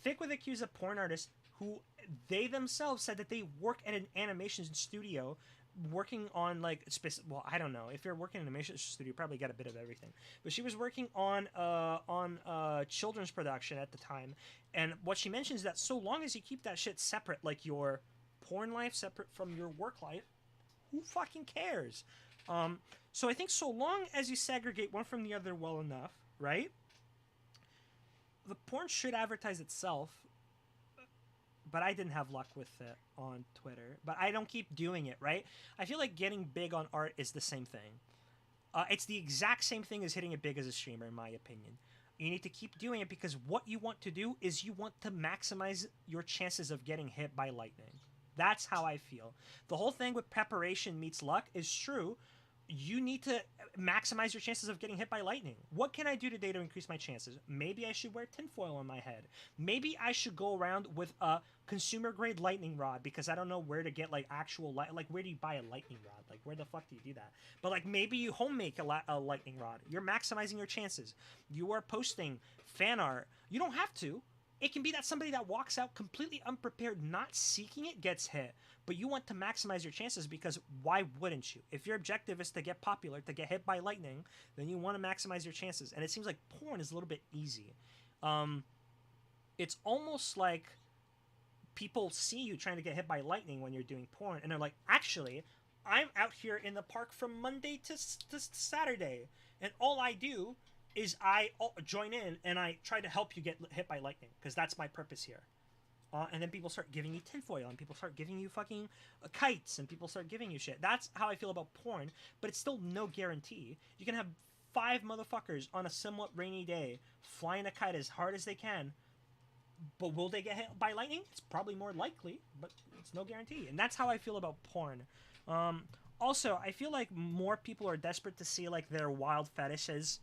Thick with a Q is a porn artist who they themselves said that they work at an animation studio working on, like, well, I don't know. If you're working in an animation studio, you probably get a bit of everything. But she was working on children's production at the time. And what she mentions is that so long as you keep that shit separate, like your porn life separate from your work life, who fucking cares? So I think so long as you segregate one from the other well enough, right? The porn should advertise itself, but I didn't have luck with it on Twitter. But I don't keep doing it, right? I feel like getting big on art is the same thing. It's the exact same thing as hitting it big as a streamer, in my opinion. You need to keep doing it because what you want to do is you want to maximize your chances of getting hit by lightning. That's how I feel. The whole thing with preparation meets luck is true. You need to maximize your chances of getting hit by lightning. What can I do today to increase my chances? Maybe I should wear tinfoil on my head. Maybe I should go around with a consumer grade lightning rod because I don't know where to get like actual light. Like where do you buy a lightning rod? Like where the fuck do you do that? But like maybe you home make a lightning rod. You're maximizing your chances. You are posting fan art. You don't have to. It can be that somebody that walks out completely unprepared, not seeking it, gets hit. But you want to maximize your chances because why wouldn't you? If your objective is to get popular, to get hit by lightning, then you want to maximize your chances. And it seems like porn is a little bit easy. It's almost like people see you trying to get hit by lightning when you're doing porn, and they're like, actually, I'm out here in the park from Monday to Saturday, and all I do is I join in and I try to help you get hit by lightning because that's my purpose here. And then people start giving you tinfoil, and people start giving you fucking kites, and people start giving you shit. That's how I feel about porn, but it's still no guarantee. You can have 5 motherfuckers on a somewhat rainy day flying a kite as hard as they can, but will they get hit by lightning? It's probably more likely, but it's no guarantee. And that's how I feel about porn. Also, I feel like more people are desperate to see like their wild fetishes.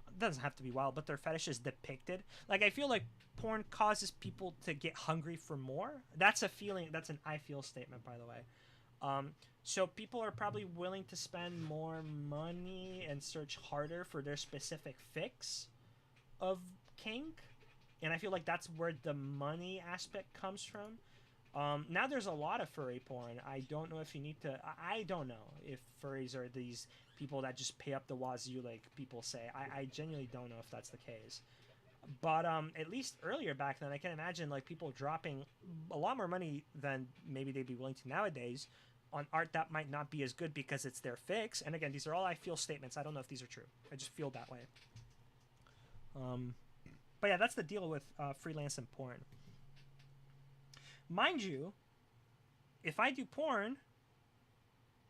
It doesn't have to be wild, but their fetishes depicted. Like I feel like porn causes people to get hungry for more. That's a feeling. That's an I feel statement, by the way. So people are probably willing to spend more money and search harder for their specific fix of kink. And I feel like that's where the money aspect comes from. Now there's a lot of furry porn. I don't know if you need to. I don't know if furries are these people that just pay up the wazoo, like people say. I genuinely don't know if that's the case. But at least earlier back then, I can imagine like people dropping a lot more money than maybe they'd be willing to nowadays on art that might not be as good because it's their fix. And again, these are all I feel statements. I don't know if these are true. I just feel that way. But yeah, that's the deal with freelance and porn. Mind you, if I do porn,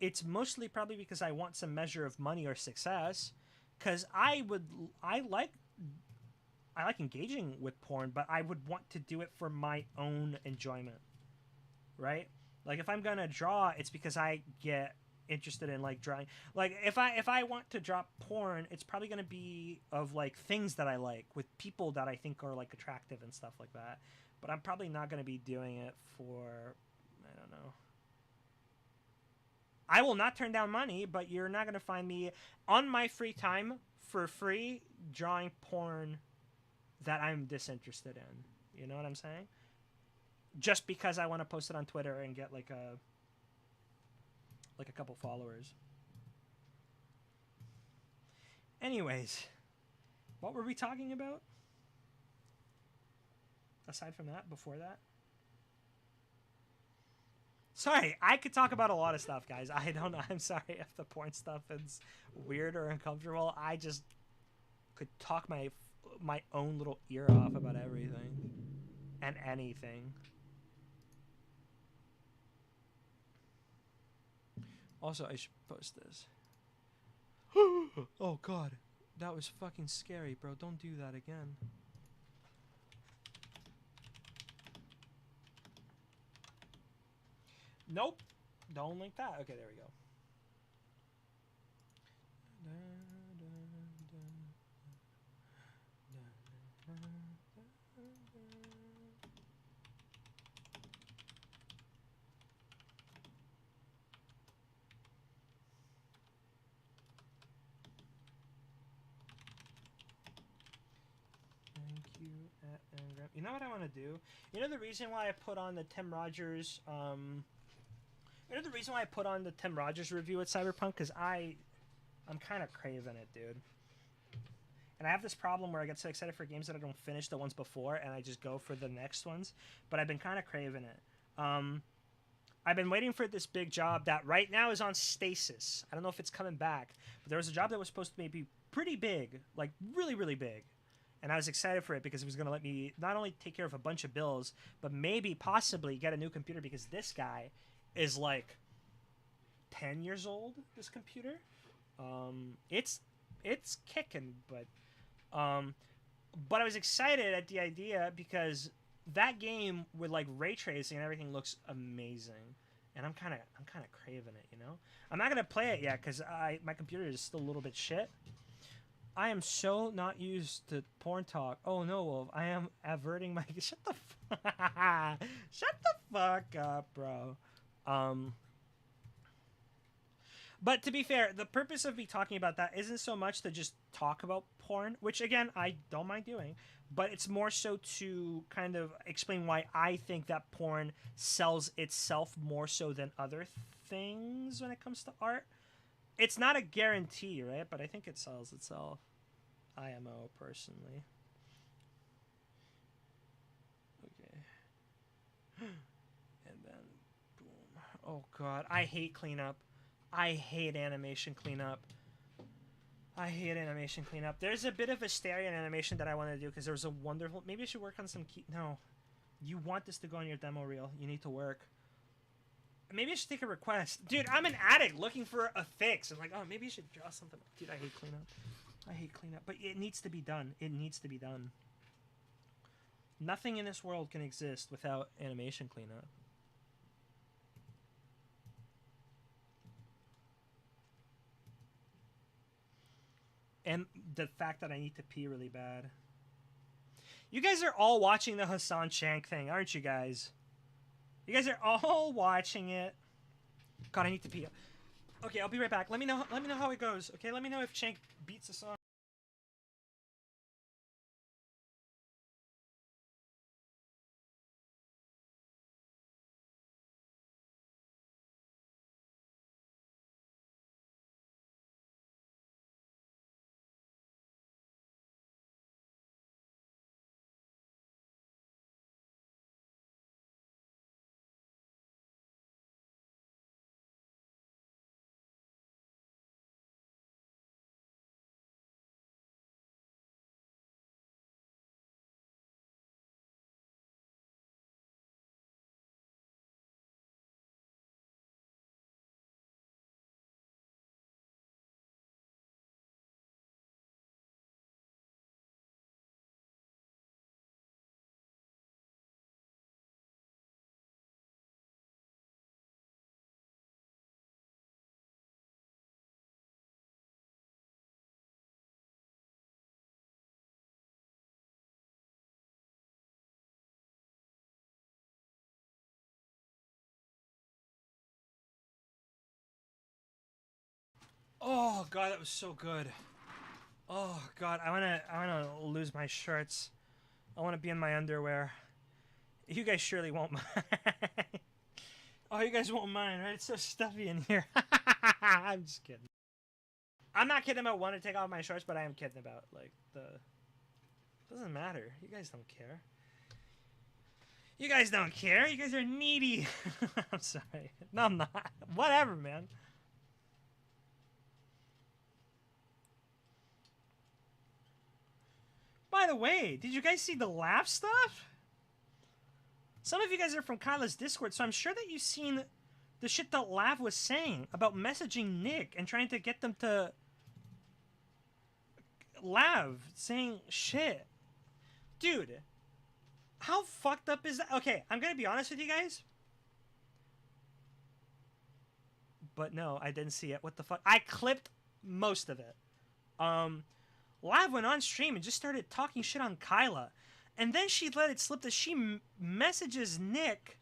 it's mostly probably because I want some measure of money or success. Because I like engaging with porn, but I would want to do it for my own enjoyment, right? Like if I'm gonna draw, it's because I get interested in like drawing. Like if I want to draw porn, it's probably gonna be of like things that I like with people that I think are like attractive and stuff like that. But I'm probably not gonna be doing it for, I don't know. I will not turn down money, but you're not gonna find me on my free time for free drawing porn that I'm disinterested in. You know what I'm saying? Just because I want to post it on Twitter and get like a couple followers. Anyways, what were we talking about? Aside from that, before that? Sorry, I could talk about a lot of stuff, guys. I don't know. I'm sorry if the porn stuff is weird or uncomfortable. I just could talk my own little ear off about everything and anything. Also, I should post this. Oh god, that was fucking scary, bro. Don't do that again. Nope. Don't like that. Okay, there we go. You know what I want to do? You know the reason why I put on the Tim Rogers, you know the reason why I put on the Tim Rogers review at Cyberpunk? Because I'm kind of craving it, dude. And I have this problem where I get so excited for games that I don't finish the ones before, and I just go for the next ones. But I've been kind of craving it. I've been waiting for this big job that right now is on stasis. I don't know if it's coming back, but there was a job that was supposed to be pretty big, like really, really big. And I was excited for it because it was going to let me not only take care of a bunch of bills, but maybe possibly get a new computer because this guy is like 10 years old, this computer. It's kicking, but I was excited at the idea because that game with like ray tracing and everything looks amazing, and I'm kind of craving it, you know. I'm not gonna play it yet because my computer is still a little bit shit. I am so not used to porn talk. Oh no, Wolf. I am averting my. Shut the shut the fuck up, bro. But to be fair, the purpose of me talking about that isn't so much to just talk about porn, which again I don't mind doing, but it's more so to kind of explain why I think that porn sells itself more so than other things when it comes to art. It's not a guarantee, right? But I think it sells itself. IMO personally. Okay. And then boom. Oh god, I hate cleanup. I hate animation cleanup. I hate animation cleanup. There's a bit of Asterion animation that I want to do because there was a wonderful. Maybe I should work on some key. No, you want this to go on your demo reel. You need to work. Maybe I should take a request. Dude, I'm an addict looking for a fix. I'm like, oh, maybe you should draw something. Dude, I hate cleanup. I hate cleanup. But it needs to be done. It needs to be done. Nothing in this world can exist without animation cleanup. And the fact that I need to pee really bad. You guys are all watching the Hassan Shank thing, aren't you guys? You guys are all watching it. God, I need to pee. Okay, I'll be right back. Let me know how it goes. Okay, let me know if Shank beats the song. Oh god, that was so good. Oh god, I wanna lose my shirts. I wanna be in my underwear. You guys surely won't mind. Oh, you guys won't mind, right? It's so stuffy in here. I'm just kidding. I'm not kidding about wanting to take off my shorts, but I am kidding about like the. Doesn't matter. You guys don't care. You guys don't care. You guys are needy. I'm sorry. No, I'm not. Whatever, man. By the way, did you guys see the laugh stuff? Some of you guys are from Kyla's Discord, so I'm sure that you've seen the shit that Lav was saying about messaging Nick and trying to get them to Lav saying shit. Dude, how fucked up is that? Okay, I'm gonna be honest with you guys. But no, I didn't see it. What the fuck? I clipped most of it. Lav went on stream and just started talking shit on Kyla. And then she let it slip that she messages Nick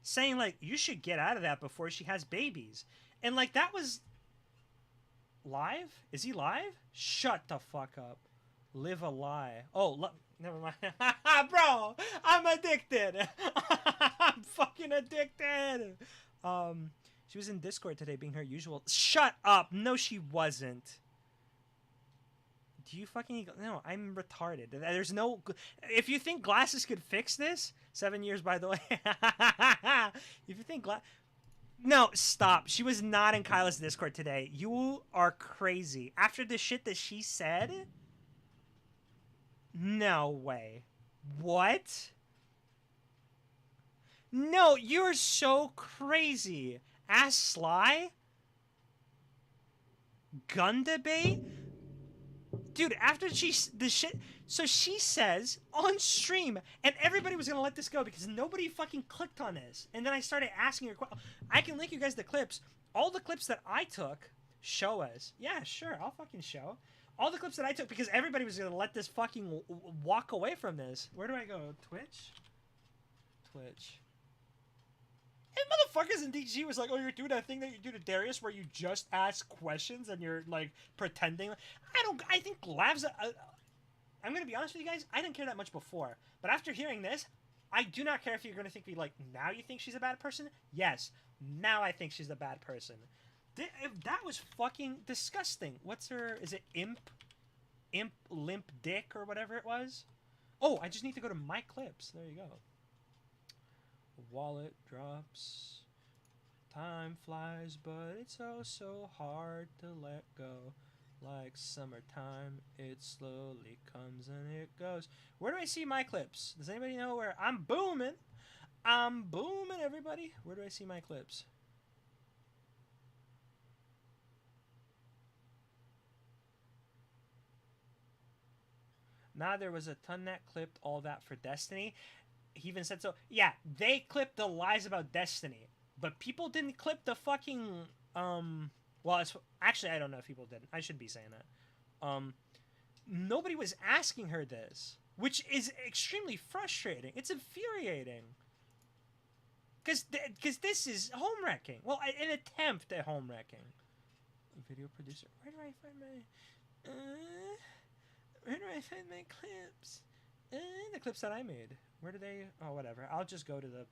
saying, like, you should get out of that before she has babies. And, like, that was live? Is he live? Shut the fuck up. Live a lie. Oh, never mind. Bro, I'm addicted. I'm fucking addicted. She was in Discord today being her usual. Shut up. No, she wasn't. Do you fucking... No, I'm retarded. There's no... If you think glasses could fix this... 7 years, by the way. If you think No, stop. She was not in Kyla's Discord today. You are crazy. After the shit that she said? No way. What? No, you're so crazy. Ass Sly? Gun debate? Dude, after the shit, so she says on stream, and everybody was gonna let this go because nobody fucking clicked on this. And then I started asking her. I can link you guys the clips. All the clips that I took, show us. Yeah, sure, I'll fucking show. All the clips that I took because everybody was gonna let this fucking walk away from this. Where do I go? Twitch. Twitch. And motherfuckers in DG was like, "Oh, you're doing that thing that you do to Darius, where you just ask questions and you're like pretending." I think Lav's. I'm gonna be honest with you guys. I didn't care that much before, but after hearing this, I do not care if you're gonna think me like now. You think she's a bad person? Yes. Now I think she's a bad person. That was fucking disgusting. What's her? Is it Limp Dick or whatever it was? Oh, I just need to go to my clips. There you go. Wallet drops. Time flies, but it's oh so hard to let go. Like summertime, it slowly comes and it goes. Where do I see my clips? Does anybody know where I'm booming? I'm booming, everybody. Where do I see my clips? Nah, there was a ton that clipped all that for Destiny. He even said so. Yeah, they clipped the lies about Destiny, but people didn't clip the fucking Well, it's actually I don't know if people didn't. I should be saying that. Nobody was asking her this, which is extremely frustrating. It's infuriating. Because this is home wrecking. Well, an attempt at home wrecking. Video producer. Where do I find my? Where do I find my clips? The clips that I made. Where do they? Oh, whatever. I'll just go to the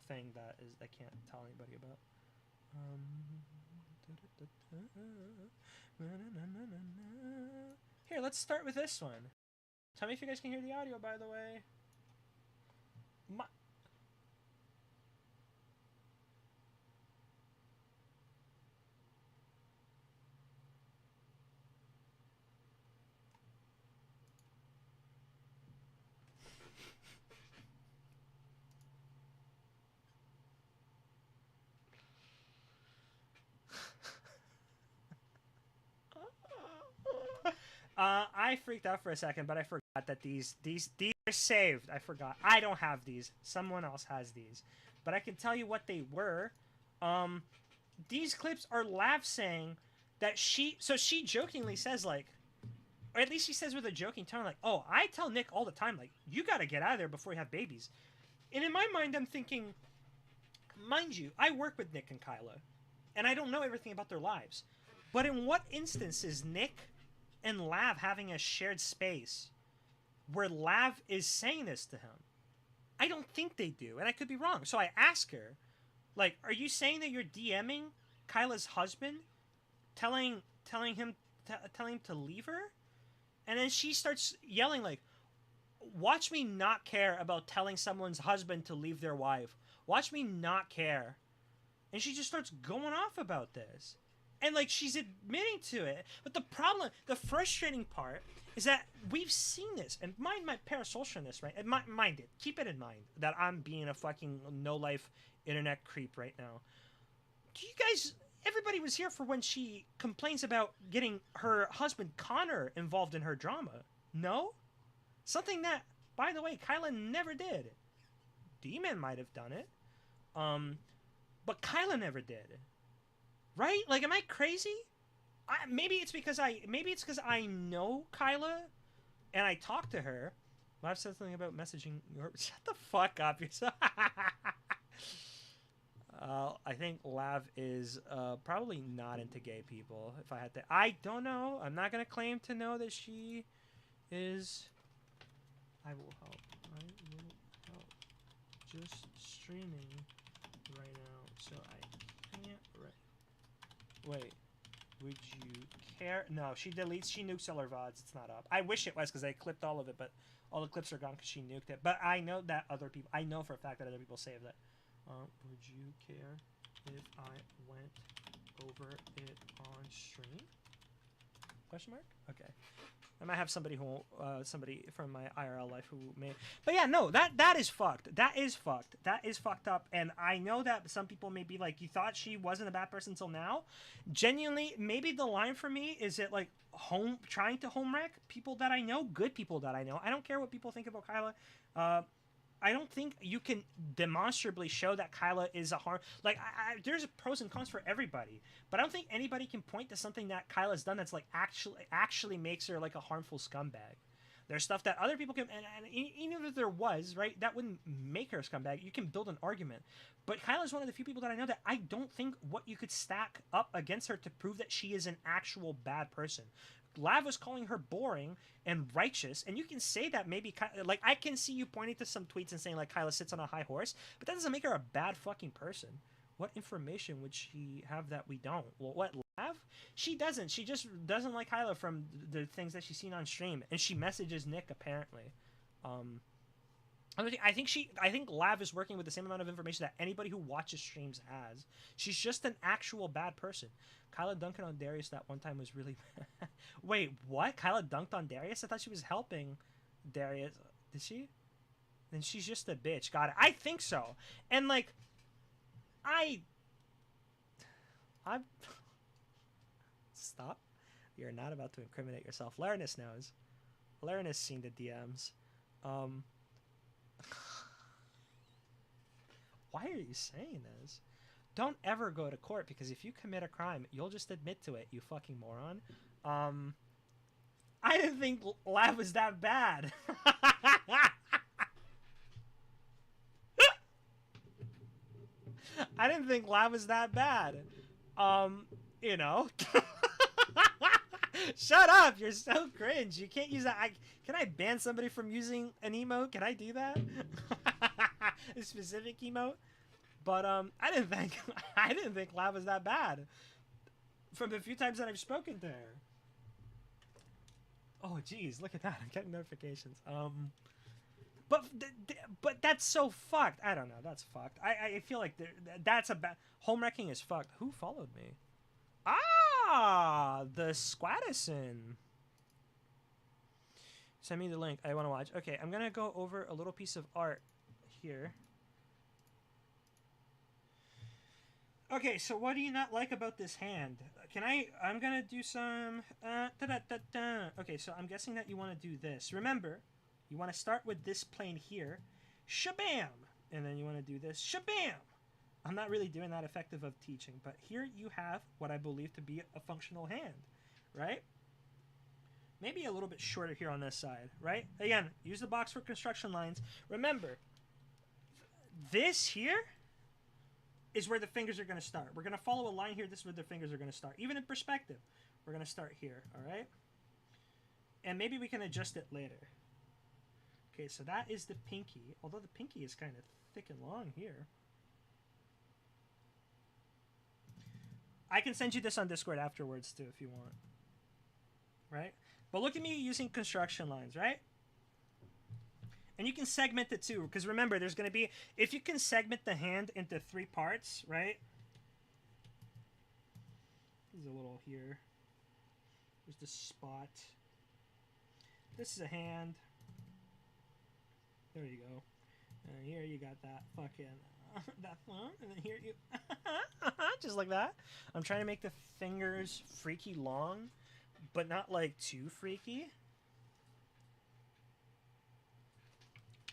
thing that is I can't tell anybody about. Here, let's start with this one. Tell me if you guys can hear the audio, by the way. I freaked out for a second, but I forgot that these are saved. I forgot. I don't have these. Someone else has these. But I can tell you what they were. These clips are Lav saying that she jokingly says like, or at least she says with a joking tone like, "Oh, I tell Nick all the time like, you got to get out of there before you have babies." And in my mind I'm thinking, mind you, I work with Nick and Kyla, and I don't know everything about their lives. But in what instance is Nick and Lav having a shared space where Lav is saying this to him? I don't think they do, and I could be wrong. So I ask her, like, are you saying that you're DMing Kyla's husband, telling him to leave her? And then she starts yelling like, watch me not care about telling someone's husband to leave their wife. Watch me not care. And she just starts going off about this. And like she's admitting to it. But the frustrating part is that we've seen this. And mind my parasocialness, right? And mind it. Keep it in mind that I'm being a fucking no-life internet creep right now. Do you guys... Everybody was here for when she complains about getting her husband Connor involved in her drama. No? Something that, by the way, Kyla never did. D-Man might have done it. But Kyla never did. Right? Like, am I crazy? Maybe it's because I know Kyla, and I talk to her. I've said something about messaging. Shut the fuck up! I think Lav is probably not into gay people. If I had to, I don't know. I'm not gonna claim to know that she is. I will help. I will help. Just streaming right now, so I can't. Wait, would you care? No, she deletes. She nukes all her VODs. It's not up. I wish it was because I clipped all of it, but all the clips are gone because she nuked it. But I know that other people. I know for a fact that other people saved it. Would you care if I went over it on stream? Question mark? Okay. I might have somebody who, somebody from my IRL life who may, but yeah, no, that is fucked. That is fucked. That is fucked up. And I know that some people may be like, you thought she wasn't a bad person until now. Genuinely, maybe the line for me is it like trying to home wreck people that I know, good people that I know. I don't care what people think about Kyla. I don't think you can demonstrably show that Kyla is a harm. Like, there's pros and cons for everybody, but I don't think anybody can point to something that Kyla's done that's like actually makes her like a harmful scumbag. There's stuff that other people can, and even if there was, right, that wouldn't make her a scumbag. You can build an argument, but Kyla's one of the few people that I know that I don't think what you could stack up against her to prove that she is an actual bad person. Lav was calling her boring and righteous, and you can say that maybe, like, I can see you pointing to some tweets and saying, like, Kyla sits on a high horse, but that doesn't make her a bad fucking person. What information would she have that we don't? Well, what, Lav? She doesn't. She just doesn't like Kyla from the things that she's seen on stream, and she messages Nick, apparently. I think Lav is working with the same amount of information that anybody who watches streams has. She's just an actual bad person. Kyla dunking on Darius that one time was really bad. Wait, what? Kyla dunked on Darius? I thought she was helping Darius. Did she? Then she's just a bitch. Got it. I think so. And like, I'm stop. You're not about to incriminate yourself. Larinus knows. Larinus seen the DMs. Why are you saying this? Don't ever go to court, because if you commit a crime, you'll just admit to it, you fucking moron. I didn't think Lav was that bad. I didn't think Lav was that bad. You know. Shut up! You're so cringe. You can't use that. Can I ban somebody from using an emote? Can I do that? A specific emote? But I didn't think Lav was that bad. From the few times that I've spoken to her. Oh jeez, look at that! I'm getting notifications. But that's so fucked. I don't know. That's fucked. I feel like that's a bad. Home wrecking is fucked. Who followed me? Ah, the Squattison. Send me the link. I want to watch. Okay, I'm gonna go over a little piece of art here. Okay, so what do you not like about this hand? I'm gonna do some, Okay, so I'm guessing that you want to do this. Remember, you want to start with this plane here. Shabam! And then you want to do this. Shabam! I'm not really doing that effective of teaching, but here you have what I believe to be a functional hand, right? Maybe a little bit shorter here on this side, right? Again, use the box for construction lines. Remember, this here is where the fingers are going to start. We're going to follow a line here. This is where the fingers are going to start. Even in perspective, we're going to start here, all right? And maybe we can adjust it later. Okay, so that is the pinky, although the pinky is kind of thick and long here. I can send you this on Discord afterwards, too, if you want. Right? But look at me using construction lines, right? And you can segment it, too, because remember, there's going to be... If you can segment the hand into 3 parts, right? There's a little here. There's the spot. This is a hand. There you go. And here you got that fucking... that one, and then here you just like that. I'm trying to make the fingers freaky long, but not like too freaky.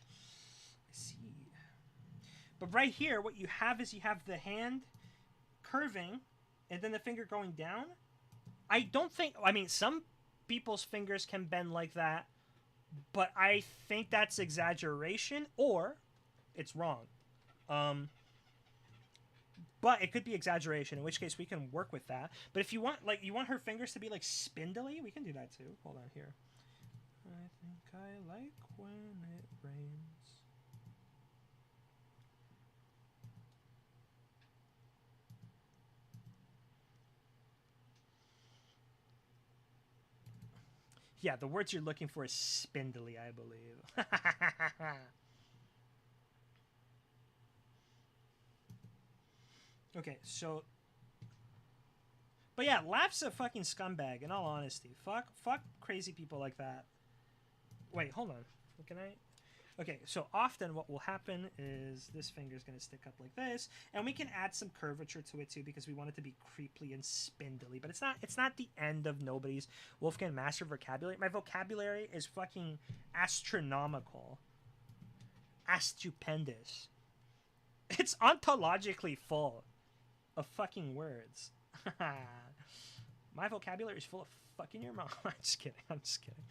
I see. But right here, what you have is you have the hand curving and then the finger going down. I don't think, I mean, some people's fingers can bend like that, but I think that's exaggeration or it's wrong. But it could be exaggeration, in which case we can work with that. But if you want, like, you want her fingers to be, like, spindly, we can do that, too. Hold on here. I think I like when it rains. Yeah, the words you're looking for is spindly, I believe. Okay, so. But yeah, Laugh's a fucking scumbag. In all honesty, fuck crazy people like that. Wait, hold on. Can I? Okay, so often what will happen is this finger is going to stick up like this, and we can add some curvature to it too because we want it to be creeply and spindly. But it's not. It's not the end of nobody's Wolfgang Master vocabulary. My vocabulary is fucking astronomical, astupendous. It's ontologically full of fucking words. My vocabulary is full of fucking your mom. I'm just kidding. I'm just kidding.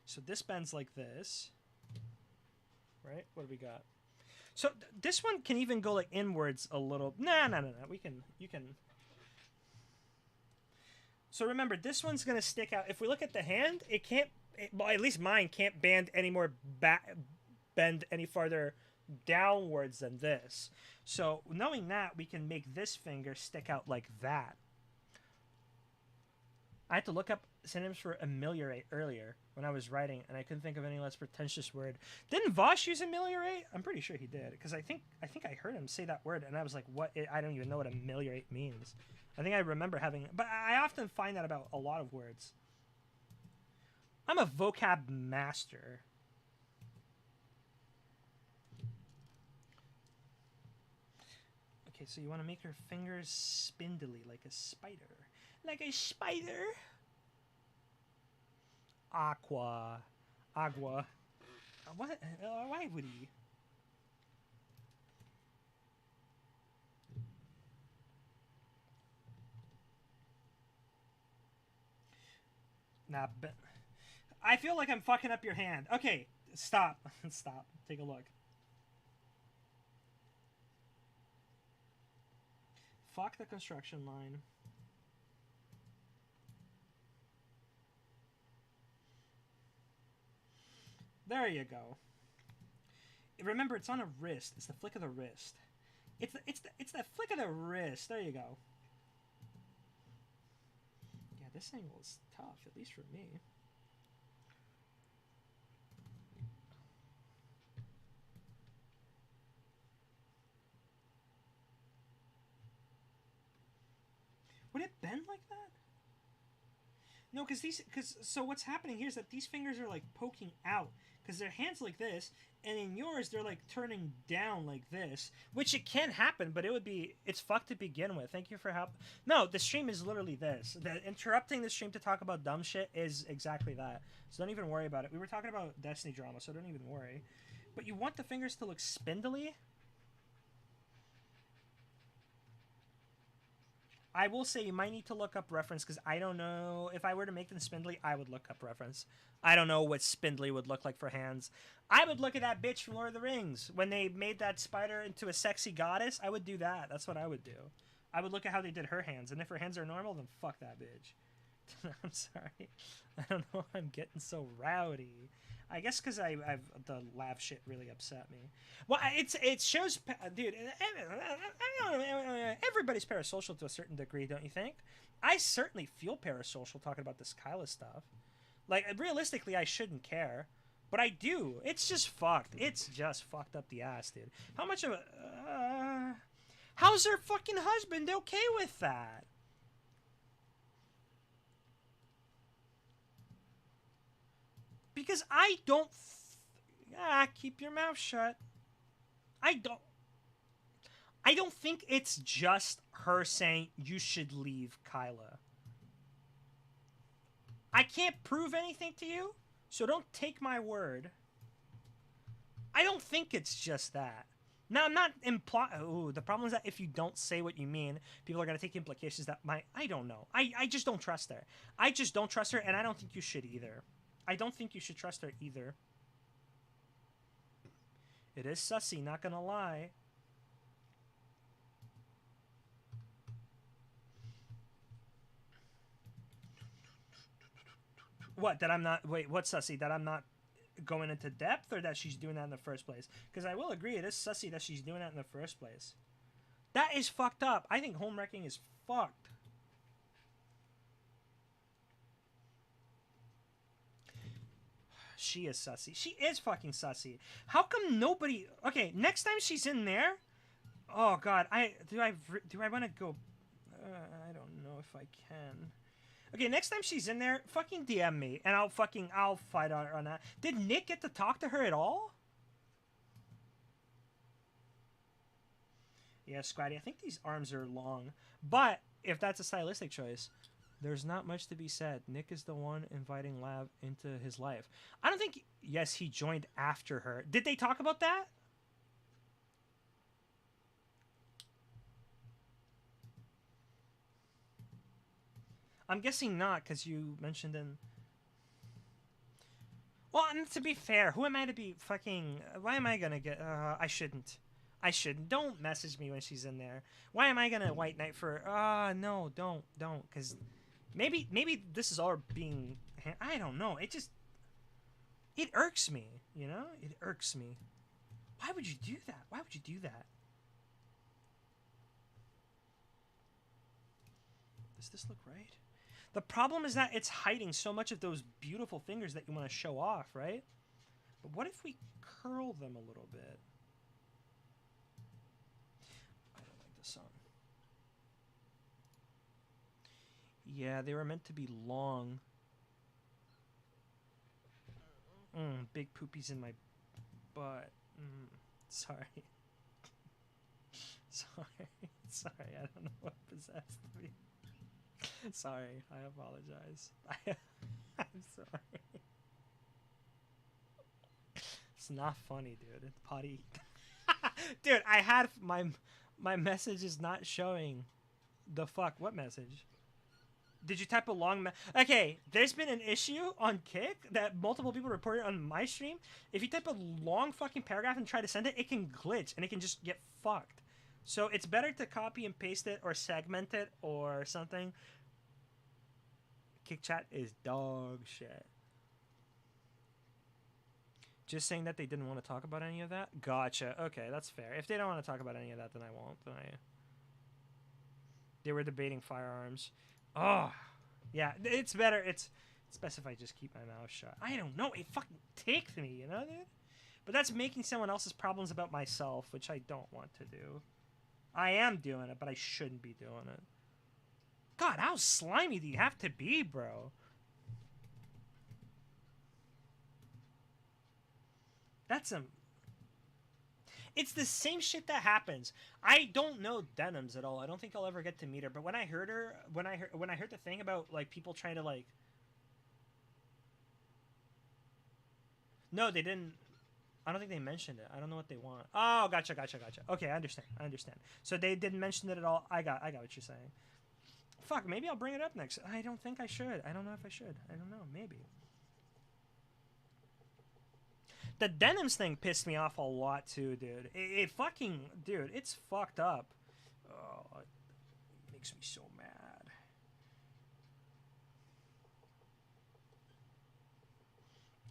So this bends like this, right? What do we got? So this one can even go like inwards a little. Nah. You can. So remember, this one's gonna stick out. If we look at the hand, it can't. Well, at least mine can't bend any more bend any farther downwards than this. So knowing that, we can make this finger stick out like that. I had to look up synonyms for ameliorate earlier when I was writing, and I couldn't think of any less pretentious word. Didn't Vosh use ameliorate? I'm pretty sure he did, because I think I heard him say that word, and I was like, what? I don't even know what ameliorate means. I think I remember having, but I often find that about a lot of words. I'm a vocab master. Okay, so you want to make your fingers spindly like a spider. Like a spider. Agua. What? Why would he? Nah, but I feel like I'm fucking up your hand. Okay, stop. Stop. Take a look. Fuck the construction line. There you go. Remember, it's on a wrist. It's the flick of the wrist. It's the flick of the wrist. There you go. Yeah, this angle is tough, at least for me. Would it bend like that? No, so what's happening here is that these fingers are like poking out because their hands like this, and in yours they're like turning down like this, which it can happen, but it's fucked to begin with. Thank you for help. No, the stream is literally this. Interrupting the stream to talk about dumb shit is exactly that. So don't even worry about it. We were talking about Destiny drama, so don't even worry. But you want the fingers to look spindly. I will say you might need to look up reference because I don't know. If I were to make them spindly, I would look up reference. I don't know what spindly would look like for hands. I would look at that bitch from Lord of the Rings. When they made that spider into a sexy goddess, I would do that. That's what I would do. I would look at how they did her hands. And if her hands are normal, then fuck that bitch. I'm sorry. I don't know why I'm getting so rowdy. I guess because I've the laugh shit really upset me. Well, it shows, dude. Everybody's parasocial to a certain degree, don't you think? I certainly feel parasocial talking about this Kyla stuff. Like realistically, I shouldn't care, but I do. It's just fucked. It's just fucked up the ass, dude. How much of a? How's her fucking husband okay with that? Because I don't... keep your mouth shut. I don't think it's just her saying you should leave Kyla. I can't prove anything to you, so don't take my word. I don't think it's just that. Now, I'm not implying... the problem is that if you don't say what you mean, people are going to take implications that might... I don't know. I just don't trust her. I just don't trust her, and I don't think you should either. I don't think you should trust her either. It is sussy, not gonna lie. What, that I'm not... Wait, what's sussy? That I'm not going into depth, or that she's doing that in the first place? Because I will agree, it is sussy that she's doing that in the first place. That is fucked up. I think home wrecking is fucked. She is sussy. She is fucking sussy. How come nobody? Okay, next time she's in there. Oh God, do I want to go? I don't know if I can. Okay, next time she's in there, fucking DM me, and I'll fight on her on that. Did Nick get to talk to her at all? Yeah, Squatty, I think these arms are long, but if that's a stylistic choice, there's not much to be said. Nick is the one inviting Lav into his life. I don't think. Yes, he joined after her. Did they talk about that? I'm guessing not, because you mentioned in. Well, and to be fair, who am I to be fucking? Why am I gonna get? I shouldn't. I shouldn't. Don't message me when she's in there. Why am I gonna white knight for? No, don't, because maybe this is all being. I don't know. It irks me. You know, it irks me. Why would you do that? Why would you do that? Does this look right? The problem is that it's hiding so much of those beautiful fingers that you want to show off, right? But what if we curl them a little bit? I don't like the sun. Yeah, they were meant to be long. Big poopies in my butt. Sorry. Sorry, I don't know what possessed me. Sorry, I apologize. I'm sorry. It's not funny, dude. It's potty. Dude, I had my message is not showing. The fuck? What message? Did you type a long Okay, there's been an issue on Kick that multiple people reported on my stream. If you type a long fucking paragraph and try to send it, it can glitch and it can just get fucked. So it's better to copy and paste it or segment it or something. Kick chat is dog shit. Just saying that they didn't want to talk about any of that? Gotcha. Okay, that's fair. If they don't want to talk about any of that, then I won't. They were debating firearms. Oh, yeah. It's better. It's best if I just keep my mouth shut. I don't know. It fucking takes me, you know, dude? But that's making someone else's problems about myself, which I don't want to do. I am doing it, but I shouldn't be doing it. God, how slimy do you have to be, bro? That's It's the same shit that happens. I don't know Denims at all. I don't think I'll ever get to meet her. But when I heard her, when I heard the thing about like people trying to like, no, they didn't. I don't think they mentioned it. I don't know what they want. Oh, gotcha. Okay, I understand. So they didn't mention it at all. I got what you're saying. Fuck, maybe I'll bring it up next. I don't think I should. I don't know if I should. I don't know. Maybe. The Denims thing pissed me off a lot too, dude. It fucking, dude, it's fucked up. Oh, it makes me so mad.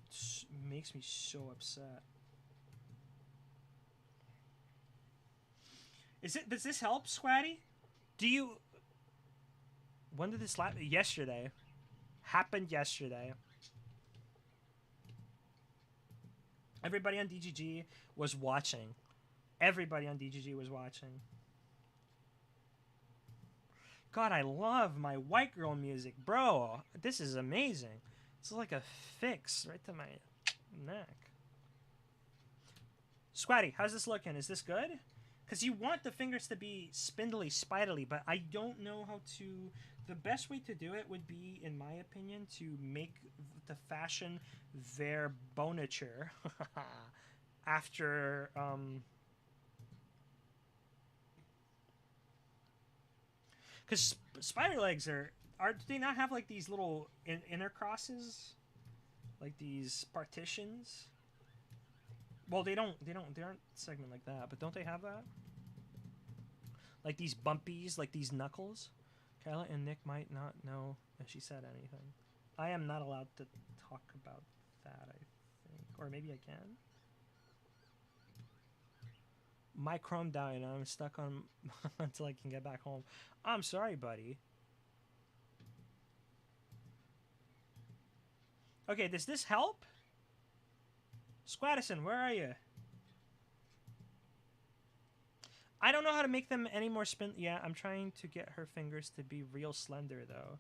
It makes me so upset. Does this help, Squatty? Do you... When did this last? Yesterday. Happened yesterday. Everybody on DGG was watching. Everybody on DGG was watching. God, I love my white girl music. Bro, this is amazing. It's like a fix right to my neck. Squatty, how's this looking? Is this good? Because you want the fingers to be spindly, spidely, but I don't know how to... The best way to do it would be, in my opinion, to make the fashion their bonature after... Because spider legs do they not have like these little inner crosses? Like these partitions? Well, they aren't segment like that, but don't they have that? Like these bumpies, like these knuckles? Kyla and Nick might not know if she said anything. I am not allowed to talk about that, I think. Or maybe I can. My Chrome died and I'm stuck on until I can get back home. I'm sorry, buddy. Okay, does this help? Squattison, where are you? I don't know how to make them any more spin. Yeah, I'm trying to get her fingers to be real slender though.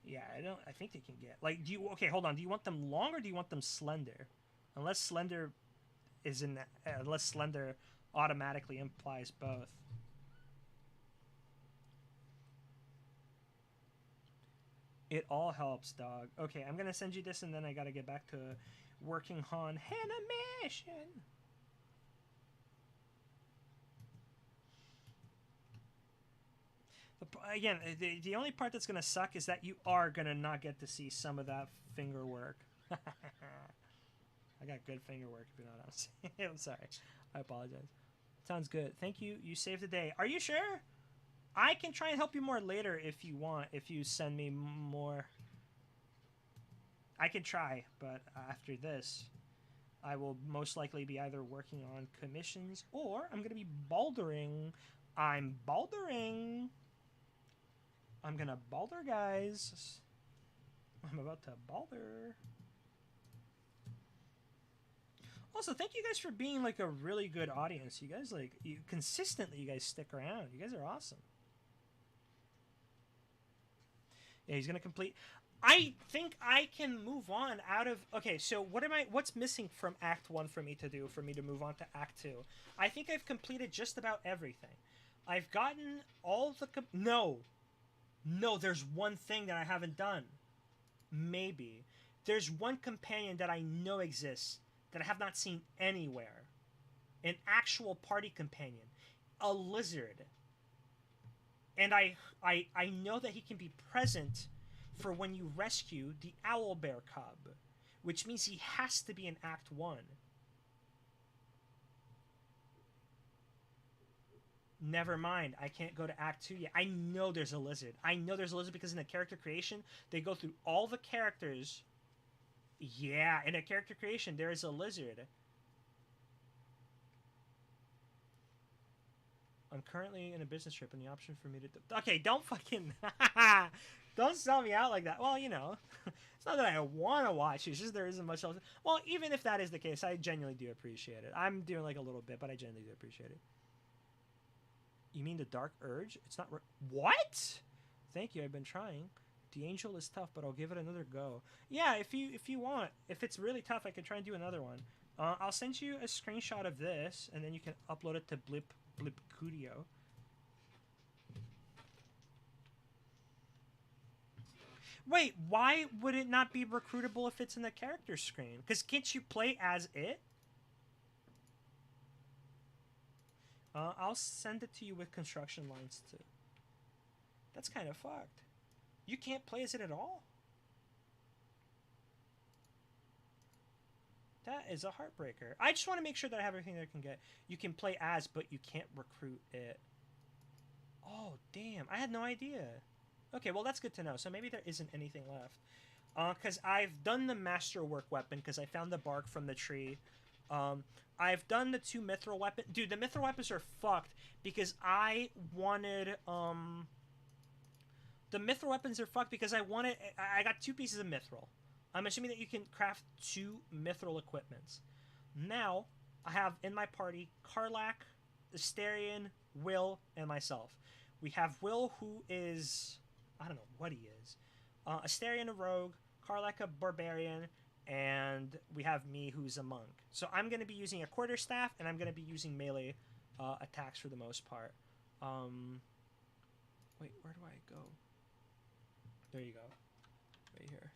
Yeah, I don't. I think they can get like. Do you? Okay, hold on. Do you want them long or do you want them slender? Unless slender is in. Unless slender automatically implies both. It all helps, dog. Okay, I'm gonna send you this, and then I gotta get back to working on animation. Again, the only part that's gonna suck is that you are gonna not get to see some of that finger work. I got good finger work, if you know what I'm saying. I'm sorry. I apologize. Sounds good. Thank you. You saved the day. Are you sure? I can try and help you more later if you want. If you send me more, I can try. But after this, I will most likely be either working on commissions or I'm gonna be bouldering. I'm bouldering. I'm gonna boulder, guys. I'm about to boulder. Also, thank you guys for being like a really good audience. You guys consistently, you guys stick around. You guys are awesome. Yeah, he's gonna complete. I think I can move on out of. Okay, so what's missing from Act 1 for me to do for me to move on to Act 2? I think I've completed just about everything. I've gotten all the No, there's one thing that I haven't done. Maybe. There's one companion that I know exists that I have not seen anywhere. An actual party companion. A lizard. And I know that he can be present for when you rescue the owlbear cub. Which means he has to be in Act 1. Never mind. I can't go to Act 2 yet. I know there's a lizard. I know there's a lizard because in the character creation, they go through all the characters. Yeah, in a character creation, there is a lizard. I'm currently in a business trip, and the option for me to... Okay, don't fucking... Don't sell me out like that. Well, you know, it's not that I want to watch. It's just there isn't much else. Well, even if that is the case, I genuinely do appreciate it. I'm doing like a little bit, but I genuinely do appreciate it. You mean the Dark Urge? It's not... What? Thank you, I've been trying. The Angel is tough, but I'll give it another go. Yeah, if you want. If it's really tough, I could try and do another one. I'll send you a screenshot of this, and then you can upload it to Blipkudio. Wait, why would it not be recruitable if it's in the character screen? Because can't you play as it? I'll send it to you with construction lines too. That's kind of fucked. You can't play as it at all? That is a heartbreaker. I just want to make sure that I have everything that I can get. You can play as, but you can't recruit it. Oh, damn. I had no idea. Okay, well, that's good to know. So maybe there isn't anything left. Because I've done the masterwork weapon because I found the bark from the tree. I've done the 2 mithril weapons. Dude, the mithril weapons are fucked because I wanted... The mithril weapons are fucked because I got 2 pieces of mithril. I'm assuming that you can craft 2 mithril equipments. Now, I have in my party Karlach, Asterion, Will, and myself. We have Will, who is... I don't know what he is. Asterion, a rogue, Karlach, a barbarian, and we have me, who's a monk. So I'm going to be using a quarterstaff, and I'm going to be using melee attacks for the most part. Wait, where do I go? There you go. Right here.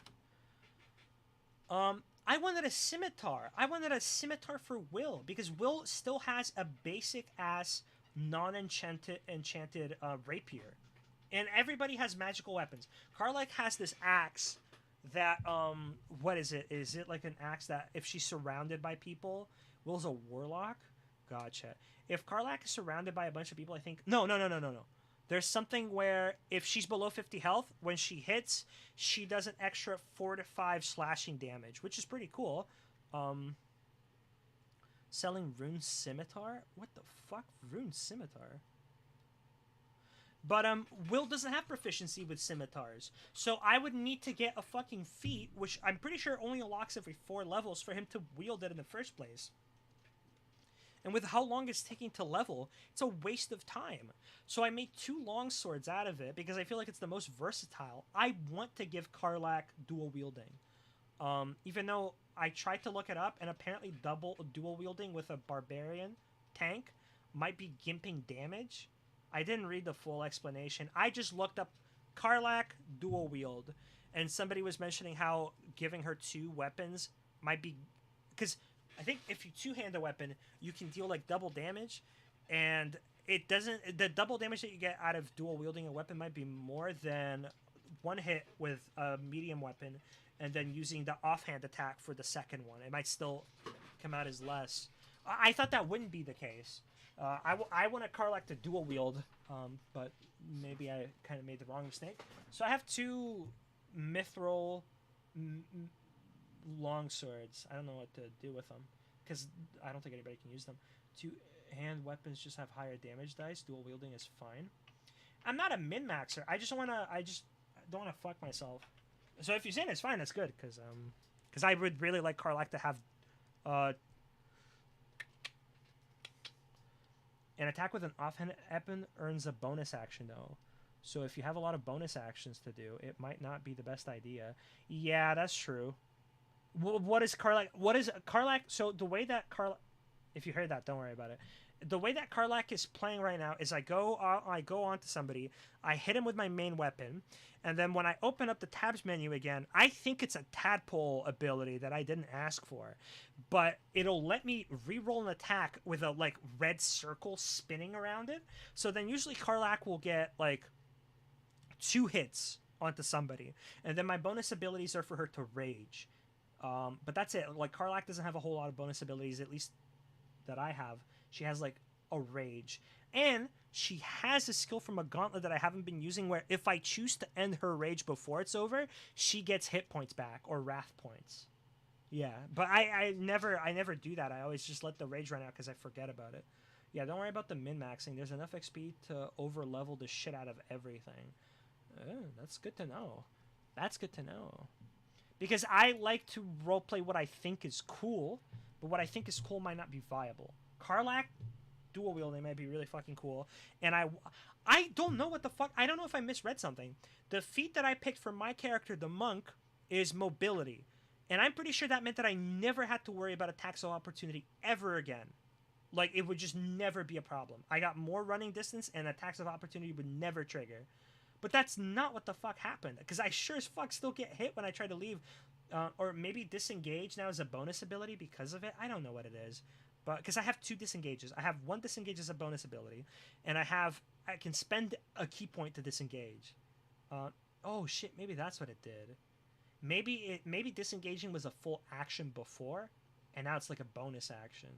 I wanted a scimitar. I wanted a scimitar for Will, because Will still has a basic-ass non-enchanted rapier. And everybody has magical weapons. Karlach has this axe that, what is it? Is it like an axe that if she's surrounded by people, Will's a warlock? Gotcha. If Karlach is surrounded by a bunch of people, I think... No. There's something where if she's below 50 health, when she hits, she does an extra 4 to 5 slashing damage, which is pretty cool. Selling Rune Scimitar? What the fuck? Rune Scimitar? But Will doesn't have proficiency with scimitars, so I would need to get a fucking feat, which I'm pretty sure only unlocks every 4 levels for him to wield it in the first place. And with how long it's taking to level, it's a waste of time. So I made 2 long swords out of it because I feel like it's the most versatile. I want to give Karlach dual wielding. Even though I tried to look it up, and apparently dual wielding with a barbarian tank might be gimping damage. I didn't read the full explanation. I just looked up Karlach dual wield, and somebody was mentioning how giving her 2 weapons might be, because I think if you 2-hand a weapon, you can deal like double damage, and it doesn't. The double damage that you get out of dual wielding a weapon might be more than 1 hit with a medium weapon, and then using the offhand attack for the second one. It might still come out as less. I thought that wouldn't be the case. I want a Karlach to dual wield, but maybe I kind of made the wrong mistake. So I have 2 mithril long swords. I don't know what to do with them because I don't think anybody can use them. 2-hand weapons just have higher damage dice. Dual wielding is fine. I'm not a min maxer. I just don't want to fuck myself. So if you're saying it's fine, that's good because I would really like Karlach to have an attack with an offhand weapon earns a bonus action though. So if you have a lot of bonus actions to do, it might not be the best idea. Yeah, that's true. What is Karlach? What is Karlach? So the way that Karlach, if you heard that, don't worry about it. The way that Karlach is playing right now is I go on to somebody, I hit him with my main weapon, and then when I open up the tabs menu again, I think it's a tadpole ability that I didn't ask for, but it'll let me re-roll an attack with a like red circle spinning around it. So then usually Karlach will get like 2 hits onto somebody, and then my bonus abilities are for her to rage. But that's it. Like Karlach doesn't have a whole lot of bonus abilities, at least that I have. She has like a rage, and she has a skill from a gauntlet that I haven't been using where if I choose to end her rage before it's over, she gets hit points back or wrath points. Yeah, but I never do that. I always just let the rage run out because I forget about it. Yeah, don't worry about the min-maxing. There's enough XP to over-level the shit out of everything. That's good to know. That's good to know. Because I like to roleplay what I think is cool, but what I think is cool might not be viable. Karlach dual wielding might be really fucking cool, and I don't know what the fuck. I don't know if I misread something. The feat that I picked for my character, the monk, is mobility, and I'm pretty sure that meant that I never had to worry about attacks of opportunity ever again. Like it would just never be a problem. I got more running distance, and attacks of opportunity would never trigger. But that's not what the fuck happened, because I sure as fuck still get hit when I try to leave. Or maybe disengage now is a bonus ability because of it. I don't know what it is. But because I have 2 disengages. I have 1 disengage as a bonus ability, and I can spend a key point to disengage. Oh shit, maybe that's what it did. Maybe disengaging was a full action before, and now it's like a bonus action.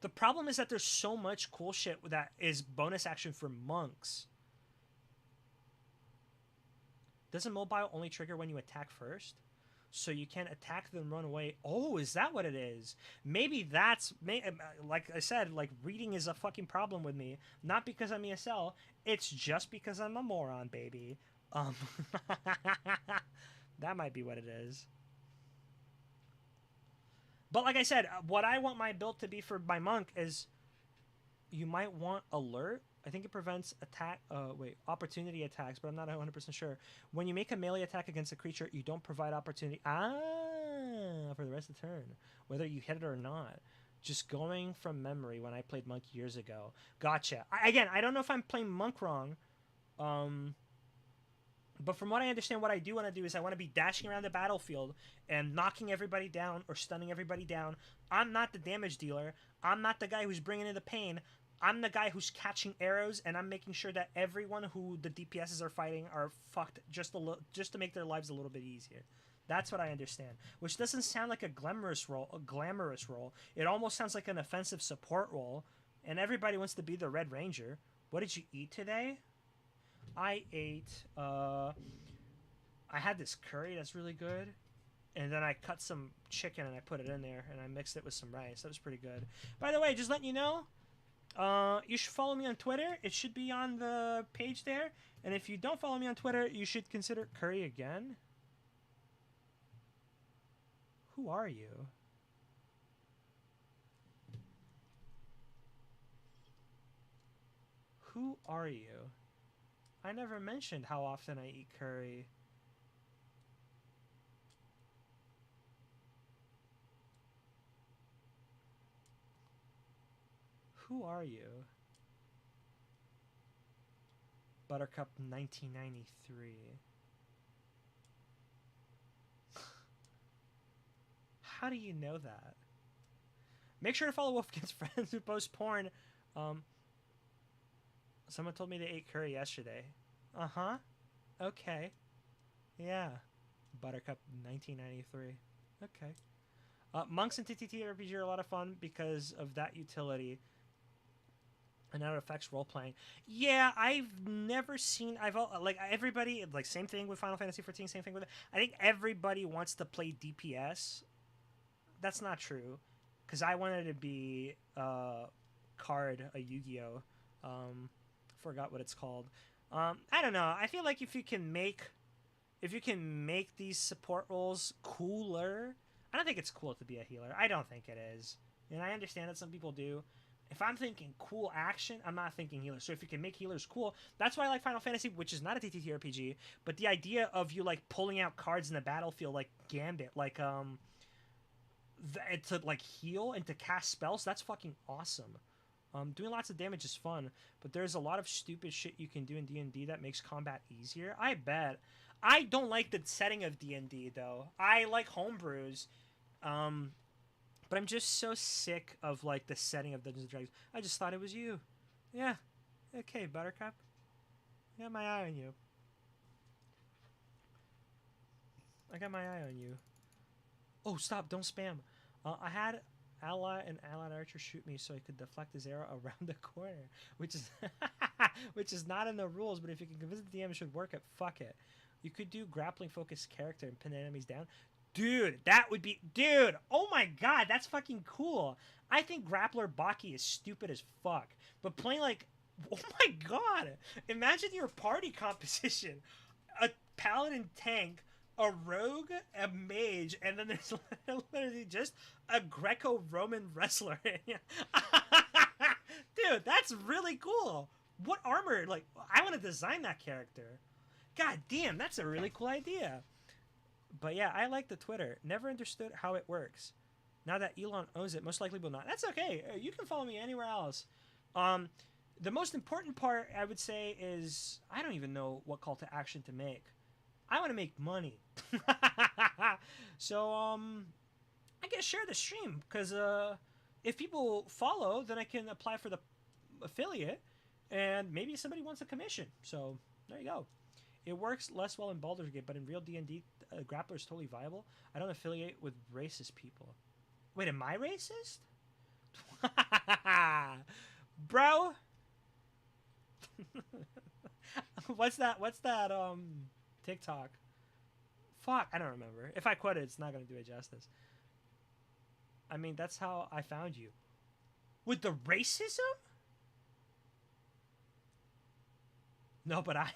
The problem is that there's so much cool shit that is bonus action for monks. Doesn't mobile only trigger when you attack first? So you can't attack them, run away. Oh, is that what it is? Maybe that's... Like I said, like reading is a fucking problem with me. Not because I'm ESL. It's just because I'm a moron, baby. That might be what it is. But like I said, what I want my build to be for my monk is... You might want alert. I think it prevents opportunity attacks, but I'm not 100% sure. When you make a melee attack against a creature, you don't provide opportunity. For the rest of the turn, whether you hit it or not. Just going from memory when I played Monk years ago. Gotcha. Again, I don't know if I'm playing Monk wrong. But from what I understand, what I do want to do is I want to be dashing around the battlefield and knocking everybody down or stunning everybody down. I'm not the damage dealer. I'm not the guy who's bringing in the pain. I'm the guy who's catching arrows, and I'm making sure that everyone who the DPSs are fighting are fucked just to make their lives a little bit easier. That's what I understand. Which doesn't sound like a glamorous role. It almost sounds like an offensive support role, and everybody wants to be the Red Ranger. What did you eat today? I ate, I had this curry that's really good, and then I cut some chicken and I put it in there, and I mixed it with some rice. That was pretty good. By the way, just letting you know, You should follow me on Twitter. It should be on the page there. And if you don't follow me on Twitter, you should consider Curry again. Who are you? Who are you? I never mentioned how often I eat curry. Who are you? Buttercup 1993. How do you know that? Make sure to follow Wolfgan's friends who post porn. Someone told me they ate curry yesterday. Uh-huh. Okay. Yeah. Buttercup 1993. Okay. Monks and TTRPG are a lot of fun because of that utility. And how it affects role playing. Yeah, I've never seen. Like everybody, like same thing with Final Fantasy 14. Same thing with it. I think everybody wants to play DPS. That's not true, because I wanted to be card a Yu-Gi-Oh. Forgot what it's called. I don't know. I feel like if you can make these support roles cooler. I don't think it's cool to be a healer. I don't think it is. And I understand that some people do. If I'm thinking cool action, I'm not thinking healer. So if you can make healers cool, that's why I like Final Fantasy, which is not a TTRPG, but the idea of you like pulling out cards in the battlefield like Gambit, like to like heal and to cast spells, that's fucking awesome. Doing lots of damage is fun, but there's a lot of stupid shit you can do in D&D that makes combat easier. I bet. I don't like the setting of D&D though. I like homebrews. But I'm just so sick of like the setting of Dungeons and Dragons. I just thought it was you. Yeah. Okay, Buttercup. I got my eye on you. I got my eye on you. Oh, stop! Don't spam. I had Ally and Allied Archer shoot me so I could deflect his arrow around the corner, which is which is not in the rules. But if you can convince the DM it should work, fuck it. You could do grappling focused character and pin enemies down. Dude, that would be... Dude, oh my god, that's fucking cool. I think Grappler Baki is stupid as fuck. But playing like... Oh my god. Imagine your party composition. A paladin tank, a rogue, a mage, and then there's literally just a Greco-Roman wrestler. Dude, that's really cool. What armor? Like, I want to design that character. God damn, that's a really cool idea. But yeah, I like the Twitter. Never understood how it works. Now that Elon owns it, most likely will not. That's okay. You can follow me anywhere else. The most important part, I would say, is I don't even know what call to action to make. I want to make money. So, I guess share the stream. Because if people follow, then I can apply for the affiliate. And maybe somebody wants a commission. So, there you go. It works less well in Baldur's Gate, but in real D&D, Grappler is totally viable. I don't affiliate with racist people. Wait, am I racist? Bro? What's that TikTok? Fuck, I don't remember. If I quote it, it's not going to do it justice. I mean, that's how I found you. With the racism? No, but I...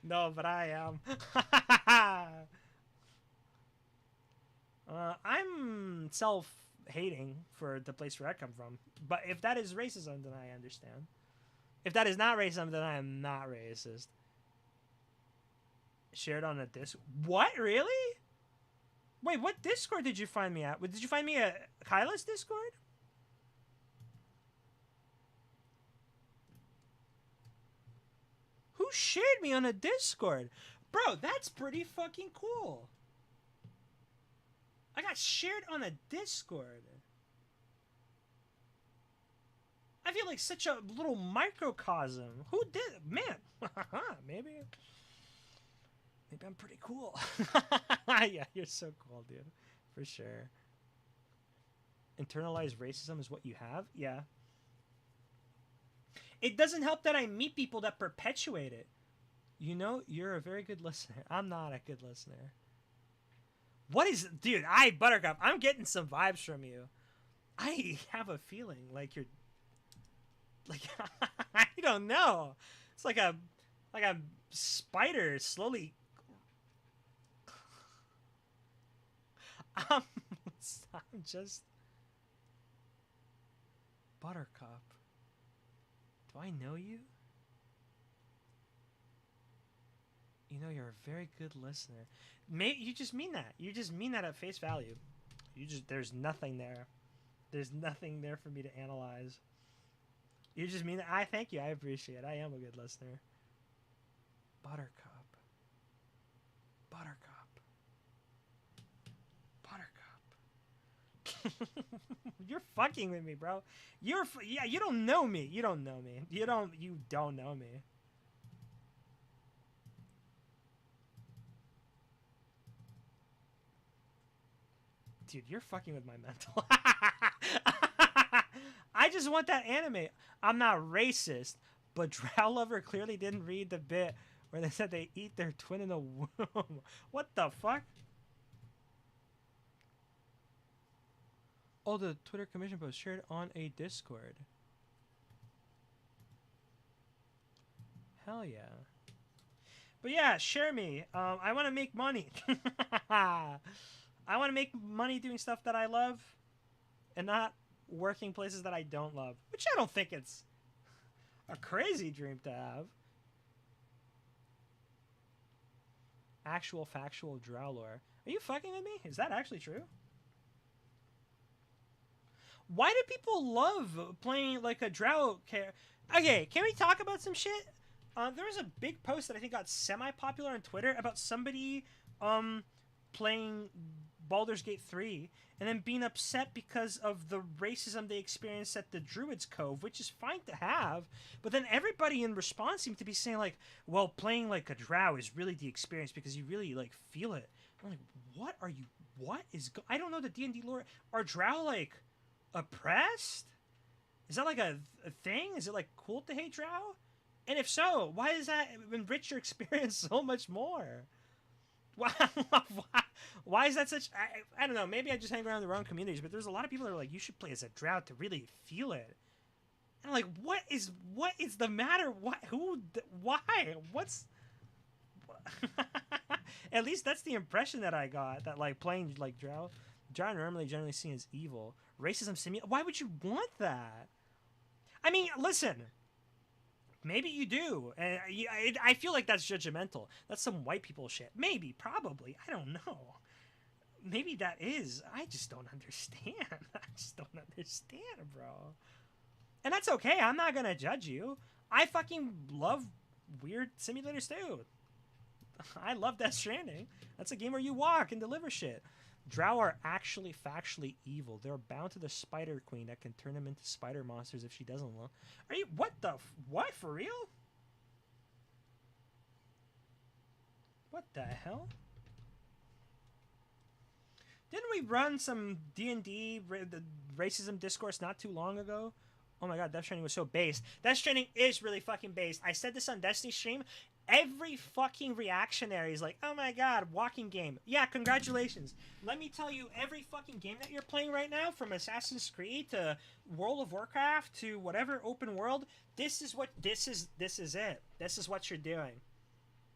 No, but I am. I'm self-hating for the place where I come from. But if that is racism, then I understand. If that is not racism, then I am not racist. Shared on a Discord. What? Really? Wait, what Discord did you find me at? Did you find me at Kyla's Discord? Who shared me on a Discord? Bro, that's pretty fucking cool. I got shared on a Discord. I feel like such a little microcosm. Who did? Man. Maybe I'm pretty cool. Yeah, you're so cool, dude. For sure. Internalized racism is what you have? Yeah. It doesn't help that I meet people that perpetuate it. You know, you're a very good listener. I'm not a good listener. What is... Dude, Buttercup, I'm getting some vibes from you. I have a feeling like you're Like I don't know. It's like a spider slowly. I'm, I'm just Buttercup. Do I know you? You know, you're a very good listener. You just mean that. You just mean that at face value. There's nothing there. There's nothing there for me to analyze. You just mean that. I thank you. I appreciate it. I am a good listener. Buttercup. Buttercup. Buttercup. You're fucking with me, bro. Yeah. You don't know me. You don't know me. You don't know me. Dude, you're fucking with my mental. I just want that anime. I'm not racist, but Drow Lover clearly didn't read the bit where they said they eat their twin in the womb. What the fuck? Oh, the Twitter commission post shared on a Discord. Hell yeah. But yeah, share me. I want to make money. I want to make money doing stuff that I love and not working places that I don't love, which I don't think it's a crazy dream to have. Actual factual Drow lore. Are you fucking with me? Is that actually true? Why do people love playing like a Drow character? Okay, can we talk about some shit? There was a big post that I think got semi-popular on Twitter about somebody playing Baldur's Gate 3 and then being upset because of the racism they experienced at the Druid's Cove, which is fine to have, but then everybody in response seemed to be saying like, well, playing like a Drow is really the experience because you really like feel it. I'm like, I don't know the D&D lore. Are Drow like oppressed? Is that like a thing? Is it like cool to hate Drow? And if so, why does that enrich your experience so much more? Why is that such? I don't know. Maybe I just hang around the wrong communities, but there's a lot of people that are like, you should play as a Drow to really feel it. And I'm like, what is the matter? Why? What's? At least that's the impression that I got. That like playing like Drow are normally generally seen as evil. Racism simulated. Why would you want that? I mean, listen. Maybe you do, and I feel like that's judgmental. That's some white people shit. Maybe, probably. I don't know. Maybe that is. I just don't understand. I just don't understand, bro. And that's okay. I'm not gonna judge you. I fucking love weird simulators too. I love Death Stranding. That's a game where you walk and deliver shit. Drow are actually factually evil. They're bound to the Spider Queen that can turn them into spider monsters if she doesn't love. Are you what for real? What the hell? Didn't we run some D&D racism discourse not too long ago? Oh my god, Death Stranding was so based. Death Stranding is really fucking based. I said this on Destiny stream. Every fucking reactionary is like, oh my god, walking game. Yeah, congratulations. Let me tell you, every fucking game that you're playing right now, from Assassin's Creed to World of Warcraft to whatever open world, this is it. This is what you're doing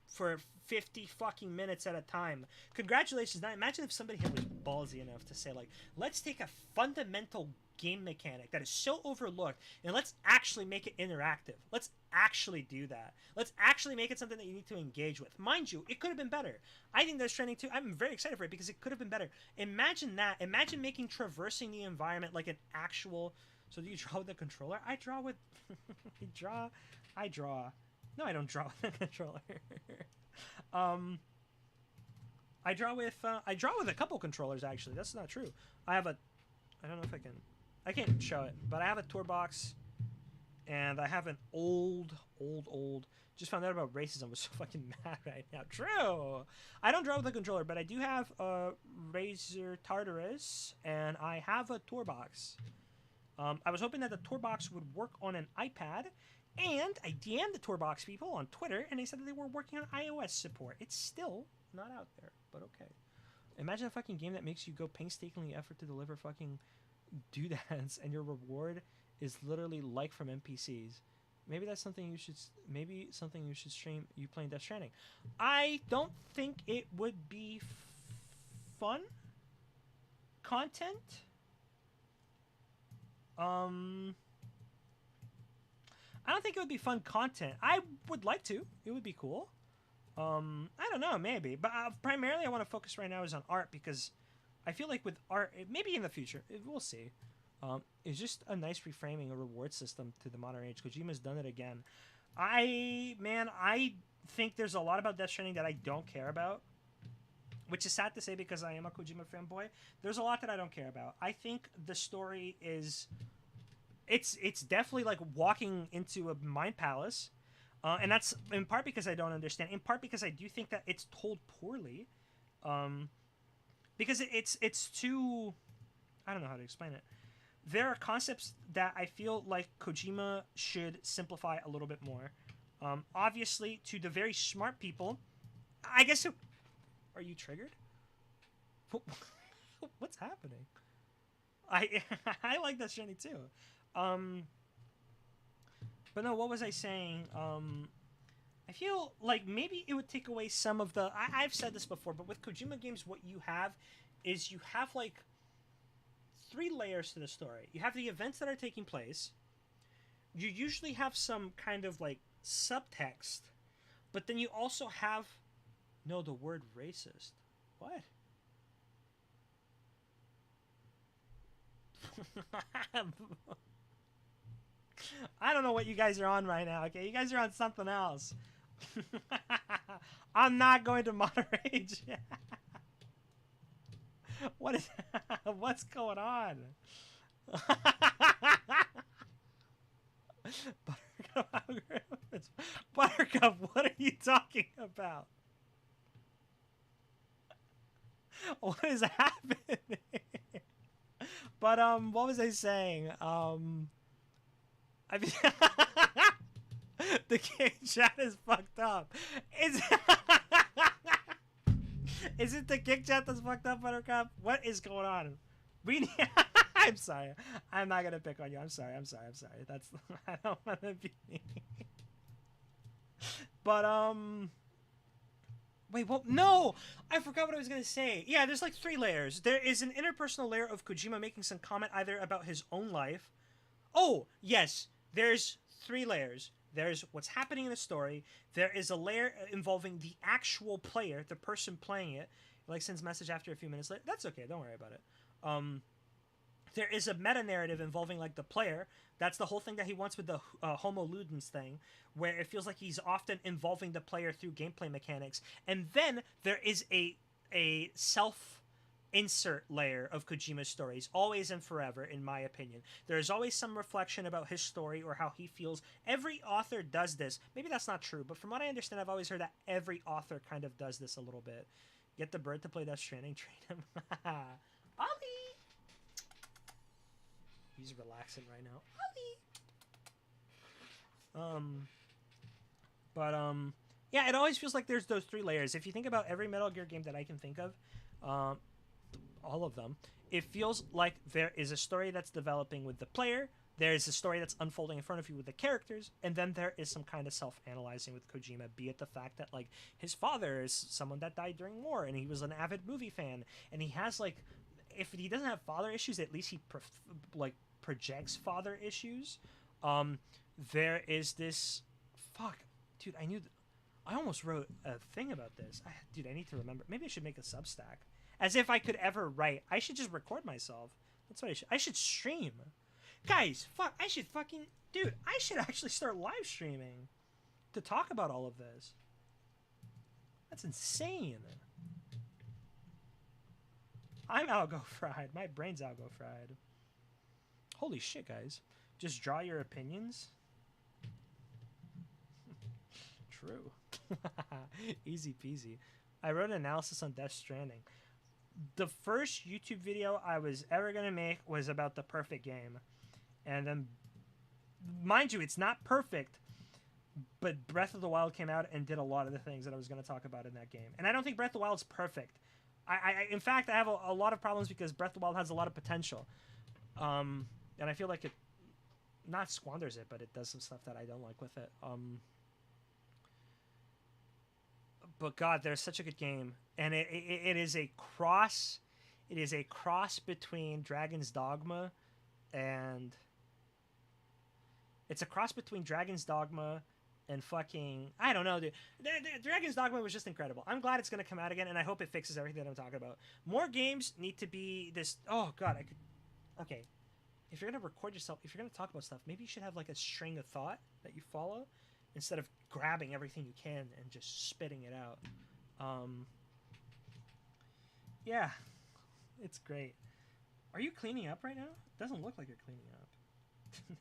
for 50 fucking minutes at a time. Congratulations. Now imagine if somebody was ballsy enough to say like, let's take a fundamental game mechanic that is so overlooked and let's actually make it interactive. Let's actually do that. Let's actually make it something that you need to engage with. Mind you, it could have been better. I think Death Stranding 2, I'm very excited for it because it could have been better. Imagine that. Imagine making traversing the environment like an actual... So do you draw with the controller? I draw with... I draw. No, I don't draw with the controller. I draw with a couple controllers actually. That's not true. I don't know if I can't show it, but I have a tour box, and I have an old. Just found out about racism. I'm so fucking mad right now. True. I don't draw with a controller, but I do have a Razer Tartarus, and I have a tour box. I was hoping that the tour box would work on an iPad, and I DM'd the tour box people on Twitter, and they said that they were working on iOS support. It's still not out there, but okay. Imagine a fucking game that makes you go painstakingly effort to deliver fucking doodads, and your reward is literally like from NPCs. Maybe that's something you should. Maybe something you should stream. You playing Death Stranding. I don't think it would be fun content. I don't think it would be fun content. I would like to. It would be cool. I don't know, maybe. But primarily, I want to focus right now is on art because I feel like with art, maybe in the future, we'll see. It's just a nice reframing, a reward system to the modern age. Kojima's done it again. I think there's a lot about Death Stranding that I don't care about, which is sad to say because I am a Kojima fanboy. There's a lot that I don't care about. I think the story is... It's definitely like walking into a mind palace. And that's in part because I don't understand. In part because I do think that it's told poorly. Because it's too... I don't know how to explain it. There are concepts that I feel like Kojima should simplify a little bit more. Obviously, to the very smart people... I guess... Are you triggered? What's happening? I like that Stranding too. But no, what was I saying? I feel like maybe it would take away some of the... I've said this before, but with Kojima games, what you have is you have like 3 layers to the story. You have the events that are taking place. You usually have some kind of like subtext, but then you also have... No, the word racist. What? I don't know what you guys are on right now, okay? You guys are on something else. I'm not going to moderate. What's going on? Buttercup algorithms. Buttercup, what are you talking about? What is happening? But what was I saying? I mean, the game chat is fucked up. Is it the kick chat that's fucked up, Buttercup? What is going on? We need... I'm sorry. I'm not gonna pick on you. I'm sorry. That's... I don't want to be... But, wait, well, no! I forgot what I was going to say. Yeah, there's like 3 layers. There is an interpersonal layer of Kojima making some comment either about his own life. Oh, yes. There's 3 layers. There's what's happening in the story. There is a layer involving the actual player, the person playing it. Like, sends message after a few minutes later. That's okay. Don't worry about it. There is a meta-narrative involving, like, the player. That's the whole thing that he wants with the Homo Ludens thing, where it feels like he's often involving the player through gameplay mechanics. And then there is a self-insert layer of Kojima's stories, always and forever, in my opinion. There is always some reflection about his story or how he feels. Every author does this. Maybe that's not true, but from what I understand, I've always heard that every author kind of does this a little bit. Get the bird to play Death Stranding, train him. Ollie! He's relaxing right now. Yeah, it always feels like there's those 3 layers. If you think about every Metal Gear game that I can think of, all of them, it feels like there is a story that's developing with the player, there is a story that's unfolding in front of you with the characters, and then there is some kind of self-analyzing with Kojima, be it the fact that, like, his father is someone that died during war, and he was an avid movie fan, and he has, like, if he doesn't have father issues, at least he projects father issues. There is this... Fuck. Dude, I almost wrote a thing about this. Dude, I need to remember. Maybe I should make a Substack. As if I could ever write. I should just record myself. That's what I should stream. Guys, fuck. I should fucking... Dude, I should actually start live streaming to talk about all of this. That's insane. I'm algo fried. My brain's algo fried. Holy shit, guys. Just draw your opinions. True. Easy peasy. I wrote an analysis on Death Stranding. The first YouTube video I was ever going to make was about the perfect game. And then, mind you, it's not perfect, but Breath of the Wild came out and did a lot of the things that I was going to talk about in that game. And I don't think Breath of the Wild's perfect. In fact, I have a lot of problems because Breath of the Wild has a lot of potential. And I feel like it... not squanders it, but it does some stuff that I don't like with it. But God, there's such a good game, and it is a cross. It is a cross between Dragon's Dogma and it's a cross between Dragon's Dogma and fucking I don't know, dude. Dragon's Dogma was just incredible. I'm glad it's gonna come out again, and I hope it fixes everything that I'm talking about. More games need to be this. Oh God, I could. Okay, if you're gonna record yourself, if you're gonna talk about stuff, maybe you should have like a string of thought that you follow instead of grabbing everything you can and just spitting it out. Yeah, it's great. Are you cleaning up right now? It doesn't look like you're cleaning up.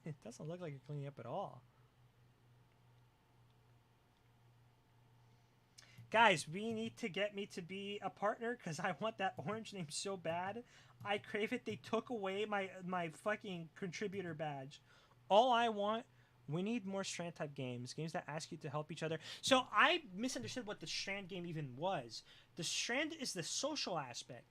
It doesn't look like you're cleaning up at all. Guys, we need to get me to be a partner because I want that orange name so bad. I crave it. They took away my fucking contributor badge. All I want, we need more Strand type games. Games that ask you to help each other. So I misunderstood what the Strand game even was. The Strand is the social aspect.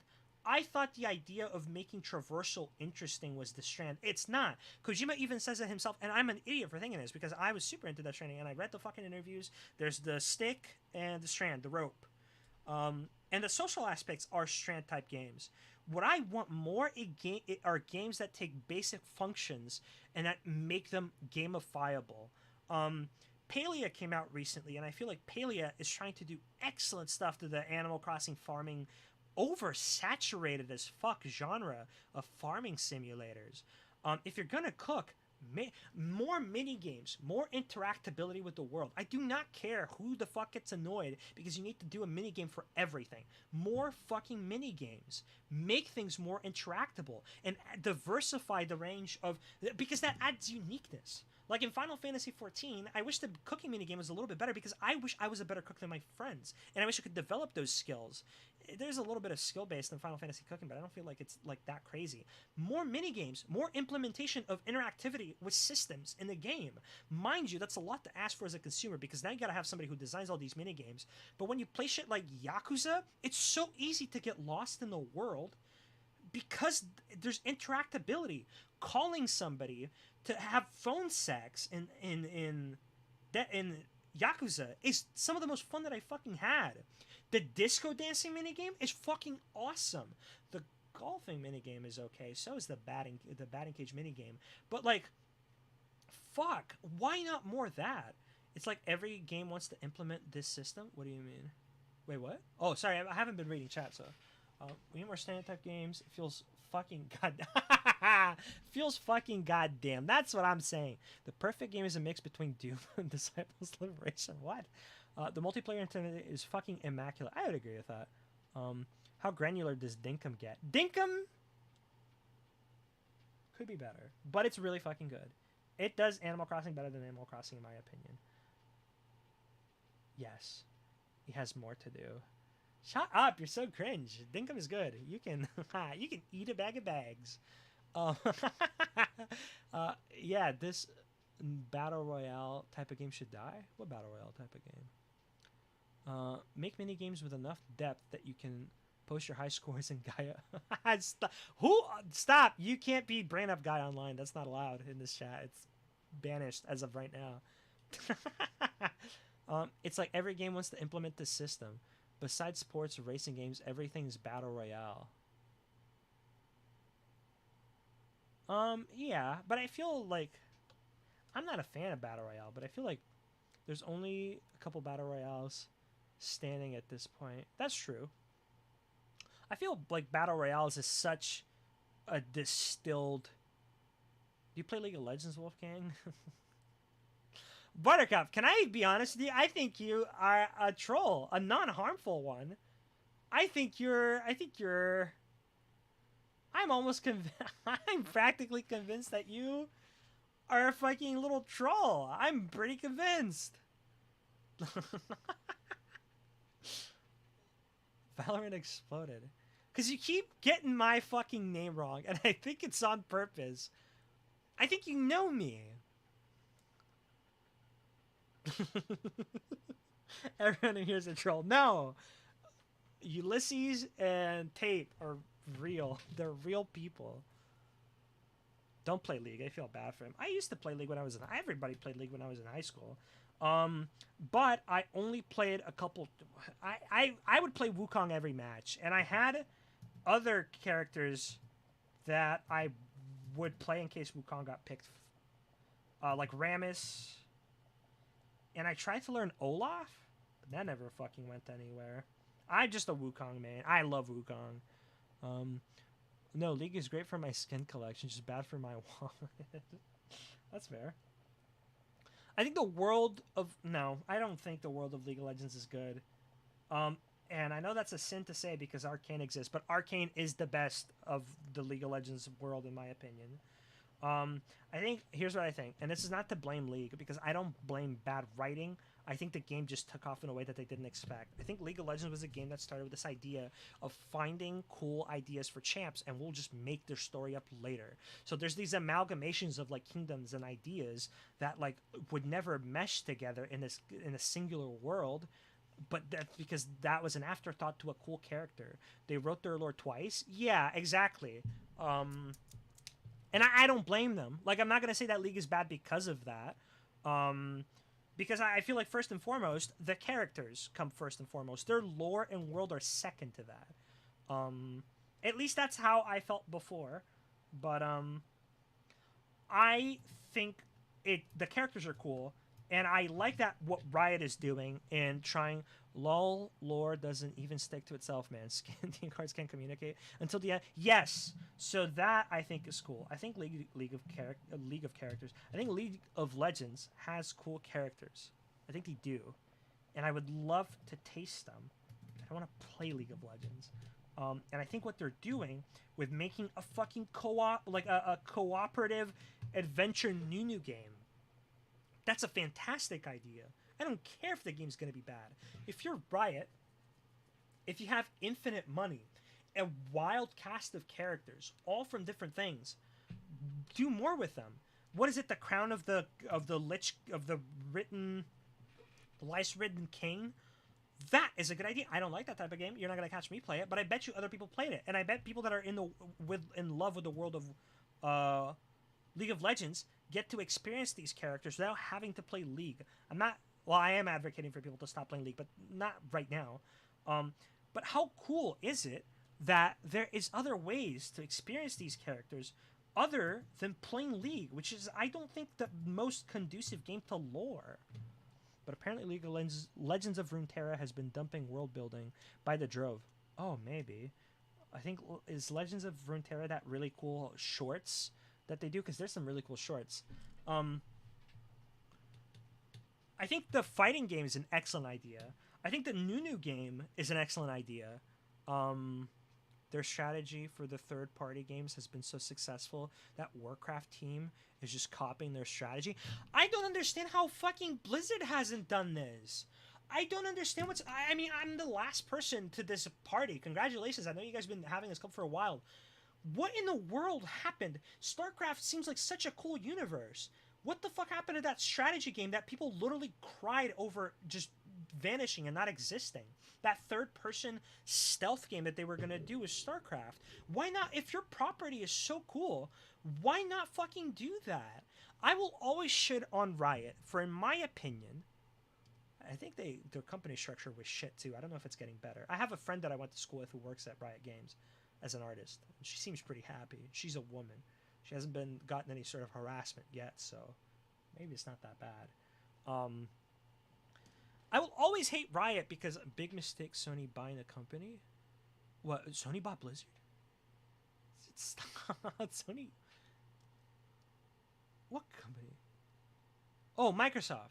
I thought the idea of making traversal interesting was the Strand. It's not. Kojima even says it himself, and I'm an idiot for thinking this because I was super into that Stranding, and I read the fucking interviews. There's the stick and the Strand, the rope. And the social aspects are Strand type games. What I want more are games that take basic functions and that make them gamifiable. Palia came out recently, and I feel like Palia is trying to do excellent stuff to the Animal Crossing farming oversaturated as fuck genre of farming simulators. If you're gonna cook, more mini games, more interactability with the world. I do not care who the fuck gets annoyed because you need to do a mini game for everything. More fucking mini games. Make things more interactable and diversify the range of because that adds uniqueness. Like in Final Fantasy XIV, I wish the cooking minigame was a little bit better because I wish I was a better cook than my friends, and I wish I could develop those skills. There's a little bit of skill based in Final Fantasy cooking, but I don't feel like it's like that crazy. More minigames, more implementation of interactivity with systems in the game. Mind you, that's a lot to ask for as a consumer because now you gotta have somebody who designs all these minigames. But when you play shit like Yakuza, it's so easy to get lost in the world because there's interactability. Calling somebody to have phone sex in Yakuza is some of the most fun that I fucking had. The disco dancing minigame is fucking awesome. The golfing minigame is okay. So is the batting cage minigame. But like, fuck, why not more of that? It's like every game wants to implement this system. What do you mean? Wait, what? Oh, sorry, I haven't been reading chat, so we need more standard type games. It feels fucking feels fucking goddamn. That's what I'm saying. The perfect game is a mix between Doom and Disciples Liberation. What? The multiplayer internet is fucking immaculate. I would agree with that. How granular does Dinkum get? Dinkum could be better, but it's really fucking good. It does Animal Crossing better than Animal Crossing in my opinion. Yes. He has more to do. Shut up! You're so cringe. Dinkum is good. You can eat a bag of bags. Yeah, this battle royale type of game should die. What battle royale type of game? Make mini games with enough depth that you can post your high scores in Gaia. Stop! You can't be brain up guy online. That's not allowed in this chat. It's banished as of right now. It's like every game wants to implement this system. Besides sports, racing games, everything's battle royale. Yeah, but I feel like I'm not a fan of battle royale, but I feel like there's only a couple battle royales standing at this point. That's true. I feel like battle royales is such a distilled. Do you play League of Legends, Wolfgang? Buttercup, can I be honest with you? I think you are a troll, a non-harmful one. I think you're. I'm almost convinced. I'm practically convinced that you are a fucking little troll. I'm pretty convinced. Valorant exploded. Because you keep getting my fucking name wrong, and I think it's on purpose. I think you know me. Everyone in here's a troll. No! Ulysses and Tape are real. They're real people. Don't play League. I feel bad for him. I used to play League when I was in. Everybody played League when I was in high school. But I only played a couple. I would play Wukong every match, and I had other characters that I would play in case Wukong got picked, like Rammus. And I tried to learn Olaf, but that never fucking went anywhere. I'm just a Wukong man. I love Wukong. No, League is great for my skin collection, just bad for my wallet. That's fair. I think the world of no, I don't think the world of League of Legends is good. And I know that's a sin to say because Arcane exists, but Arcane is the best of the League of Legends world in my opinion. I think here's what I think, and this is not to blame League because I don't blame bad writing. I think the game just took off in a way that they didn't expect. I think League of Legends was a game that started with this idea of finding cool ideas for champs, and we'll just make their story up later. So there's these amalgamations of like kingdoms and ideas that like would never mesh together in a singular world. But that's because that was an afterthought to a cool character. They wrote their lore twice. Yeah, exactly. And I don't blame them. Like, I'm not going to say that League is bad because of that. Because I feel like, first and foremost, the characters come first and foremost. Their lore and world are second to that. At least that's how I felt before. But I think the characters are cool. And I like that what Riot is doing in trying. LOL lore doesn't even stick to itself, man. Team cards can't communicate until the end. Yes, so that I think is cool. I think League of Characters. I think League of Legends has cool characters. I think they do, and I would love to taste them. I don't want to play League of Legends. And I think what they're doing with making a fucking co-op, like a cooperative adventure Nunu game. That's a fantastic idea. I don't care if the game's going to be bad. If you're Riot, if you have infinite money, a wild cast of characters, all from different things, do more with them. What is it? The crown of the lice-ridden king? That is a good idea. I don't like that type of game. You're not going to catch me play it, but I bet you other people played it. And I bet people that are in love with the world of League of Legends get to experience these characters without having to play League. I am advocating for people to stop playing League, but not right now. But how cool is it that there is other ways to experience these characters other than playing League, which is, I don't think, the most conducive game to lore. But apparently League of Legends of Runeterra has been dumping world building by the drove. Oh, maybe. I think, is Legends of Runeterra that really cool shorts that they do? Because there's some really cool shorts. I think the fighting game is an excellent idea. I think the Nunu game is an excellent idea. Their strategy for the third-party games has been so successful that Warcraft team is just copying their strategy. I don't understand how fucking Blizzard hasn't done this. I don't understand I mean, I'm the last person to this party. Congratulations. I know you guys have been having this club for a while. What in the world happened? StarCraft seems like such a cool universe. What the fuck happened to that strategy game that people literally cried over just vanishing and not existing? That third-person stealth game that they were going to do with StarCraft. Why not? If your property is so cool, why not fucking do that? I will always shit on Riot for, in my opinion, I think their company structure was shit too. I don't know if it's getting better. I have a friend that I went to school with who works at Riot Games as an artist. She seems pretty happy. She's a woman. She hasn't gotten any sort of harassment yet, so maybe it's not that bad. I will always hate Riot because a big mistake Sony buying a company. What? Sony bought Blizzard? Stop. Sony. What company? Oh, Microsoft.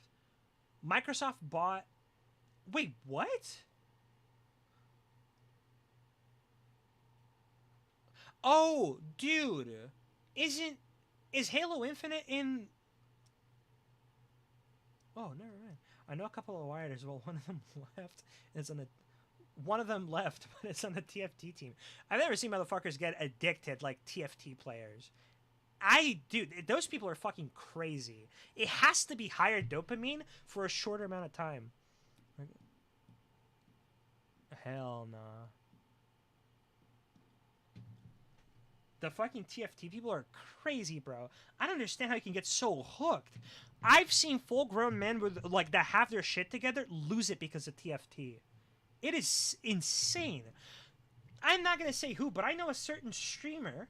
Microsoft bought. Wait, what? Oh, dude. Is Halo Infinite in? Oh, never mind. I know a couple of writers. Well, one of them left. One of them left, but it's on the TFT team. I've never seen motherfuckers get addicted like TFT players. Dude, those people are fucking crazy. It has to be higher dopamine for a shorter amount of time. Hell nah. The fucking TFT people are crazy, bro. I don't understand how you can get so hooked. I've seen full-grown men with like that have their shit together lose it because of TFT. It is insane. I'm not gonna say who, but I know a certain streamer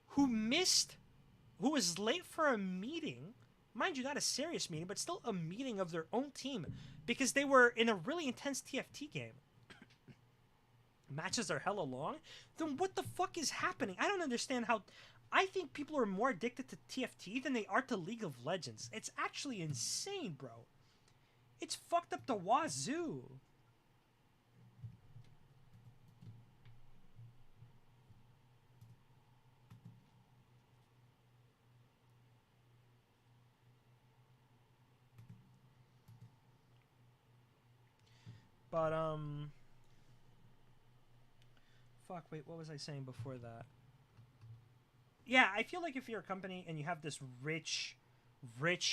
who who was late for a meeting, mind you, not a serious meeting, but still a meeting of their own team, because they were in a really intense TFT game. Matches are hella long. Then what the fuck is happening? I don't understand how. I think people are more addicted to TFT than they are to League of Legends. It's actually insane, bro. It's fucked up the wazoo. But fuck, wait, what was I saying before that? Yeah, I feel like if you're a company and you have this rich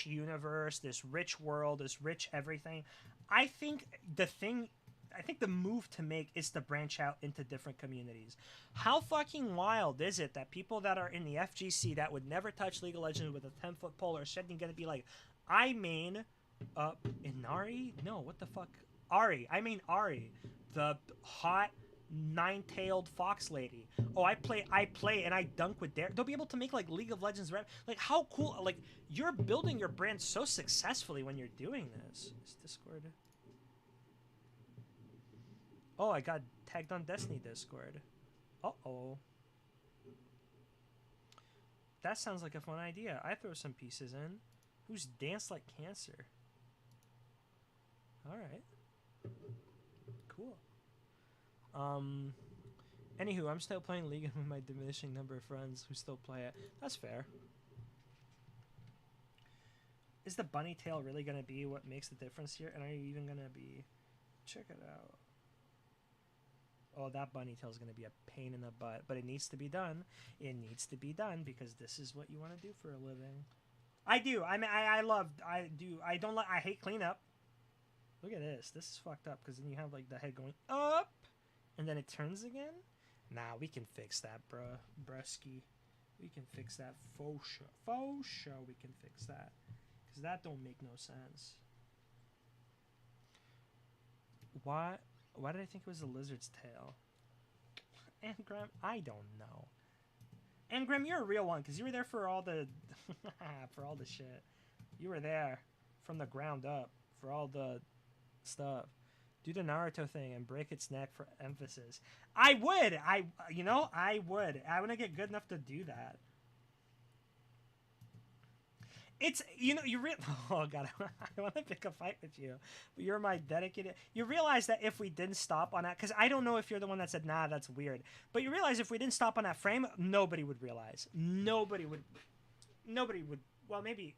universe, this rich world, this rich everything, I think the move to make is to branch out into different communities. How fucking wild is it that people that are in the FGC that would never touch League of Legends with a 10-foot pole are suddenly going to be like, I main Inari? No, what the fuck? Ari. I mean Ari, the hot nine-tailed fox lady. Oh, I play, and I dunk with Dare. They'll be able to make like League of Legends rep. Like, how cool! Like, you're building your brand so successfully when you're doing this. Is Discord? Oh, I got tagged on Destiny Discord. Uh-oh. That sounds like a fun idea. I throw some pieces in. Who's Dance Like Cancer? Alright. Cool. Anywho, I'm still playing League with my diminishing number of friends who still play it. That's fair. Is the bunny tail really gonna be what makes the difference here? And are you even gonna be... Check it out. Oh, that bunny tail is gonna be a pain in the butt. But it needs to be done. It needs to be done because this is what you want to do for a living. I do. I mean, I do. I don't like... I hate cleanup. Look at this. This is fucked up because then you have like the head going up and then it turns again. Nah, we can fix that, brusky. We can fix that. Faux show. We can fix that because that don't make no sense. Why did I think it was a lizard's tail? Engram, I don't know. Engram, you're a real one because you were there for all the for all the shit. You were there from the ground up for all the stuff. Do the Naruto thing and break its neck for emphasis. I would. I would. I want to get good enough to do that. It's, oh god, I want to pick a fight with you, but you're my dedicated. You realize that if we didn't stop on that, because I don't know if you're the one that said, nah, that's weird, but you realize if we didn't stop on that frame, nobody would realize. Nobody would, well, maybe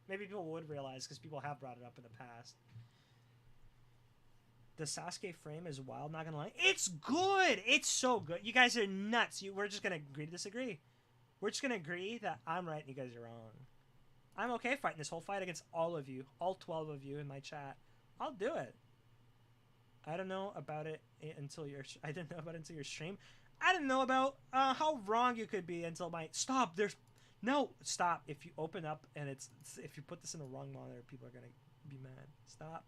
people would realize because people have brought it up in the past. The Sasuke frame is wild, not gonna lie. It's good! It's so good. You guys are nuts. We're just gonna agree to disagree. We're just gonna agree that I'm right and you guys are wrong. I'm okay fighting this whole fight against all of you. All 12 of you in my chat. I'll do it. I don't know about it until I didn't know about it until your stream. I didn't know about how wrong you could be until my... Stop! No! Stop! If you open up and if you put this in the wrong monitor, people are gonna be mad. Stop.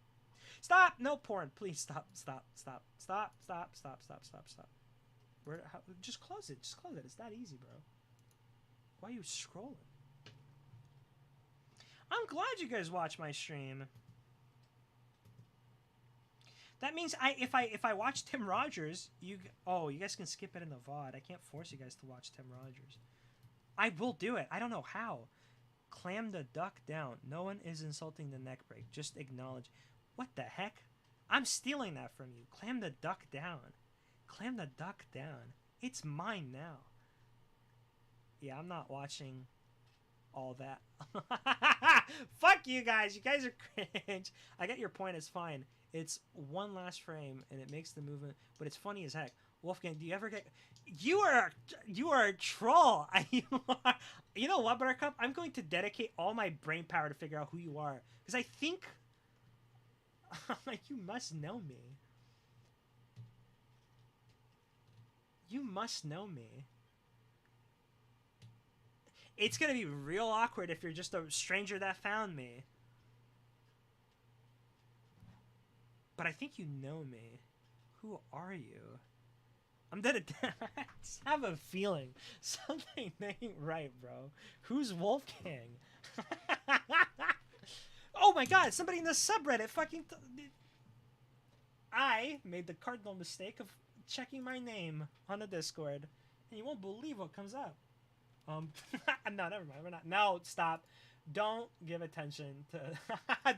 Stop! No porn. Please stop. Stop. Stop. Stop. Stop. Stop. Stop. Stop. Stop. Just close it. Just close it. It's that easy, bro. Why are you scrolling? I'm glad you guys watch my stream. That means if I watch Tim Rogers, you guys can skip it in the VOD. I can't force you guys to watch Tim Rogers. I will do it. I don't know how. Clam the duck down. No one is insulting the neck break. Just acknowledge. What the heck? I'm stealing that from you. Clam the duck down. Clam the duck down. It's mine now. Yeah, I'm not watching all that. Fuck you guys. You guys are cringe. I get your point. It's fine. It's one last frame and it makes the movement, but it's funny as heck. Wolfgang, do you ever get... You are a troll. You know what, Buttercup? I'm going to dedicate all my brain power to figure out who you are. Because I think... you must know me. You must know me. It's gonna be real awkward if you're just a stranger that found me. But I think you know me. Who are you? I'm dead. I just have a feeling something ain't right, bro. Who's Wolfgang? Oh my god, somebody in the subreddit fucking... I made the cardinal mistake of checking my name on the Discord, and you won't believe what comes up. No, never mind. We're not. No, stop. Don't give attention to...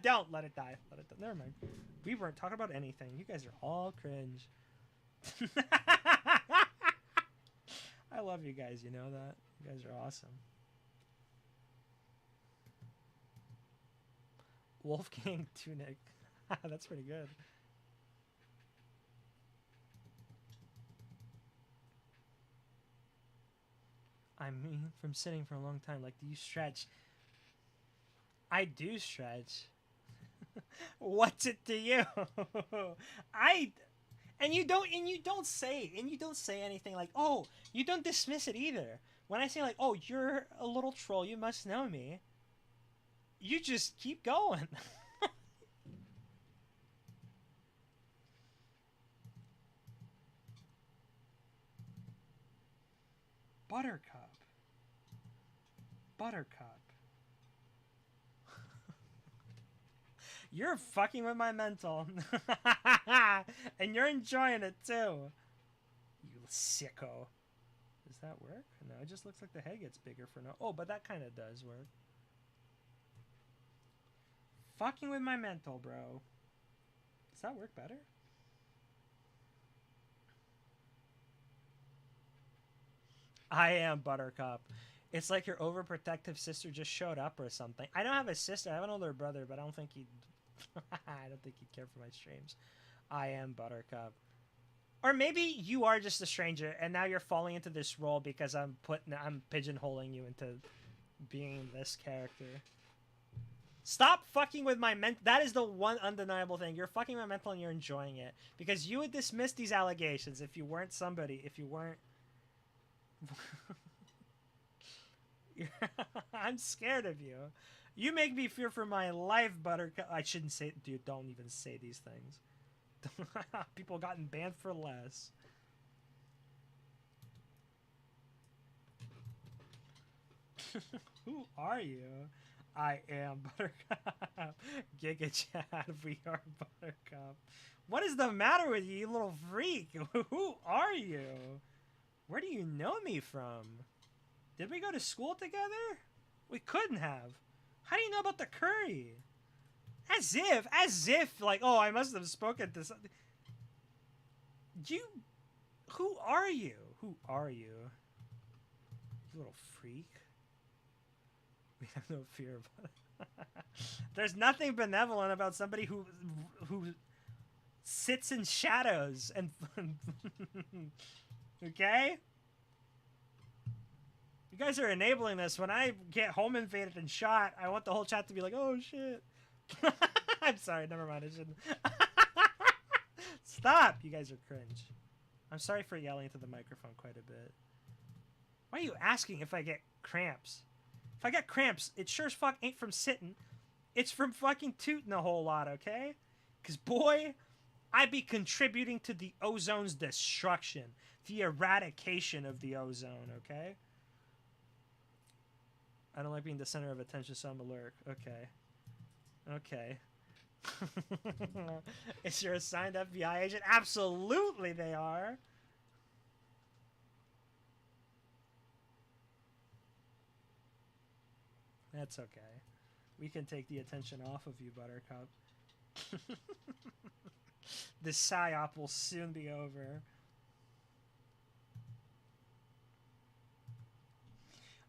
Don't let it die. Let it die. Never mind. We weren't talking about anything. You guys are all cringe. I love you guys, you know that? You guys are awesome. Wolfgang Tunic. That's pretty good. I mean, from sitting for a long time, like, do you stretch? I do stretch. What's it to you? And you don't say anything like, oh, you don't dismiss it either. When I say like, oh, you're a little troll, you must know me. You just keep going. Buttercup. Buttercup. You're fucking with my mental. And you're enjoying it too. You sicko. Does that work? No, it just looks like the head gets bigger for now. Oh, but that kind of does work. Fucking with my mental, bro. Does that work better? I am Buttercup. It's like your overprotective sister just showed up or something. I don't have a sister. I have an older brother, but I don't think he'd... I don't think he'd care for my streams. I am Buttercup. Or maybe you are just a stranger, and now you're falling into this role because I'm pigeonholing you into being this character. Stop fucking with my mental. That is the one undeniable thing. You're fucking my mental and you're enjoying it. Because you would dismiss these allegations if you weren't somebody. If you weren't... I'm scared of you. You make me fear for my life, Buttercup. I shouldn't say... Dude, don't even say these things. People gotten banned for less. Who are you? I am Buttercup. Giga Chat, we are Buttercup. What is the matter with you, you little freak? Who are you? Where do you know me from? Did we go to school together? We couldn't have. How do you know about the curry? As if, like, oh, I must have spoken to something. Who are you? Who are you? You little freak. We have no fear of it. There's nothing benevolent about somebody who sits in shadows and okay? You guys are enabling this. When I get home invaded and shot, I want the whole chat to be like, oh shit. I'm sorry, never mind. I shouldn't. Stop! You guys are cringe. I'm sorry for yelling into the microphone quite a bit. Why are you asking if I get cramps? If I get cramps, it sure as fuck ain't from sitting. It's from fucking tooting a whole lot, okay? Because, boy, I be contributing to the ozone's destruction. The eradication of the ozone, okay? I don't like being the center of attention, so I'm alert. Okay. Okay. Is your assigned FBI agent? Absolutely they are. That's okay. We can take the attention off of you, Buttercup. The psyop will soon be over.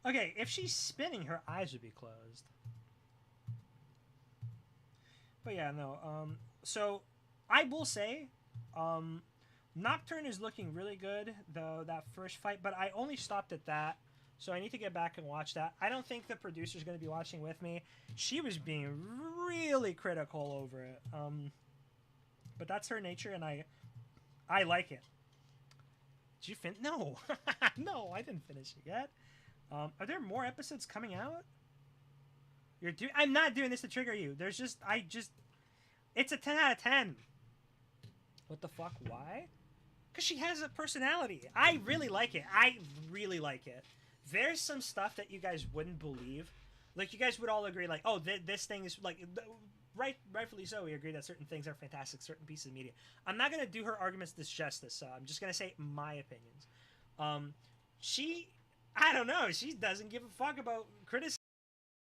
Okay, if she's spinning, her eyes would be closed. But yeah, no. So I will say, Nocturne is looking really good, though, that first fight. But I only stopped at that, so I need to get back and watch that. I don't think the producer's going to be watching with me. She was being really critical over it. But that's her nature, and I like it. Did you No. No, I didn't finish it yet. Are there more episodes coming out? I'm not doing this to trigger you. It's a 10 out of 10. What the fuck? Why? Because she has a personality. I really like it. I really like it. There's some stuff that you guys wouldn't believe. Like, you guys would all agree, like, oh, this thing is, like, rightfully so, we agree that certain things are fantastic, certain pieces of media. I'm not going to do her arguments this justice, so I'm just going to say my opinions. I don't know, she doesn't give a fuck about criticism.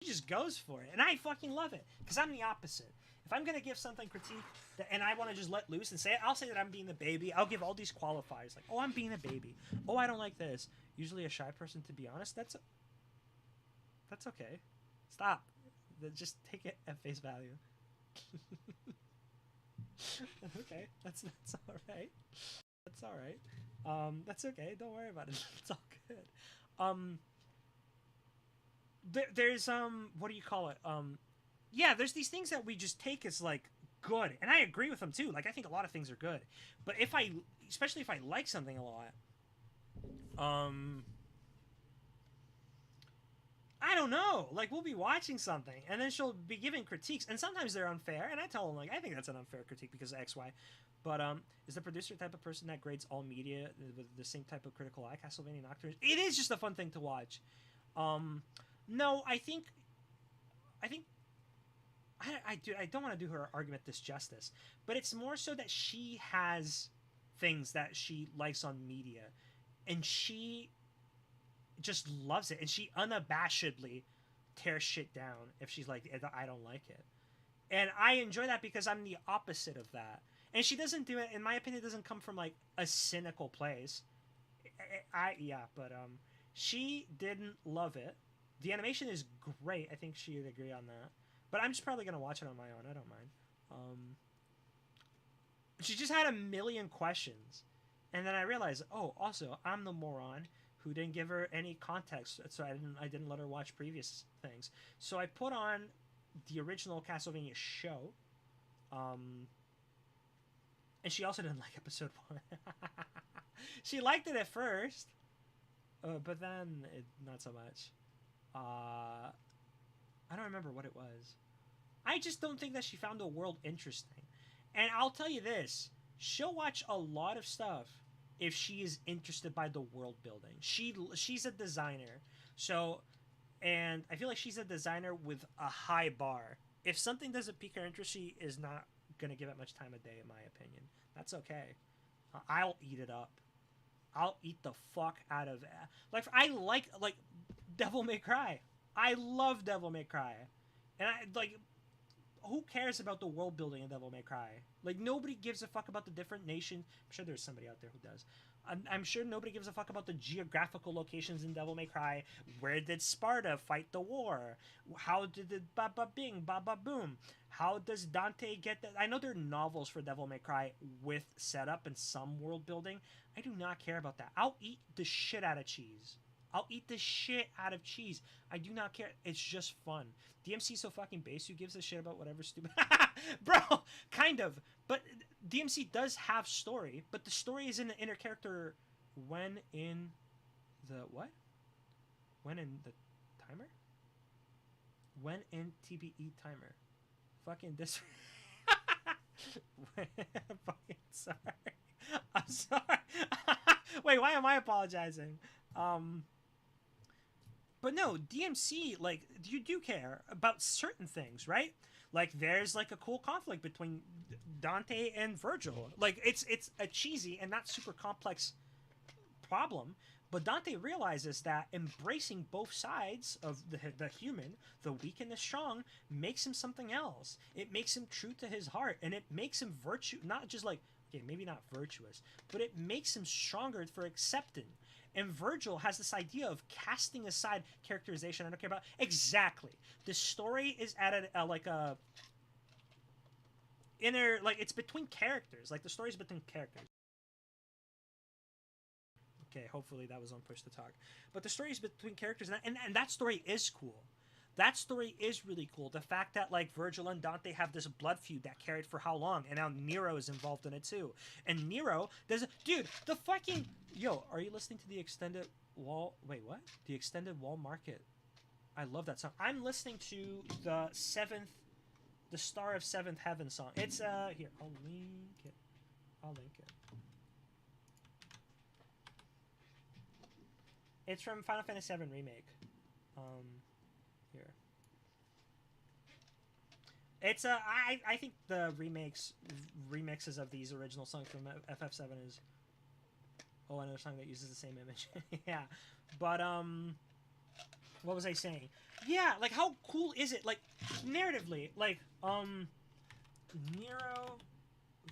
She just goes for it, and I fucking love it, because I'm the opposite. If I'm going to give something critique, and I want to just let loose and say it, I'll say that I'm being the baby. I'll give all these qualifiers, like, oh, I'm being a baby. Oh, I don't like this. Usually a shy person, to be honest, that's okay. Stop. Just take it at face value. Okay, that's all right. That's all right. That's okay. Don't worry about it. It's all good. There's what do you call it? Yeah, there's these things that we just take as like good, and I agree with them too. Like, I think a lot of things are good, but especially if I like something a lot, I don't know. Like, we'll be watching something, and then she'll be giving critiques, and sometimes they're unfair, and I tell them, like, I think that's an unfair critique because of X, Y. But, is the producer the type of person that grades all media with the same type of critical eye? Castlevania Nocturne? It is just a fun thing to watch. No, I don't want to do her argument this justice, but it's more so that she has things that she likes on media, and she just loves it, and she unabashedly tears shit down if she's like, I don't like it. And I enjoy that because I'm the opposite of that. And she doesn't do it, in my opinion, it doesn't come from like a cynical place. She didn't love it. The animation is great. I think she would agree on that. But I'm just probably gonna watch it on my own. I don't mind. She just had a million questions, and then I realized, oh, also I'm the moron who didn't give her any context, so I didn't let her watch previous things. So I put on the original Castlevania show, and she also didn't like episode 1. She liked it at first, but then not so much. I don't remember what it was. I just don't think that she found the world interesting. And I'll tell you this, she'll watch a lot of stuff if she is interested by the world building. She's a designer. So, and I feel like she's a designer with a high bar. If something doesn't pique her interest, she is not going to give it much time of day, in my opinion. That's okay. I'll eat it up. I'll eat the fuck out of it. Like, I like Devil May Cry. I love Devil May Cry. And who cares about the world building in Devil May Cry? Like, nobody gives a fuck about the different nations. I'm sure there's somebody out there who does. I'm sure nobody gives a fuck about the geographical locations in Devil May Cry. Where did Sparta fight the war? How did the ba-ba bing, ba-ba boom? How does Dante get that? I know there are novels for Devil May Cry with setup and some world building. I do not care about that. I'll eat the shit out of cheese. I'll eat the shit out of cheese. I do not care. It's just fun. DMC's so fucking base. Who gives a shit about whatever stupid... Bro, kind of. But DMC does have story, but the story is in the inner character when in the... What? When in the timer? When in TBE timer. Fucking this... Fucking sorry. I'm sorry. Wait, why am I apologizing? But no, DMC, like, you do care about certain things, right? Like, there's, like, a cool conflict between Dante and Virgil. Like, it's a cheesy and not super complex problem, but Dante realizes that embracing both sides of the human, the weak and the strong, makes him something else. It makes him true to his heart, and it makes him not just, like, okay, maybe not virtuous, but it makes him stronger for accepting. And Virgil has this idea of casting aside characterization. I don't care about exactly. The story is at a inner, like, it's between characters. Like, the story's between characters. Okay, hopefully that was on push to talk. But the story is between characters, and that story is cool. That story is really cool. The fact that, like, Virgil and Dante have this blood feud that carried for how long, and now Nero is involved in it too. And Nero does... Dude, the fucking... Yo, are you listening to the extended Wall. Wait, what? The extended Wall Market. I love that song. I'm listening to the Star of Seventh Heaven song. It's here. I'll link it. It's from Final Fantasy VII Remake. Here. It's I think the remixes of these original songs from FF7 is another song that uses the same image. Yeah. But what was I saying? Yeah, like how cool is it? Like narratively, like Nero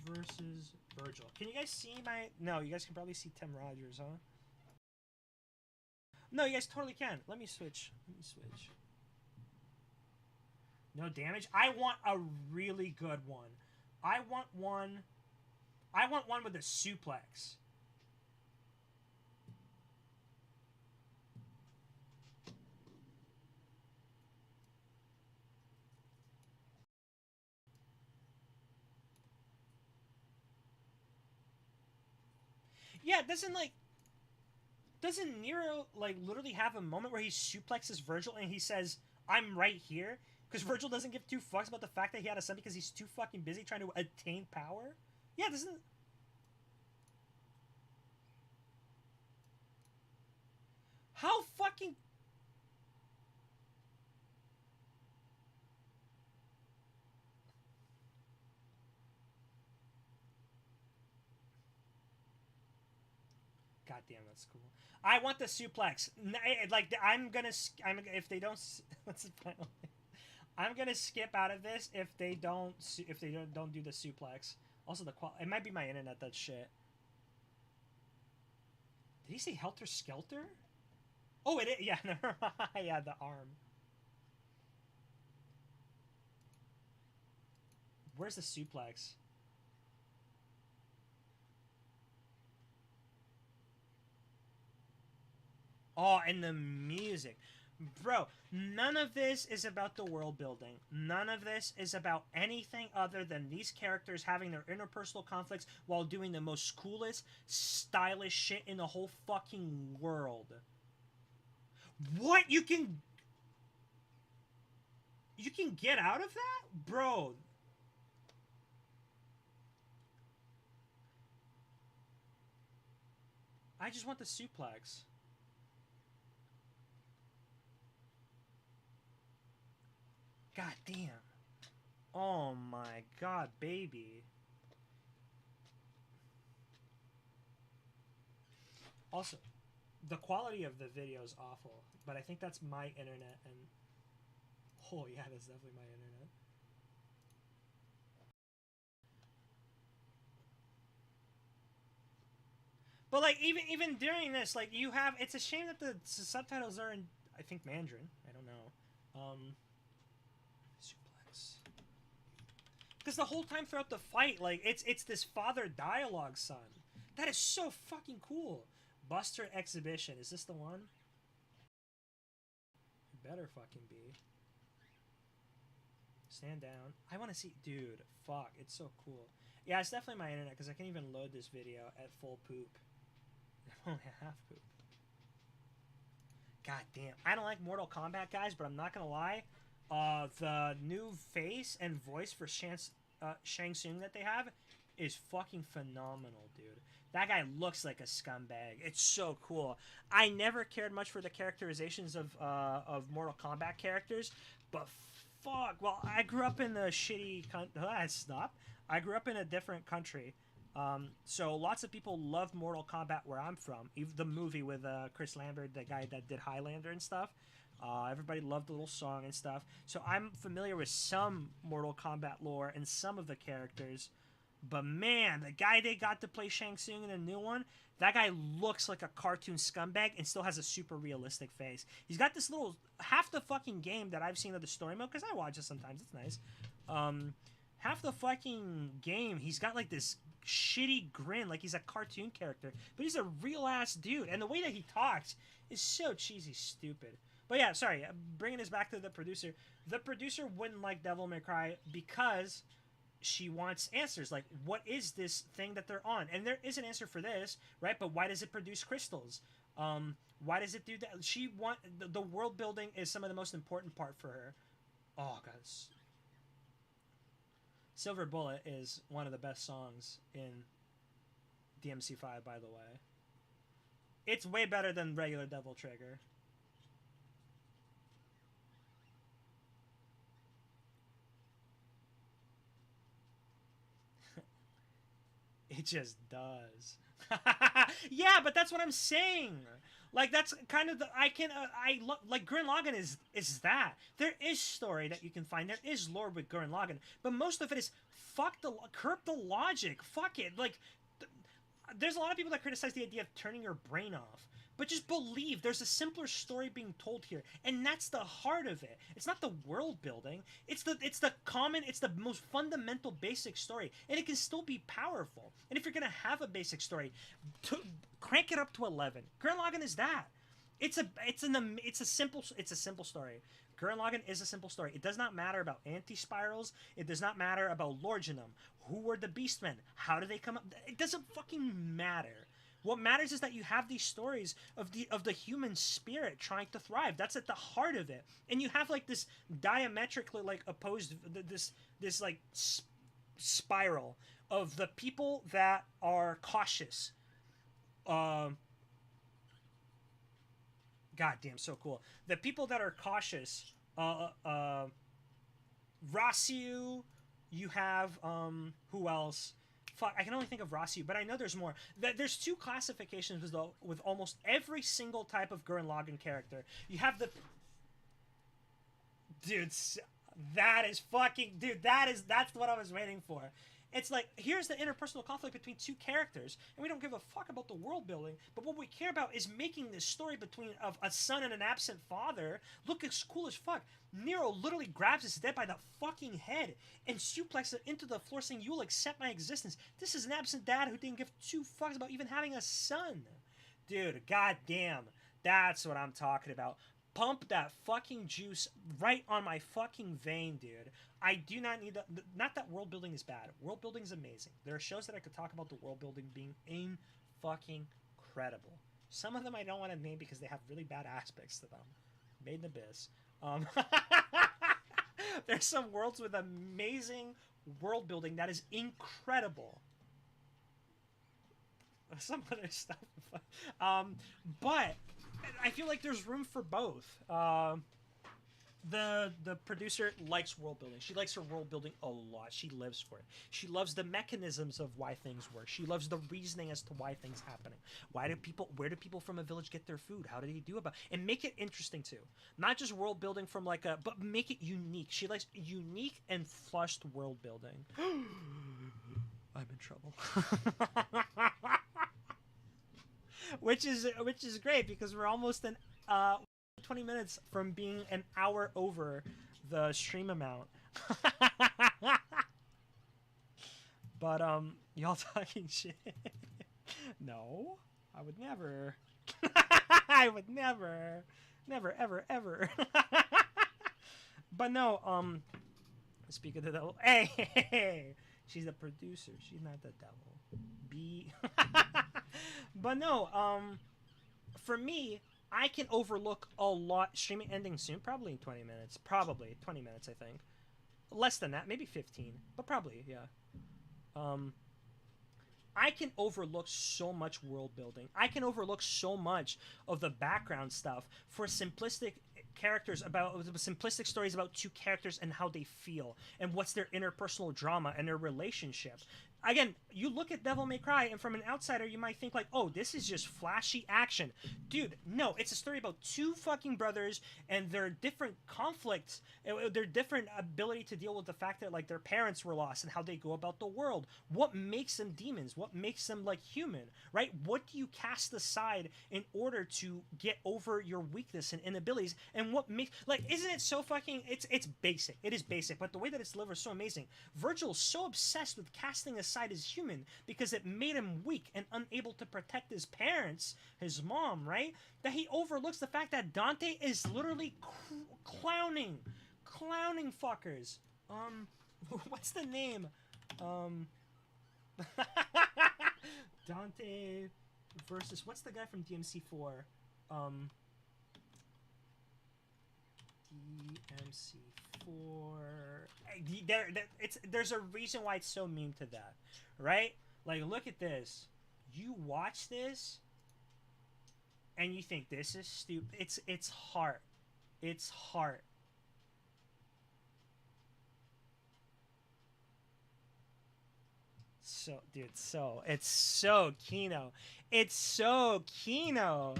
versus Virgil. Can you guys see my? No, you guys can probably see Tim Rogers, huh? No, you guys totally can. Let me switch. No damage. I want a really good one. I want one with a suplex. Yeah, doesn't Nero like literally have a moment where he suplexes Virgil and he says, "I'm right here"? Because Virgil doesn't give two fucks about the fact that he had a son because he's too fucking busy trying to attain power. Yeah, doesn't. How fucking. God damn, that's cool. I want the suplex. Like if they don't. What's the final? I'm gonna skip out of this if they don't don't do the suplex. Also, it might be my internet that's shit. Did he say Helter Skelter? Oh, it is. Yeah, never mind. Yeah, the arm. Where's the suplex? Oh, and the music. Bro, none of this is about the world building. None of this is about anything other than these characters having their interpersonal conflicts while doing the most coolest, stylish shit in the whole fucking world. What? You can get out of that? Bro. I just want the suplex. God damn. Oh my god, baby. Also, the quality of the video is awful, but I think that's my internet and oh yeah, that's definitely my internet. But like even during this, like you have it's a shame that the subtitles are in I think Mandarin. I don't know. Suplex. Because the whole time throughout the fight, like it's this father dialogue son. That is so fucking cool. Buster Exhibition. Is this the one? It better fucking be. Stand down. I want to see, dude. Fuck, it's so cool. Yeah, it's definitely my internet because I can't even load this video at full poop. I'm only half poop. God damn, I don't like Mortal Kombat, guys, but I'm not gonna lie. The new face and voice for Shang Tsung that they have is fucking phenomenal, dude. That guy looks like a scumbag. It's so cool. I never cared much for the characterizations of Mortal Kombat characters, but fuck. Well, I grew up in the shitty. Stop. I grew up in a different country. So lots of people love Mortal Kombat where I'm from. Even the movie with Chris Lambert, the guy that did Highlander and stuff. Everybody loved the little song and stuff. So I'm familiar with some Mortal Kombat lore and some of the characters. But man, the guy they got to play Shang Tsung in the new one, that guy looks like a cartoon scumbag and still has a super realistic face. He's got this little half the fucking game that I've seen of the story mode because I watch it sometimes. It's nice. Half the fucking game, he's got like this shitty grin, like he's a cartoon character, but he's a real ass dude, and the way that he talks is so cheesy, stupid. But yeah, sorry, bringing this back to the producer. The producer wouldn't like Devil May Cry because she wants answers like what is this thing that they're on, and there is an answer for this, right? But why does it produce crystals? Why does it do that? The world building is some of the most important part for her. Oh god, Silver Bullet is one of the best songs in DMC5, by the way. It's way better than regular Devil Trigger. It just does. Yeah, but that's what I'm saying. Like that's kind of the like Gurren Lagann is that there is story that you can find, there is lore with Gurren Lagann, but most of it is curb the logic, fuck it. Like there's a lot of people that criticize the idea of turning your brain off, but just believe there's a simpler story being told here, and that's the heart of it. It's not the world building. It's the most fundamental basic story, and it can still be powerful. And if you're gonna have a basic story, crank it up to 11. Gurren Lagann is that. It's a simple story. Gurren Lagann is a simple story. It does not matter about anti-spirals. It does not matter about Lorginum. Who were the Beastmen? How do they come up? It doesn't fucking matter. What matters is that you have these stories of the human spirit trying to thrive. That's at the heart of it. And you have like this diametrically like opposed this like spiral of the people that are cautious. God damn, so cool. The people that are cautious, Rasu, you have who else? Fuck, I can only think of Rasu, but I know there's more. There's two classifications with almost every single type of Gurren Lagann character. You have the dude, that's what I was waiting for. It's like, here's the interpersonal conflict between two characters, and we don't give a fuck about the world building, but what we care about is making this story of a son and an absent father look as cool as fuck. Nero literally grabs his dad by the fucking head and suplexes it into the floor saying, "You will accept my existence." This is an absent dad who didn't give two fucks about even having a son. Dude, goddamn. That's what I'm talking about. Pump that fucking juice right on my fucking vein, dude. I do not need that. Not that world building is bad. World building is amazing. There are shows that I could talk about the world building being fucking incredible. Some of them I don't want to name because they have really bad aspects to them. Made in Abyss. There's some worlds with amazing world building that is incredible. Some other stuff. But I feel like there's room for both. The producer likes world building. She likes her world building a lot. She lives for it. She loves the mechanisms of why things work. She loves the reasoning as to why things happening. Where do people from a village get their food? How do they do about it? And make it interesting too. Not just world building from but make it unique. She likes unique and flushed world building. I'm in trouble. which is great because we're almost 20 minutes from being an hour over the stream amount. But y'all talking shit. No, I would never. I would never ever. But no, speak of the devil. Hey, she's the producer. She's not the devil. But no, for me, I can overlook a lot. Streaming ending soon, probably in 20 minutes. Probably 20 minutes, I think. Less than that, maybe 15, but probably, yeah. I can overlook so much world building. I can overlook so much of the background stuff for simplistic simplistic stories about two characters and how they feel and what's their interpersonal drama and their relationship. Again, you look at Devil May Cry, and from an outsider, you might think like, oh, this is just flashy action. Dude, no, it's a story about two fucking brothers and their different conflicts, their different ability to deal with the fact that like their parents were lost and how they go about the world. What makes them demons? What makes them like human, right? What do you cast aside in order to get over your weakness and inabilities? And what makes, like, isn't it so fucking, it's basic. It is basic, but the way that it's delivered is so amazing. Virgil's so obsessed with casting aside his human because it made him weak and unable to protect his parents, his mom, right? That he overlooks the fact that Dante is literally clowning fuckers. What's the name? Dante versus, what's the guy from DMC4? DMC4. There's a reason why it's so mean to that, right? Like, look at this. You watch this, and you think this is stupid. It's heart. It's heart. So, dude, it's so Kino. It's so Kino.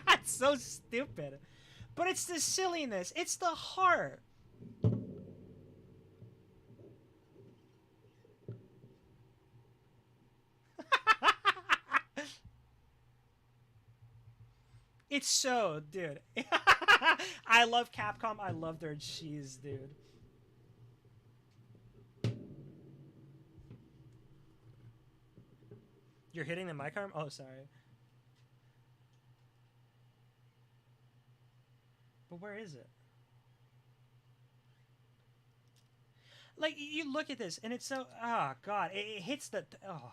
It's so stupid. But it's the silliness. It's the heart. It's so, dude. I love Capcom. I love their cheese, dude. You're hitting the mic arm? Oh, sorry. But where is it? Like, you look at this, and it's so... Oh, God. It hits the... Oh.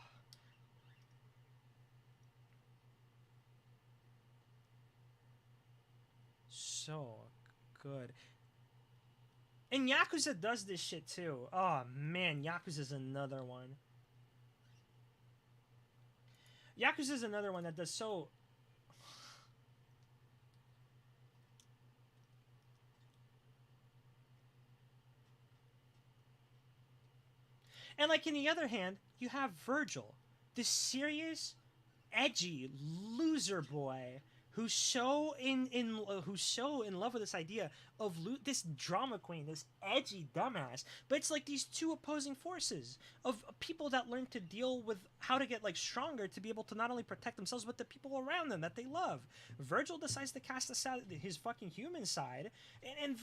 So good. And Yakuza does this shit, too. Oh, man. Yakuza's another one. Yakuza's another one that does so... And, like, in the other hand, you have Virgil, this serious, edgy loser boy who's so who's so in love with this idea of this drama queen, this edgy dumbass. But it's like these two opposing forces of people that learn to deal with how to get like stronger to be able to not only protect themselves but the people around them that they love. Virgil decides to cast aside his fucking human side, and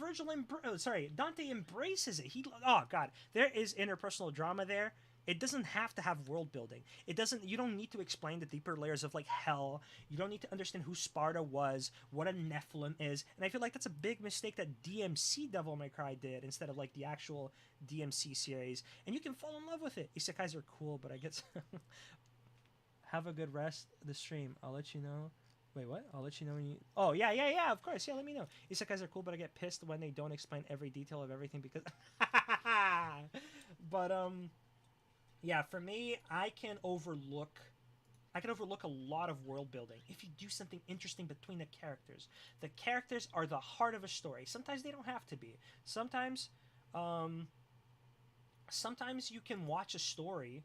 Dante embraces it. Oh god, there is interpersonal drama there. It doesn't have to have world building. You don't need to explain the deeper layers of like hell. You don't need to understand who Sparta was, what a Nephilim is. And I feel like that's a big mistake that DMC Devil May Cry did instead of like the actual DMC series. And you can fall in love with it. Isekais are cool, but I guess have a good rest of the stream. I'll let you know. Wait, what? I'll let you know when you... Oh, yeah, of course. Yeah, let me know. Isekais are cool, but I get pissed when they don't explain every detail of everything because... But, yeah, for me, I can overlook a lot of world building if you do something interesting between the characters. The characters are the heart of a story. Sometimes they don't have to be. Sometimes you can watch a story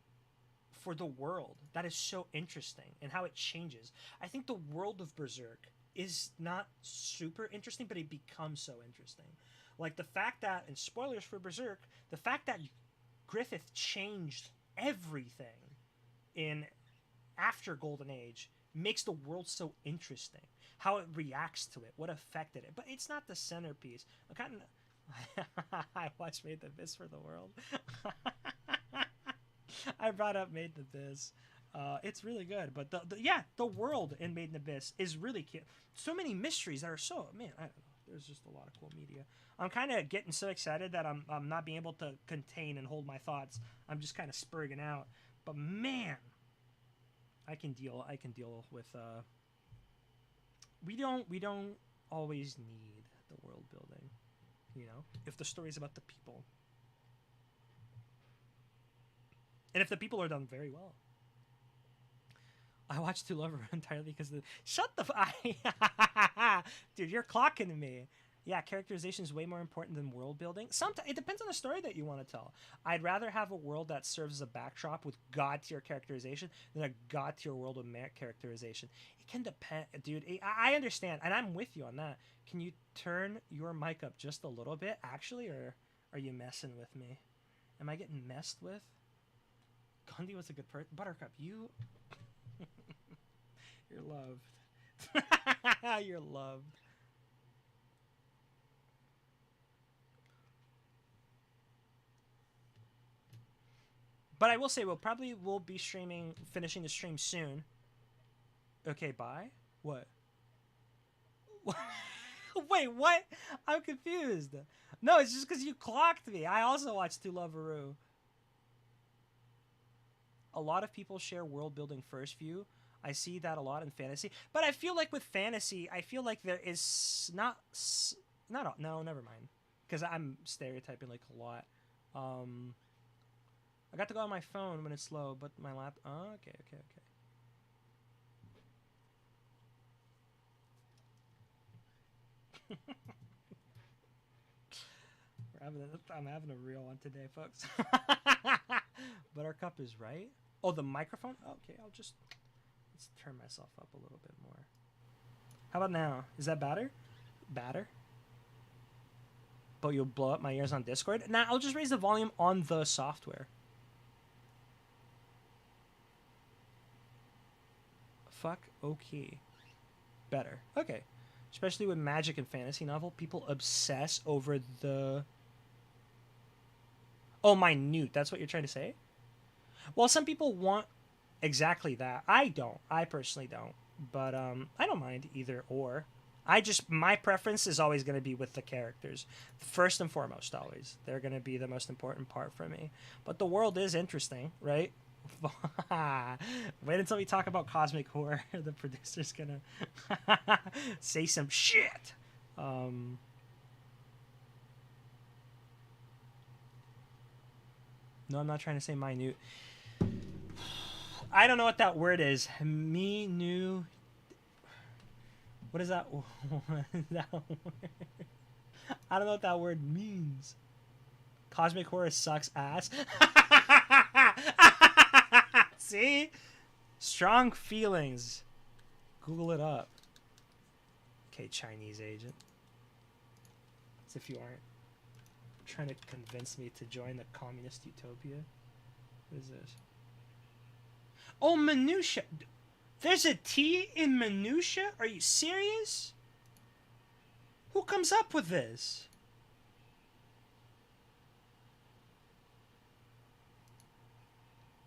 for the world that is so interesting and how it changes. I think the world of Berserk is not super interesting, but it becomes so interesting. Like the fact that, and spoilers for Berserk, the fact that Griffith changed everything in after Golden Age makes the world so interesting. How it reacts to it, what affected it. But it's not the centerpiece. I'm kind of... I watched Made in Abyss for the world. I brought up Made in Abyss. It's really good. But the world in Made in Abyss is really cute. So many mysteries that are so... Man, I don't know. There's just a lot of cool media. I'm kind of getting so excited that I'm not being able to contain and hold my thoughts. I'm just kind of spurging out. But man, I can deal with we don't always need the world building, you know, if the story is about the people. And if the people are done very well. I watched To Love Her entirely because of the... Shut the Dude, you're clocking me. Yeah, characterization is way more important than world building. Sometimes it depends on the story that you want to tell. I'd rather have a world that serves as a backdrop with god-tier characterization than a god-tier world with merit characterization. It can depend, dude. I understand, and I'm with you on that. Can you turn your mic up just a little bit, actually, or are you messing with me? Am I getting messed with? Gandhi was a good person. Buttercup, you... You're loved. You're loved. But I will say we'll be finishing the stream soon. Okay, bye? What? Wait, what? I'm confused. No, it's just because you clocked me. I also watched To Love Aru. a lot of people share world building first view. I see that a lot in fantasy, but I feel like with fantasy, I feel like there is no, never mind, because I'm stereotyping like a lot. I got to go on my phone when it's slow, but my lap. Oh, okay. I'm having a real one today, folks. Buttercup is right. Oh, the microphone. Okay, let's turn myself up a little bit more. How about now? Is that better? Better? But you'll blow up my ears on Discord. Nah, I'll just raise the volume on the software. Fuck. Okay. Better. Okay. Especially with magic and fantasy novel, people obsess over the. Oh, minute. That's what you're trying to say? Well, some people want exactly that. I don't. I personally don't. But I don't mind either or. My preference is always going to be with the characters. First and foremost, always. They're going to be the most important part for me. But the world is interesting, right? Wait until we talk about cosmic horror. The producer's going to say some shit. No, I'm not trying to say minute. I don't know what that word is. New. What is that? What is that word? I don't know what that word means. Cosmic horror sucks ass. See? Strong feelings. Google it up. Okay, Chinese agent. As if you aren't trying to convince me to join the communist utopia. What is this? Oh, minutia. There's a T in minutia? Are you serious? Who comes up with this?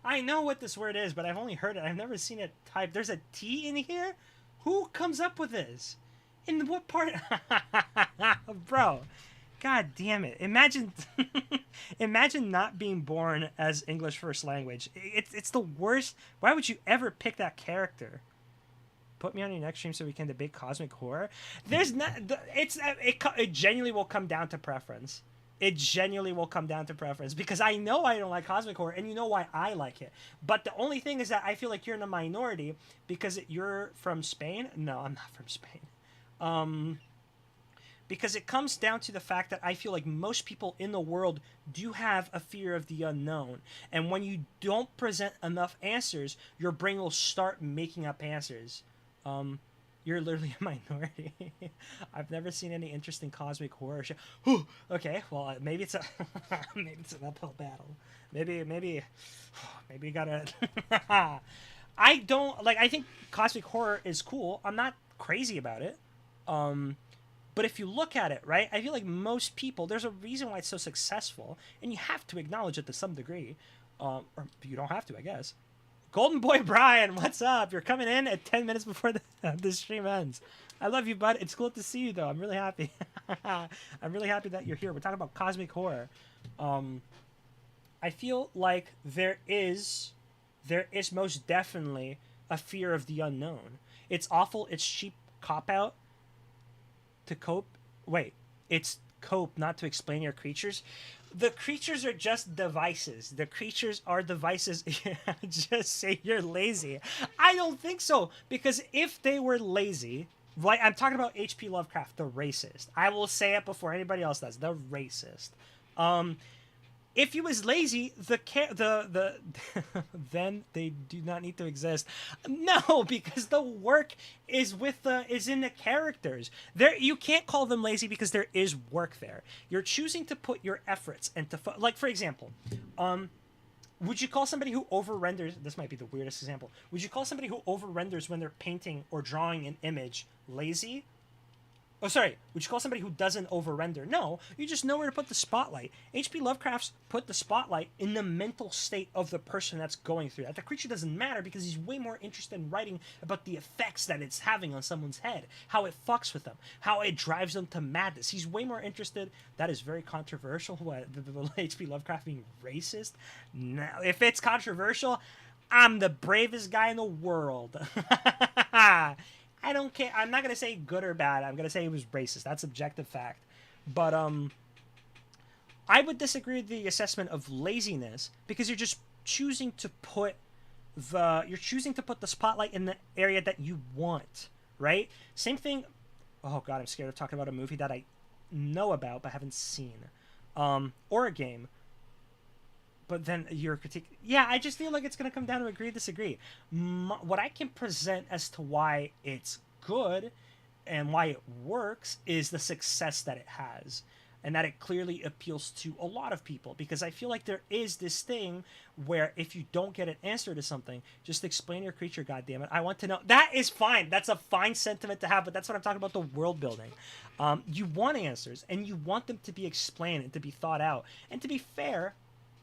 I know what this word is, but I've only heard it. I've never seen it typed. There's a T in here? Who comes up with this? In what part? Bro. God damn it. Imagine imagine not being born as English first language. It's the worst. Why would you ever pick that character? Put me on your next stream so we can debate cosmic horror. There's not it genuinely will come down to preference. It genuinely will come down to preference because I know I don't like cosmic horror and you know why I like it. But the only thing is that I feel like you're in a minority because you're from Spain. No, I'm not from Spain. Because it comes down to the fact that I feel like most people in the world do have a fear of the unknown. And when you don't present enough answers, your brain will start making up answers. You're literally a minority. I've never seen any interesting cosmic horror show. Okay, well, maybe it's maybe it's an uphill battle. Maybe you gotta... I don't... Like, I think cosmic horror is cool. I'm not crazy about it. But if you look at it, right, I feel like most people, there's a reason why it's so successful, and you have to acknowledge it to some degree. Or you don't have to, I guess. Golden Boy Brian, what's up? You're coming in at 10 minutes before the stream ends. I love you, bud. It's cool to see you, though. I'm really happy. I'm really happy that you're here. We're talking about cosmic horror. I feel like there is most definitely a fear of the unknown. It's awful. It's cheap cop-out. To cope? Wait, it's cope, not to explain your creatures? The creatures are just devices. The creatures are devices. Just say you're lazy. I don't think so, because if they were lazy, like I'm talking about H.P. Lovecraft, the racist. I will say it before anybody else does. The racist. If he was lazy, then they do not need to exist. No, because the work is in the characters. You can't call them lazy because there is work there. You're choosing to put your efforts into like, for example, would you call somebody who over-renders, this might be the weirdest example, would you call somebody who over-renders when they're painting or drawing an image lazy? Oh, sorry. Would you call somebody who doesn't over-render? No. You just know where to put the spotlight. H.P. Lovecraft's put the spotlight in the mental state of the person that's going through that. The creature doesn't matter because he's way more interested in writing about the effects that it's having on someone's head, how it fucks with them, how it drives them to madness. He's way more interested. That is very controversial, what, H.P. Lovecraft being racist. Now, if it's controversial, I'm the bravest guy in the world. I don't care. I'm not gonna say good or bad. I'm gonna say he was racist. That's objective fact. But I would disagree with the assessment of laziness because you're just choosing to put the spotlight in the area that you want, right? Same thing. Oh god, I'm scared of talking about a movie that I know about but haven't seen, or a game. But then your critique, yeah, I just feel like it's gonna come down to agree, disagree. What I can present as to why it's good and why it works is the success that it has, and that it clearly appeals to a lot of people. Because I feel like there is this thing where if you don't get an answer to something, just explain your creature. God damn it, I want to know. That is fine. That's a fine sentiment to have. But that's what I'm talking about. The world building. You want answers, and you want them to be explained and to be thought out. And to be fair,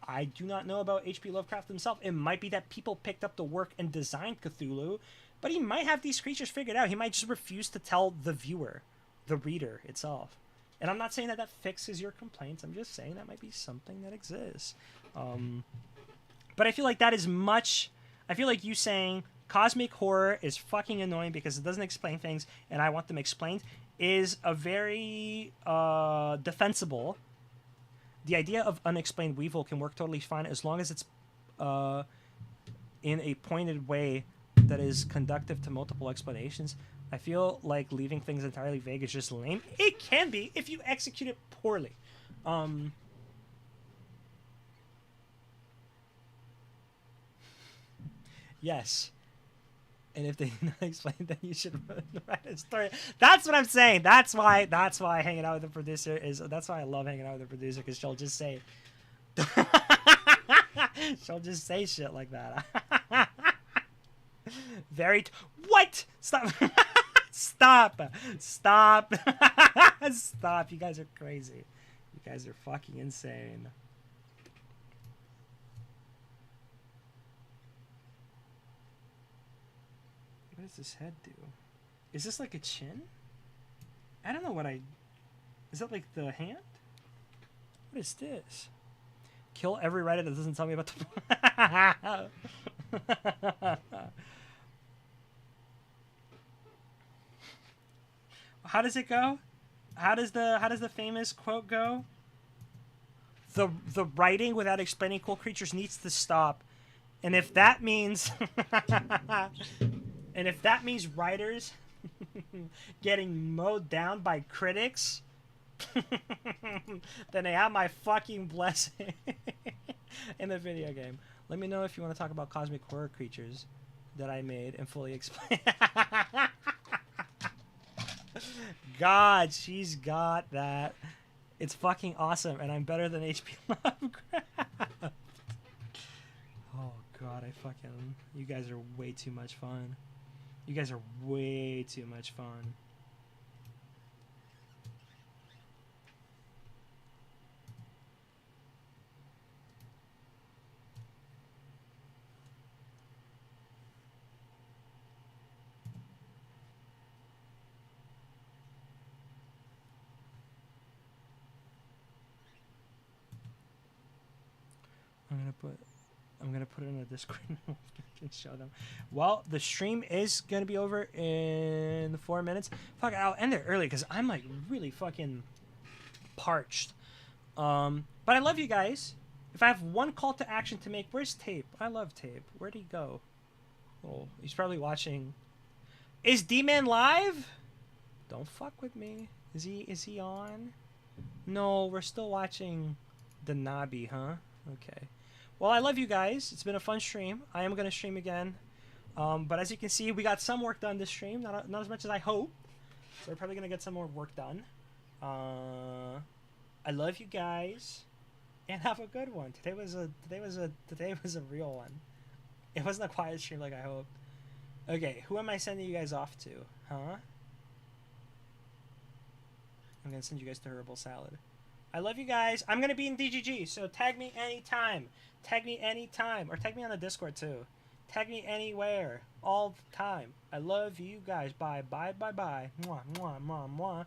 I do not know about H.P. Lovecraft himself. It might be that people picked up the work and designed Cthulhu, but he might have these creatures figured out. He might just refuse to tell the viewer, the reader itself. And I'm not saying that that fixes your complaints. I'm just saying that might be something that exists. But I feel like that is much... I feel like you saying cosmic horror is fucking annoying because it doesn't explain things and I want them explained is a very defensible... The idea of unexplained weevil can work totally fine as long as it's in a pointed way that is conductive to multiple explanations. I feel like leaving things entirely vague is just lame. It can be if you execute it poorly. Yes. And if they do not explain, then you should write a story. That's what I'm saying. That's why hanging out with the producer is. That's why I love hanging out with the producer because she'll just say, she'll just say shit like that. What? Stop! Stop! Stop! Stop! You guys are crazy. You guys are fucking insane. What does this head do? Is this like a chin? I don't know what I... Is that like the hand? What is this? Kill every writer that doesn't tell me about the... How does it go? How does the famous quote go? The writing without explaining cool creatures needs to stop. And if that means... And if that means writers getting mowed down by critics, then they have my fucking blessing in the video game. Let me know if you want to talk about cosmic horror creatures that I made and fully explain. God, she's got that. It's fucking awesome, and I'm better than H.P. Lovecraft. Oh, God, you guys are way too much fun. You guys are way too much fun. I'm gonna put it in the Discord. I can show them. Well, the stream is gonna be over in 4 minutes. Fuck, I'll end it early because I'm like really fucking parched. But I love you guys. If I have one call to action to make, where's Tape? I love Tape. Where'd he go? Oh, he's probably watching. Is D-Man live? Don't fuck with me. Is he on? No, we're still watching the Nabi, huh? Okay. Well, I love you guys. It's been a fun stream. I am going to stream again. But as you can see, we got some work done this stream. Not as much as I hope. So we're probably going to get some more work done. I love you guys. And have a good one. Today was a real one. It wasn't a quiet stream like I hoped. Okay, who am I sending you guys off to? Huh? I'm going to send you guys to Herbal Salad. I love you guys. I'm going to be in DGG, so tag me anytime. Tag me anytime. Or tag me on the Discord, too. Tag me anywhere. All the time. I love you guys. Bye, bye, bye, bye. Mwah, mwah, mwah, mwah.